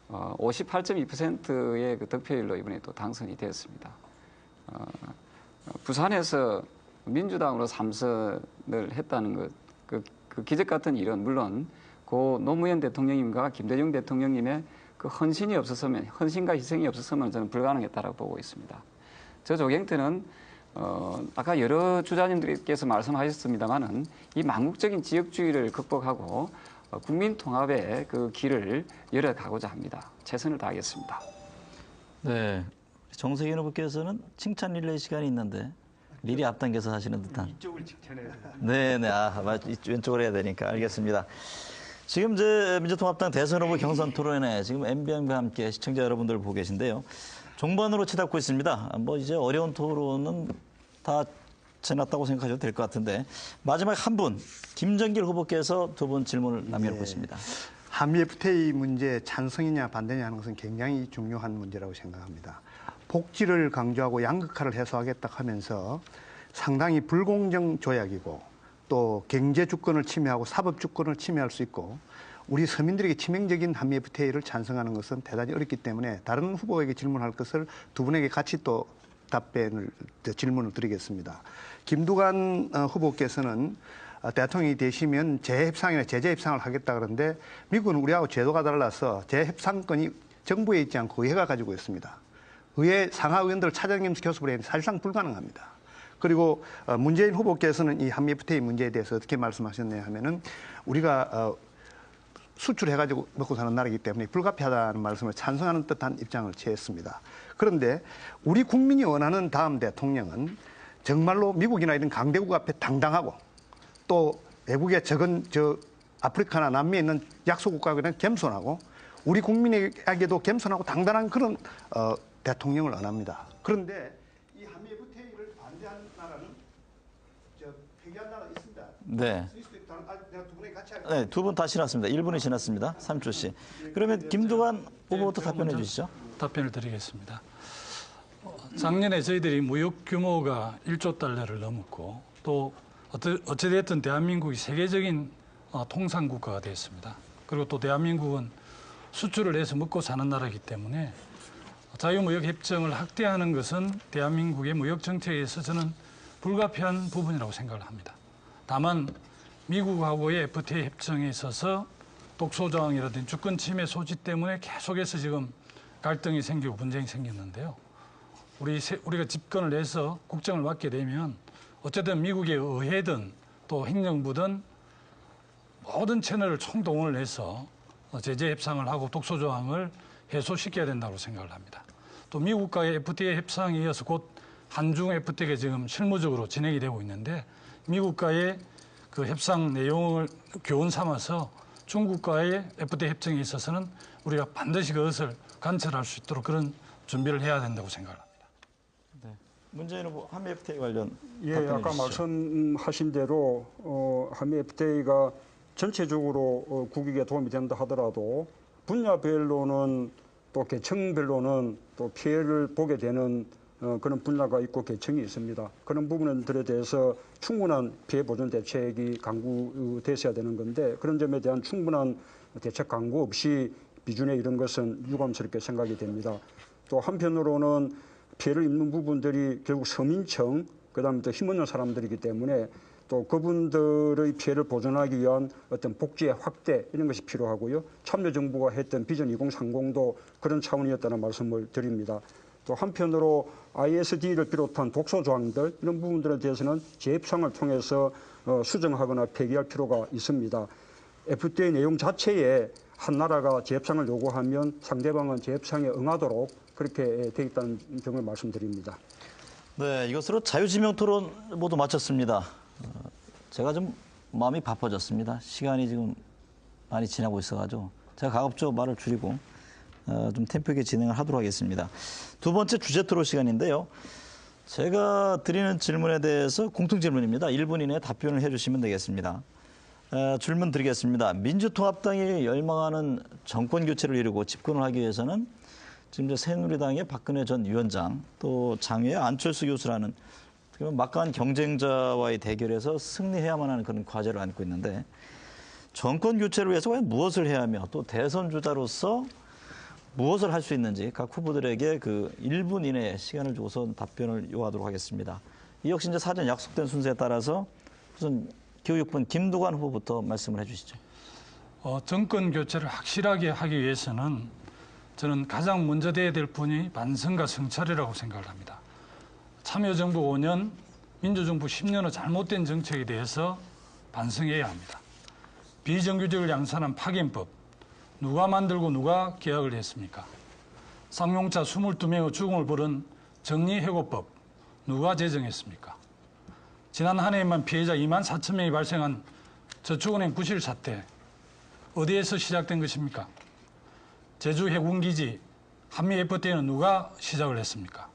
58.2%의 그 득표율로 이번에 또 당선이 되었습니다. 부산에서 민주당으로 3선을 했다는 것, 그 기적 같은 일은 물론 고 노무현 대통령님과 김대중 대통령님의 그 헌신과 희생이 없었으면 저는 불가능했다고 보고 있습니다. 저 조경태는 아까 여러 주자님들께서 말씀하셨습니다만은 이 망국적인 지역주의를 극복하고 국민 통합의 그 길을 열어가고자 합니다. 최선을 다하겠습니다. 네, 정세균 후보께서는 칭찬 릴레이 시간이 있는데 미리 앞당겨서 하시는 듯한. 이쪽을 칭찬해야 돼요. 네네, 왼쪽으로 해야 되니까 알겠습니다. 지금 민주통합당 대선 후보 경선 토론회 지금 MBN과 함께 시청자 여러분들 보고 계신데요. 종반으로 치닫고 있습니다. 뭐 이제 어려운 토론은 다 지났다고 생각하셔도 될 것 같은데 마지막 한 분 김정길 후보께서 2분 질문을 남겨놓고 있습니다. 한미 FTA 문제 찬성이냐 반대냐 하는 것은 굉장히 중요한 문제라고 생각합니다. 복지를 강조하고 양극화를 해소하겠다 하면서 상당히 불공정 조약이고 또 경제 주권을 침해하고 사법 주권을 침해할 수 있고 우리 서민들에게 치명적인 한미 FTA를 찬성하는 것은 대단히 어렵기 때문에 다른 후보에게 질문할 것을 2분에게 같이 또 질문을 드리겠습니다. 김두관 후보께서는 대통령이 되시면 재협상이나 제재 협상을 하겠다 그러는데 미국은 우리하고 제도가 달라서 재협상권이 정부에 있지 않고 의회가 가지고 있습니다. 의회 상하의원들 차장겸 교섭을 해야 사실상 불가능합니다. 그리고 문재인 후보께서는 이 한미 FTA 문제에 대해서 어떻게 말씀하셨냐 하면은 우리가 수출해가지고 먹고 사는 나라이기 때문에 불가피하다는 말씀을 찬성하는 듯한 입장을 취했습니다. 그런데 우리 국민이 원하는 다음 대통령은 정말로 미국이나 이런 강대국 앞에 당당하고 또 외국의 적은 아프리카나 남미에 있는 약소국가에는 겸손하고 우리 국민에게도 겸손하고 당당한 그런 대통령을 원합니다. 그런데 이 한미 FTA를 반대하는 나라는 폐기한 나라 있습니다. 네. 내가 2분에게 같이 네, 2분 다 지났습니다. 1분이 지났습니다. 3초 씨. 그러면 김두관 후보부터 답변해 주시죠. 답변을 드리겠습니다. 작년에 저희들이 무역 규모가 1조 달러를 넘었고 또 어찌됐든 대한민국이 세계적인 통상 국가가 되었습니다. 그리고 또 대한민국은 수출을 해서 먹고 사는 나라이기 때문에 자유무역협정을 확대하는 것은 대한민국의 무역 정책에 있어서 저는 불가피한 부분이라고 생각을 합니다. 다만 미국하고의 FTA 협정에 있어서 독소조항이라든지 주권 침해 소지 때문에 계속해서 지금 갈등이 생기고 분쟁이 생겼는데요. 우리가 집권을 해서 국정을 맡게 되면 어쨌든 미국의 의회든 또 행정부든 모든 채널을 총동원을 해서 제재 협상을 하고 독소조항을 해소시켜야 된다고 생각을 합니다. 또 미국과의 FTA 협상에 이어서 곧 한중 FTA가 지금 실무적으로 진행이 되고 있는데 미국과의 그 협상 내용을 교훈 삼아서 중국과의 FTA 협정에 있어서는 우리가 반드시 그것을 관철할 수 있도록 그런 준비를 해야 된다고 생각합니다. 네. 문재인 후보 한미 FTA 관련 예, 답변해 아까 주시죠. 말씀하신 대로 한미 FTA가 전체적으로 국익에 도움이 된다 하더라도 분야별로는 또 계층별로는 또 피해를 보게 되는 그런 분야가 있고 계층이 있습니다. 그런 부분들에 대해서 충분한 피해 보전 대책이 강구됐어야 되는 건데 그런 점에 대한 충분한 대책 강구 없이 비준에 이런 것은 유감스럽게 생각이 됩니다. 또 한편으로는 피해를 입는 부분들이 결국 서민층, 그다음에 또 힘없는 사람들이기 때문에 또 그분들의 피해를 보전하기 위한 어떤 복지의 확대 이런 것이 필요하고요. 참여정부가 했던 비전 2030도 그런 차원이었다는 말씀을 드립니다. 또 한편으로 ISD를 비롯한 독소 조항들 이런 부분들에 대해서는 재협상을 통해서 수정하거나 폐기할 필요가 있습니다. FTA 내용 자체에 한 나라가 재협상을 요구하면 상대방은 재협상에 응하도록 그렇게 돼 있다는 점을 말씀드립니다. 네, 이것으로 자유지명 토론 모두 마쳤습니다. 제가 좀 마음이 바빠졌습니다. 시간이 지금 많이 지나고 있어가지고 제가 가급적 말을 줄이고 좀 템포 있게 진행을 하도록 하겠습니다. 두 번째 주제 토론 시간인데요. 제가 드리는 질문에 대해서 공통 질문입니다. 1분 이내에 답변을 해주시면 되겠습니다. 질문 드리겠습니다. 민주통합당이 열망하는 정권 교체를 이루고 집권을 하기 위해서는 지금 새누리당의 박근혜 전 위원장 또 장외의 안철수 교수라는 막강한 경쟁자와의 대결에서 승리해야만 하는 그런 과제를 안고 있는데 정권 교체를 위해서 과연 무엇을 해야 하며 또 대선 주자로서 무엇을 할 수 있는지 각 후보들에게 그 1분 이내에 시간을 주고서 답변을 요하도록 하겠습니다. 이 역시 이제 사전 약속된 순서에 따라서 우선 교육부 김두관 후보부터 말씀을 해주시죠. 정권 교체를 확실하게 하기 위해서는 저는 가장 먼저 돼야 될 분이 반성과 성찰이라고 생각을 합니다. 참여정부 5년, 민주정부 10년의 잘못된 정책에 대해서 반성해야 합니다. 비정규직을 양산한 파견법, 누가 만들고 누가 계약을 했습니까? 쌍용차 22명의 죽음을 부른 정리해고법, 누가 제정했습니까? 지난 한 해에만 피해자 2만 4천 명이 발생한 저축은행 부실 사태, 어디에서 시작된 것입니까? 제주 해군기지, 한미 FTA는 누가 시작을 했습니까?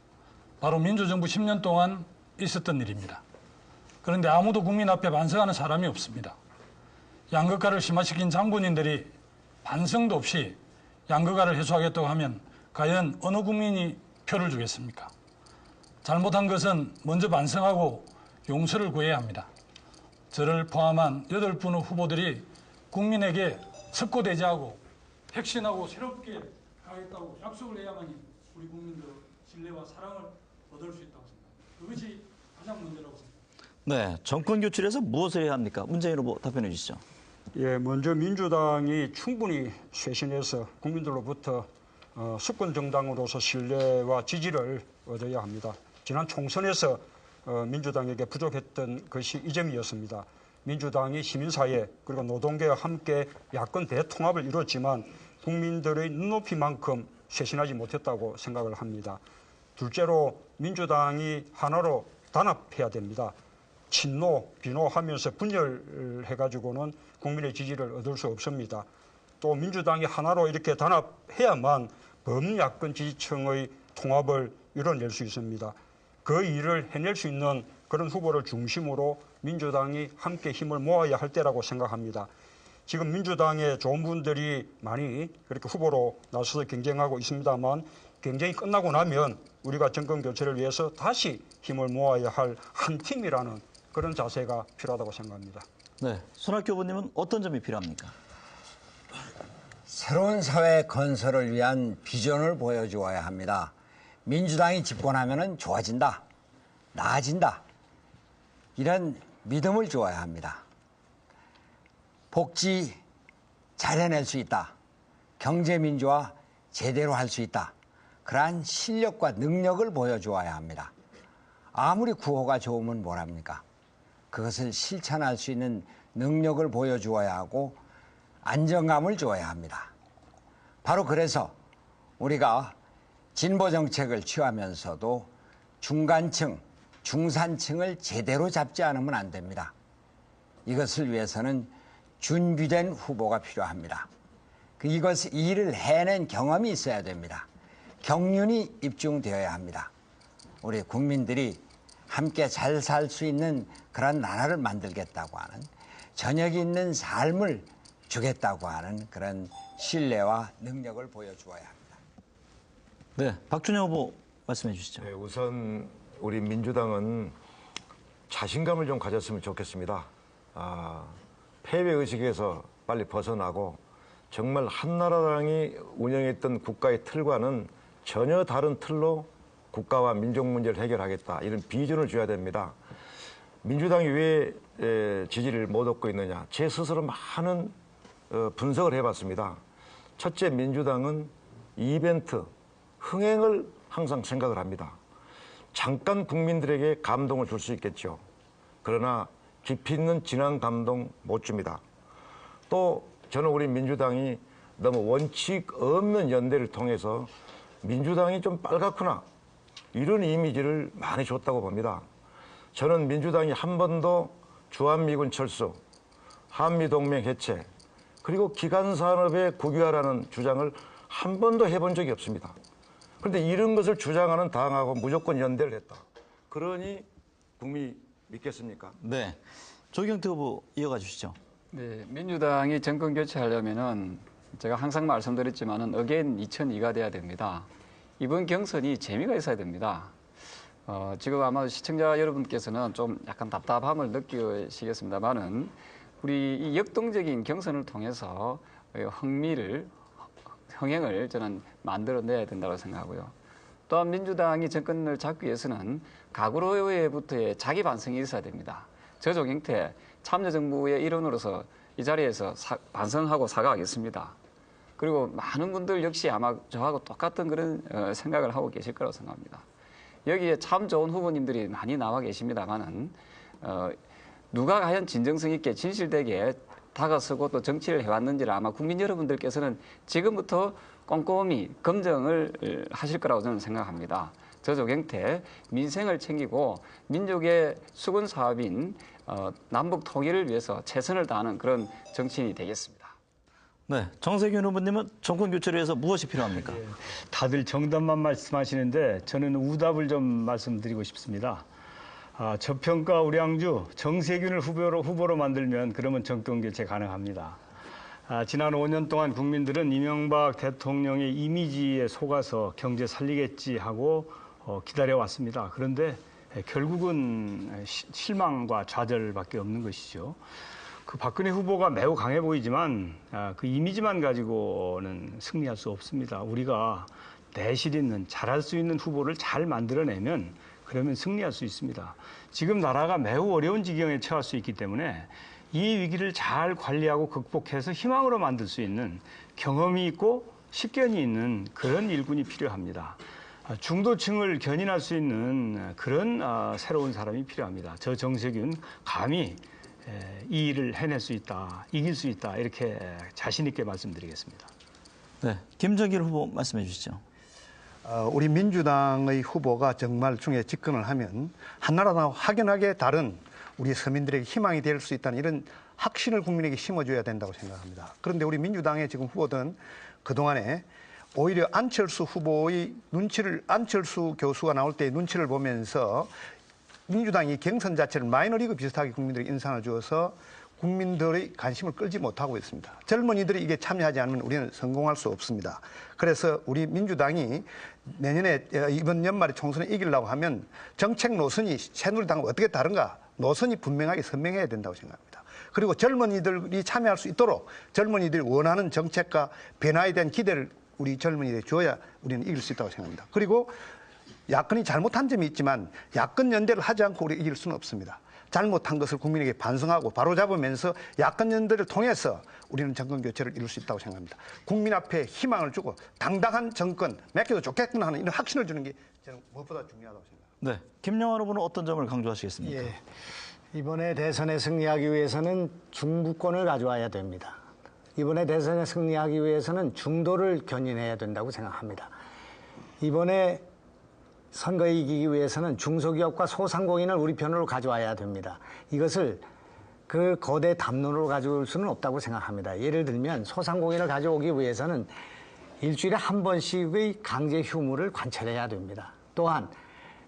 바로 민주정부 10년 동안 있었던 일입니다. 그런데 아무도 국민 앞에 반성하는 사람이 없습니다. 양극화를 심화시킨 장본인들이 반성도 없이 양극화를 해소하겠다고 하면 과연 어느 국민이 표를 주겠습니까? 잘못한 것은 먼저 반성하고 용서를 구해야 합니다. 저를 포함한 8분의 후보들이 국민에게 석고대죄하고 혁신하고 새롭게 가겠다고 약속을 해야만이 우리 국민들의 신뢰와 사랑을 얻을 수 있다고 생각합니다. 그것이 가장 문제라고 생각합니다. 네, 정권 교체를 해서 무엇을 해야 합니까? 문재인 후보 답변해 주시죠. 예, 먼저 민주당이 충분히 쇄신해서 국민들로부터 수권 정당으로서 신뢰와 지지를 얻어야 합니다. 지난 총선에서 민주당에게 부족했던 것이 이 점이었습니다. 민주당이 시민사회 그리고 노동계와 함께 야권 대통합을 이뤘지만 국민들의 눈높이만큼 쇄신하지 못했다고 생각을 합니다. 둘째로 민주당이 하나로 단합해야 됩니다. 친노, 비노 하면서 분열해가지고는 국민의 지지를 얻을 수 없습니다. 또 민주당이 하나로 이렇게 단합해야만 범야권 지지층의 통합을 이뤄낼 수 있습니다. 그 일을 해낼 수 있는 그런 후보를 중심으로 민주당이 함께 힘을 모아야 할 때라고 생각합니다. 지금 민주당의 좋은 분들이 많이 그렇게 후보로 나서서 경쟁하고 있습니다만 경쟁이 끝나고 나면 우리가 정권 교체를 위해서 다시 힘을 모아야 할 한 팀이라는 그런 자세가 필요하다고 생각합니다. 네, 손학규 후보님은 어떤 점이 필요합니까? 새로운 사회 건설을 위한 비전을 보여주어야 합니다. 민주당이 집권하면 좋아진다, 나아진다, 이런 믿음을 주어야 합니다. 복지 잘 해낼 수 있다, 경제민주화 제대로 할 수 있다, 그러한 실력과 능력을 보여주어야 합니다. 아무리 구호가 좋으면 뭐랍니까? 그것을 실천할 수 있는 능력을 보여주어야 하고 안정감을 주어야 합니다. 바로 그래서 우리가 진보 정책을 취하면서도 중간층, 중산층을 제대로 잡지 않으면 안 됩니다. 이것을 위해서는 준비된 후보가 필요합니다. 이 일을 해낸 경험이 있어야 됩니다. 경륜이 입증되어야 합니다. 우리 국민들이 함께 잘 살 수 있는 그런 나라를 만들겠다고 하는 저녁이 있는 삶을 주겠다고 하는 그런 신뢰와 능력을 보여주어야 합니다. 네, 박준영 후보 말씀해 주시죠. 네, 우선 우리 민주당은 자신감을 좀 가졌으면 좋겠습니다. 패배 의식에서 빨리 벗어나고 정말 한나라당이 운영했던 국가의 틀과는 전혀 다른 틀로 국가와 민족 문제를 해결하겠다, 이런 비전을 줘야 됩니다. 민주당이 왜 지지를 못 얻고 있느냐, 제 스스로 많은 분석을 해봤습니다. 첫째, 민주당은 이벤트, 흥행을 항상 생각을 합니다. 잠깐 국민들에게 감동을 줄 수 있겠죠. 그러나 깊이 있는 진한 감동 못 줍니다. 또 저는 우리 민주당이 너무 원칙 없는 연대를 통해서 민주당이 좀 빨갛구나, 이런 이미지를 많이 줬다고 봅니다. 저는 민주당이 한 번도 주한미군 철수, 한미동맹 해체, 그리고 기간산업에 국유화라는 주장을 한 번도 해본 적이 없습니다. 그런데 이런 것을 주장하는 당하고 무조건 연대를 했다. 그러니 국민이 믿겠습니까? 네, 조경태 후보 이어가 주시죠. 네, 민주당이 정권 교체하려면은 제가 항상 말씀드렸지만은 어게인 2002가 돼야 됩니다. 이번 경선이 재미가 있어야 됩니다. 지금 아마 시청자 여러분께서는 좀 약간 답답함을 느끼시겠습니다만은 우리 이 역동적인 경선을 통해서 흥행을 저는 만들어내야 된다고 생각하고요. 또한 민주당이 정권을 잡기 위해서는 각오로부터의 자기 반성이 있어야 됩니다. 저조경태 참여정부의 일원으로서 이 자리에서 반성하고 사과하겠습니다. 그리고 많은 분들 역시 아마 저하고 똑같은 그런 생각을 하고 계실 거라고 생각합니다. 여기에 참 좋은 후보님들이 많이 나와 계십니다만은 누가 과연 진정성 있게 진실되게 다가서고 또 정치를 해왔는지를 아마 국민 여러분들께서는 지금부터 꼼꼼히 검증을 하실 거라고 저는 생각합니다. 저조경태 민생을 챙기고 민족의 수군 사업인 남북 통일을 위해서 최선을 다하는 그런 정치인이 되겠습니다. 네, 정세균 후보님은 정권 교체를 위해서 무엇이 필요합니까? 다들 정답만 말씀하시는데 저는 우답을 좀 말씀드리고 싶습니다. 저평가 우량주 정세균을 후보로 만들면 그러면 정권 교체 가능합니다. 지난 5년 동안 국민들은 이명박 대통령의 이미지에 속아서 경제 살리겠지 하고 기다려왔습니다. 그런데 결국은 실망과 좌절밖에 없는 것이죠. 그 박근혜 후보가 매우 강해 보이지만 그 이미지만 가지고는 승리할 수 없습니다. 우리가 내실 있는, 잘할 수 있는 후보를 잘 만들어내면 그러면 승리할 수 있습니다. 지금 나라가 매우 어려운 지경에 처할 수 있기 때문에 이 위기를 잘 관리하고 극복해서 희망으로 만들 수 있는 경험이 있고 식견이 있는 그런 일군이 필요합니다. 중도층을 견인할 수 있는 그런 새로운 사람이 필요합니다. 저 정세균 감히 이 일을 해낼 수 있다, 이길 수 있다, 이렇게 자신 있게 말씀드리겠습니다. 네, 김정길 후보 말씀해 주시죠. 우리 민주당의 후보가 정말 중에 집권을 하면 한나라당과 확연하게 다른 우리 서민들에게 희망이 될 수 있다는 이런 확신을 국민에게 심어줘야 된다고 생각합니다. 그런데 우리 민주당의 지금 후보들은 그동안에 오히려 안철수 교수가 나올 때 눈치를 보면서 민주당이 경선 자체를 마이너리그 비슷하게 국민들에게 인상을 주어서 국민들의 관심을 끌지 못하고 있습니다. 젊은이들이 이게 참여하지 않으면 우리는 성공할 수 없습니다. 그래서 우리 민주당이 내년에 이번 연말에 총선에 이기려고 하면 정책 노선이 새누리당과 어떻게 다른가, 노선이 분명하게 선명해야 된다고 생각합니다. 그리고 젊은이들이 참여할 수 있도록 젊은이들이 원하는 정책과 변화에 대한 기대를 우리 젊은이들이 줘야 우리는 이길 수 있다고 생각합니다. 그리고 야권이 잘못한 점이 있지만 야권 연대를 하지 않고 우리가 이길 수는 없습니다. 잘못한 것을 국민에게 반성하고 바로잡으면서 야권 연대를 통해서 우리는 정권 교체를 이룰 수 있다고 생각합니다. 국민 앞에 희망을 주고 당당한 정권, 맡겨도 좋겠구나 하는 이런 확신을 주는 게 저는 무엇보다 중요하다고 생각합니다. 네, 김영환 후보는 어떤 점을 강조하시겠습니까? 예, 이번에 대선에 승리하기 위해서는 중부권을 가져와야 됩니다. 이번에 대선에 승리하기 위해서는 중도를 견인해야 된다고 생각합니다. 이번에 선거에 이기기 위해서는 중소기업과 소상공인을 우리 편으로 가져와야 됩니다. 이것을 그 거대 담론으로 가져올 수는 없다고 생각합니다. 예를 들면 소상공인을 가져오기 위해서는 일주일에 한 번씩의 강제 휴무를 관철해야 됩니다. 또한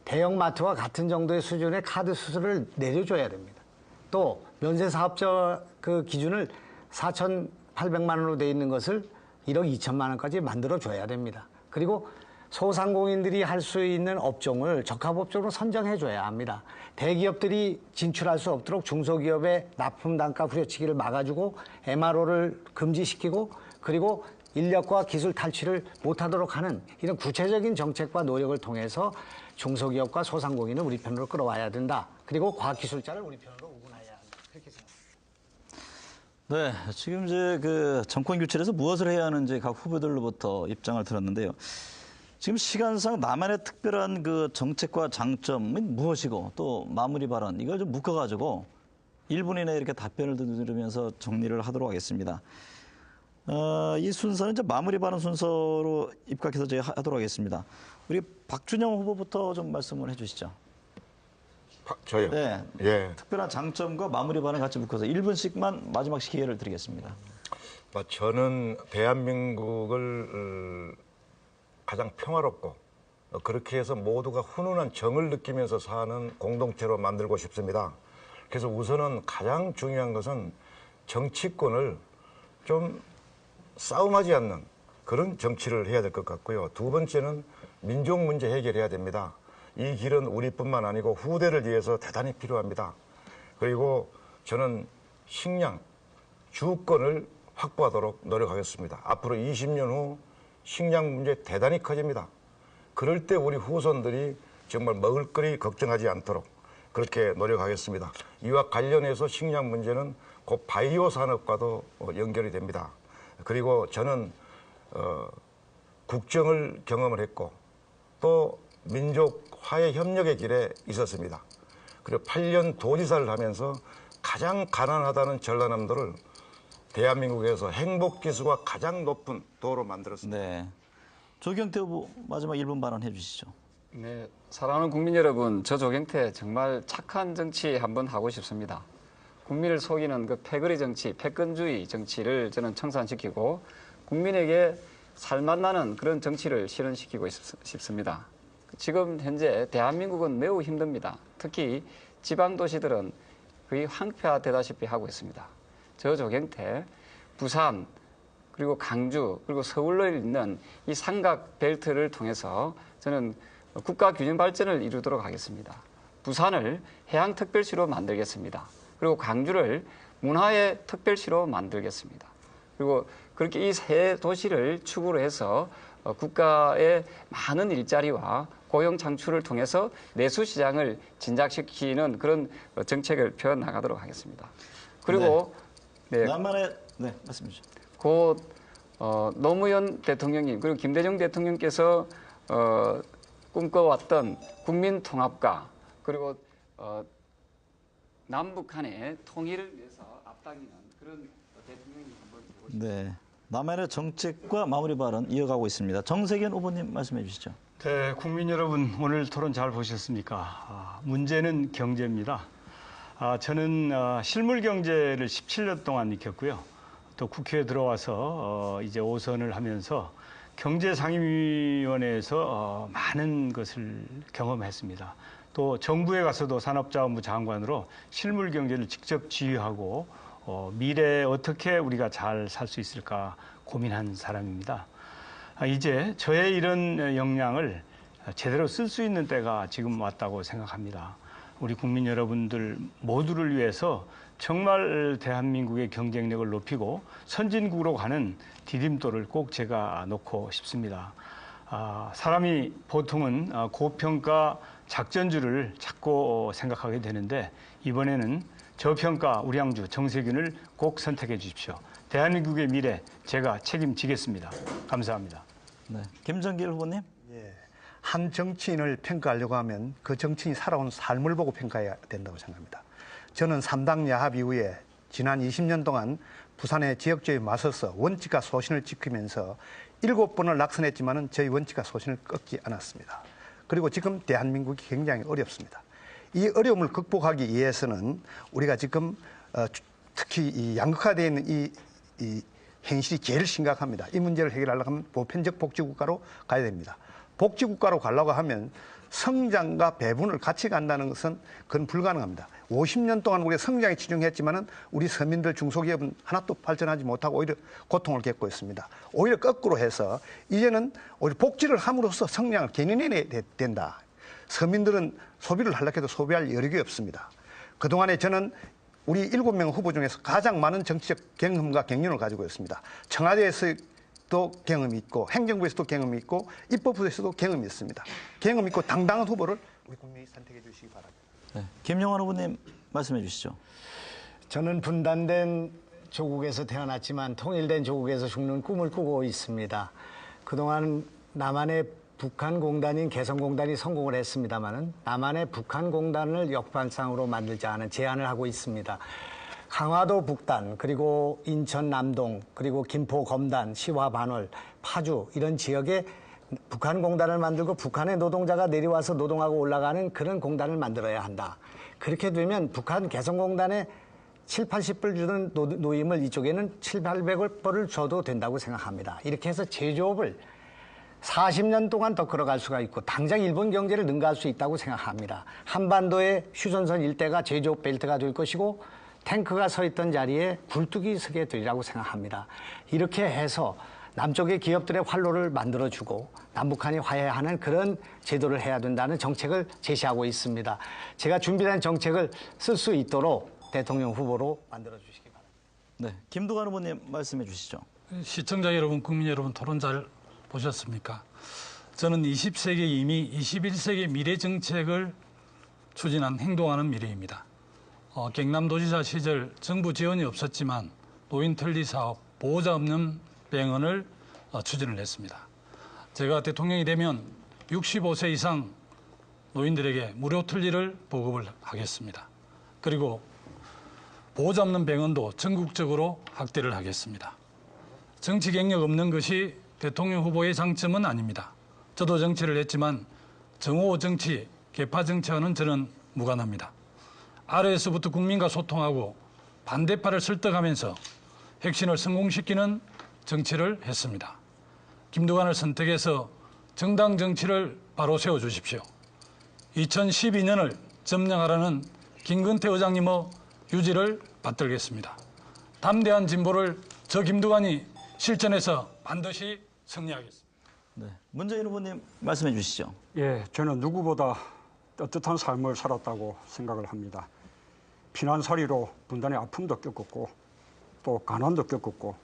대형마트와 같은 정도의 수준의 카드 수수료를 내려줘야 됩니다. 또 면세 사업자 그 기준을 4,800만 원으로 돼 있는 것을 1억 2천만 원까지 만들어줘야 됩니다. 그리고 소상공인들이 할 수 있는 업종을 적합업종으로 선정해줘야 합니다. 대기업들이 진출할 수 없도록 중소기업의 납품 단가 후려치기를 막아주고 MRO를 금지시키고 그리고 인력과 기술 탈취를 못하도록 하는 이런 구체적인 정책과 노력을 통해서 중소기업과 소상공인을 우리 편으로 끌어와야 된다. 그리고 과학기술자를 우리 편으로 우군해야 한다. 그렇게 생각합니다. 네, 지금 이제 그 정권 교체에서 무엇을 해야 하는지 각 후보들로부터 입장을 들었는데요. 지금 시간상 나만의 특별한 그 정책과 장점은 무엇이고 또 마무리 발언 이걸 좀 묶어가지고 1분 이내에 이렇게 답변을 들으면서 정리를 하도록 하겠습니다. 이 순서는 이제 마무리 발언 순서로 입각해서 저희 하도록 하겠습니다. 우리 박준영 후보부터 좀 말씀을 해주시죠. 저요? 네. 예. 특별한 장점과 마무리 발언 같이 묶어서 1분씩만 마지막 기회를 드리겠습니다. 저는 대한민국을 가장 평화롭고 그렇게 해서 모두가 훈훈한 정을 느끼면서 사는 공동체로 만들고 싶습니다. 그래서 우선은 가장 중요한 것은 정치권을 좀 싸움하지 않는 그런 정치를 해야 될 것 같고요. 두 번째는 민족 문제 해결해야 됩니다. 이 길은 우리뿐만 아니고 후대를 위해서 대단히 필요합니다. 그리고 저는 식량, 주권을 확보하도록 노력하겠습니다. 앞으로 20년 후 식량 문제 대단히 커집니다. 그럴 때 우리 후손들이 정말 먹을거리 걱정하지 않도록 그렇게 노력하겠습니다. 이와 관련해서 식량 문제는 곧 바이오 산업과도 연결이 됩니다. 그리고 저는 국정을 경험을 했고 또 민족 화해 협력의 길에 있었습니다. 그리고 8년 도지사를 하면서 가장 가난하다는 전라남도를 대한민국에서 행복 지수가 가장 높은 도로 만들었습니다. 네. 조경태 후보 마지막 1분 발언해 주시죠. 네, 사랑하는 국민 여러분, 저 조경태 정말 착한 정치 한번 하고 싶습니다. 국민을 속이는 그 패거리 정치, 패권주의 정치를 저는 청산시키고 국민에게 살맛나는 그런 정치를 실현시키고 싶습니다. 지금 현재 대한민국은 매우 힘듭니다. 특히 지방 도시들은 거의 황폐화되다시피 하고 있습니다. 저 조경태, 부산, 그리고 강주, 그리고 서울로 있는 이 삼각 벨트를 통해서 저는 국가 균형 발전을 이루도록 하겠습니다. 부산을 해양특별시로 만들겠습니다. 그리고 강주를 문화의 특별시로 만들겠습니다. 그리고 그렇게 이 세 도시를 축으로 해서 국가의 많은 일자리와 고용 창출을 통해서 내수 시장을 진작시키는 그런 정책을 펴 나가도록 하겠습니다. 그리고 네, 말씀해 주시죠. 곧 노무현 대통령님 그리고 김대중 대통령께서 꿈꿔왔던 국민 통합과 그리고 남북 간의 통일을 위해서 앞당기는 그런 대통령이 한번 되고 싶습니다. 네, 남한의 정책과 마무리 발언 이어가고 있습니다. 정세균 후보님 말씀해 주시죠. 네, 국민 여러분 오늘 토론 잘 보셨습니까? 문제는 경제입니다. 저는 실물 경제를 17년 동안 익혔고요. 또 국회에 들어와서 이제 5선을 하면서 경제상임위원회에서 많은 것을 경험했습니다. 또 정부에 가서도 산업자원부 장관으로 실물 경제를 직접 지휘하고 미래에 어떻게 우리가 잘 살 수 있을까 고민한 사람입니다. 이제 저의 이런 역량을 제대로 쓸 수 있는 때가 지금 왔다고 생각합니다. 우리 국민 여러분들 모두를 위해서 정말 대한민국의 경쟁력을 높이고 선진국으로 가는 디딤돌을 꼭 제가 놓고 싶습니다. 사람이 보통은 고평가 작전주를 자꾸 생각하게 되는데 이번에는 저평가 우량주 정세균을 꼭 선택해 주십시오. 대한민국의 미래 제가 책임지겠습니다. 감사합니다. 네, 김정길 후보님. 한 정치인을 평가하려고 하면 그 정치인이 살아온 삶을 보고 평가해야 된다고 생각합니다. 저는 3당 야합 이후에 지난 20년 동안 부산의 지역주의에 맞서서 원칙과 소신을 지키면서 7번을 낙선했지만은 저희 원칙과 소신을 꺾지 않았습니다. 그리고 지금 대한민국이 굉장히 어렵습니다. 이 어려움을 극복하기 위해서는 우리가 지금 특히 이 양극화되어 있는 이 현실이 제일 심각합니다. 이 문제를 해결하려고 하면 보편적 복지국가로 가야 됩니다. 복지국가로 가려고 하면 성장과 배분을 같이 간다는 것은 그건 불가능합니다. 50년 동안 우리가 성장에 치중했지만은 우리 서민들 중소기업은 하나도 발전하지 못하고 오히려 고통을 겪고 있습니다. 오히려 거꾸로 해서 이제는 오히려 복지를 함으로써 성장을 견인해내야 된다. 서민들은 소비를 하려고 해도 소비할 여력이 없습니다. 그동안에 저는 우리 7명 후보 중에서 가장 많은 정치적 경험과 경륜을 가지고 있습니다. 청와대에서도 경험이 있고 행정부에서도 경험이 있고 입법부에서도 경험이 있습니다. 경험 있고 당당한 후보를 우리 국민이 선택해 주시기 바랍니다. 네. 김영환 후보님 말씀해 주시죠. 저는 분단된 조국에서 태어났지만 통일된 조국에서 죽는 꿈을 꾸고 있습니다. 그동안 남한의 북한공단인 개성공단이 성공을 했습니다마는 남한의 북한공단을 역발상으로 만들자 하는 제안을 하고 있습니다. 강화도 북단, 그리고 인천 남동, 그리고 김포 검단, 시화 반월, 파주 이런 지역에 북한공단을 만들고 북한의 노동자가 내려와서 노동하고 올라가는 그런 공단을 만들어야 한다. 그렇게 되면 북한 개성공단에 7, 80불 주는 노임을 이쪽에는 7, 800불을 줘도 된다고 생각합니다. 이렇게 해서 제조업을 40년 동안 더 걸어갈 수가 있고 당장 일본 경제를 능가할 수 있다고 생각합니다. 한반도의 휴전선 일대가 제조업 벨트가 될 것이고 탱크가 서 있던 자리에 굴뚝이 서게 되리라고 생각합니다. 이렇게 해서 남쪽의 기업들의 활로를 만들어주고 남북한이 화해하는 그런 제도를 해야 된다는 정책을 제시하고 있습니다. 제가 준비된 정책을 쓸 수 있도록 대통령 후보로 만들어주시기 바랍니다. 네, 김두관 후보님 말씀해 주시죠. 시청자 여러분, 국민 여러분, 토론 잘 보셨습니까? 저는 20세기 이미 21세기 미래 정책을 추진한 행동하는 미래입니다. 경남도지사 시절 정부 지원이 없었지만 노인 틀니 사업, 보호자 없는 병원을 추진을 했습니다. 제가 대통령이 되면 65세 이상 노인들에게 무료 틀니를 보급을 하겠습니다. 그리고 보호자 없는 병원도 전국적으로 확대를 하겠습니다. 정치 경력 없는 것이 대통령 후보의 장점은 아닙니다. 저도 정치를 했지만 정오 정치, 계파 정치와는 저는 무관합니다. 아래에서부터 국민과 소통하고 반대파를 설득하면서 혁신을 성공시키는 정치를 했습니다. 김두관을 선택해서 정당 정치를 바로 세워주십시오. 2012년을 점령하라는 김근태 의장님의 유지를 받들겠습니다. 담대한 진보를 저 김두관이 실천해서 반드시 승리하겠습니다. 네, 문재인 후보님 말씀해 주시죠. 예, 저는 누구보다 떳떳한 삶을 살았다고 생각을 합니다. 피난살이로 분단의 아픔도 겪었고 또 가난도 겪었고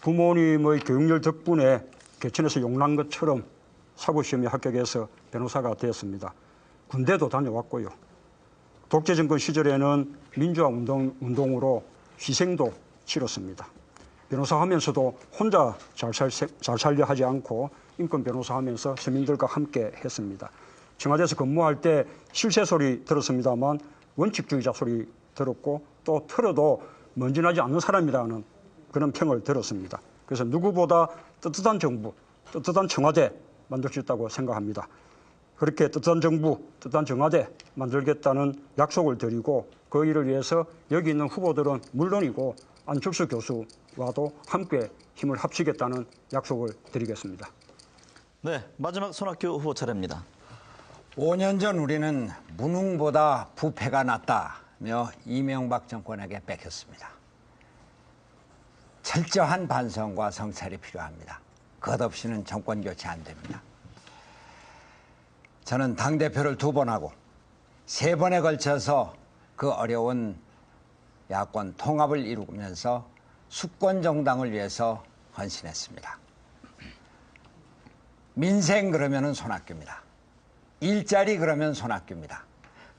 부모님의 교육열 덕분에 개천에서 용난 것처럼 사법시험에 합격해서 변호사가 되었습니다. 군대도 다녀왔고요. 독재정권 시절에는 민주화 운동으로 희생도 치렀습니다. 변호사 하면서도 혼자 잘 살려 하지 않고 인권 변호사 하면서 서민들과 함께 했습니다. 청와대에서 근무할 때 실세 소리 들었습니다만 원칙주의자 소리 들었고 또 틀어도 먼지나지 않는 사람이라는 그런 평을 들었습니다. 그래서 누구보다 떳떳한 정부, 떳떳한 청와대 만들 수 있다고 생각합니다. 그렇게 떳떳한 정부, 떳떳한 청와대 만들겠다는 약속을 드리고 그 일을 위해서 여기 있는 후보들은 물론이고 안철수 교수와도 함께 힘을 합치겠다는 약속을 드리겠습니다. 네, 마지막 손학규 후보 차례입니다. 5년 전 우리는 무능보다 부패가 낫다며 이명박 정권에게 뺏겼습니다. 철저한 반성과 성찰이 필요합니다. 그것없이는 정권 교체 안 됩니다. 저는 당대표를 2번 하고 3번에 걸쳐서 그 어려운 야권 통합을 이루면서 수권 정당을 위해서 헌신했습니다. 민생 그러면은 손학규입니다. 일자리 그러면 손학규입니다.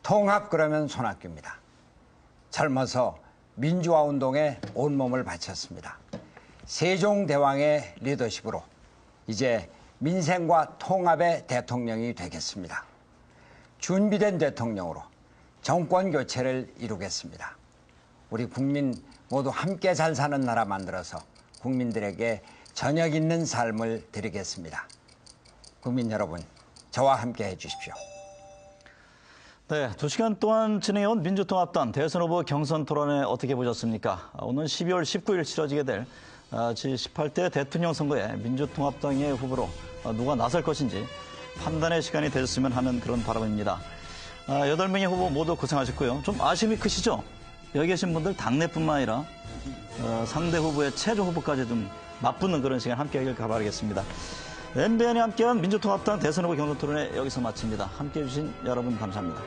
통합 그러면 손학규입니다. 젊어서 민주화 운동에 온몸을 바쳤습니다. 세종대왕의 리더십으로 이제 민생과 통합의 대통령이 되겠습니다. 준비된 대통령으로 정권 교체를 이루겠습니다. 우리 국민 모두 함께 잘 사는 나라 만들어서 국민들에게 저녁 있는 삶을 드리겠습니다. 국민 여러분, 저와 함께 해주십시오. 네, 2시간 동안 진행해온 민주통합당 대선 후보 경선 토론회 어떻게 보셨습니까? 오늘 12월 19일 치러지게 될 제18대 대통령 선거에 민주통합당의 후보로 누가 나설 것인지 판단의 시간이 됐으면 하는 그런 바람입니다. 8명의 후보 모두 고생하셨고요. 좀 아쉬움이 크시죠? 여기 계신 분들 당내뿐만 아니라 상대 후보의 최종 후보까지 좀 맞붙는 그런 시간 함께 하길 바라겠습니다. MBN이 함께한 민주통합당 대선 후보 경선 토론회 여기서 마칩니다. 함께해 주신 여러분 감사합니다.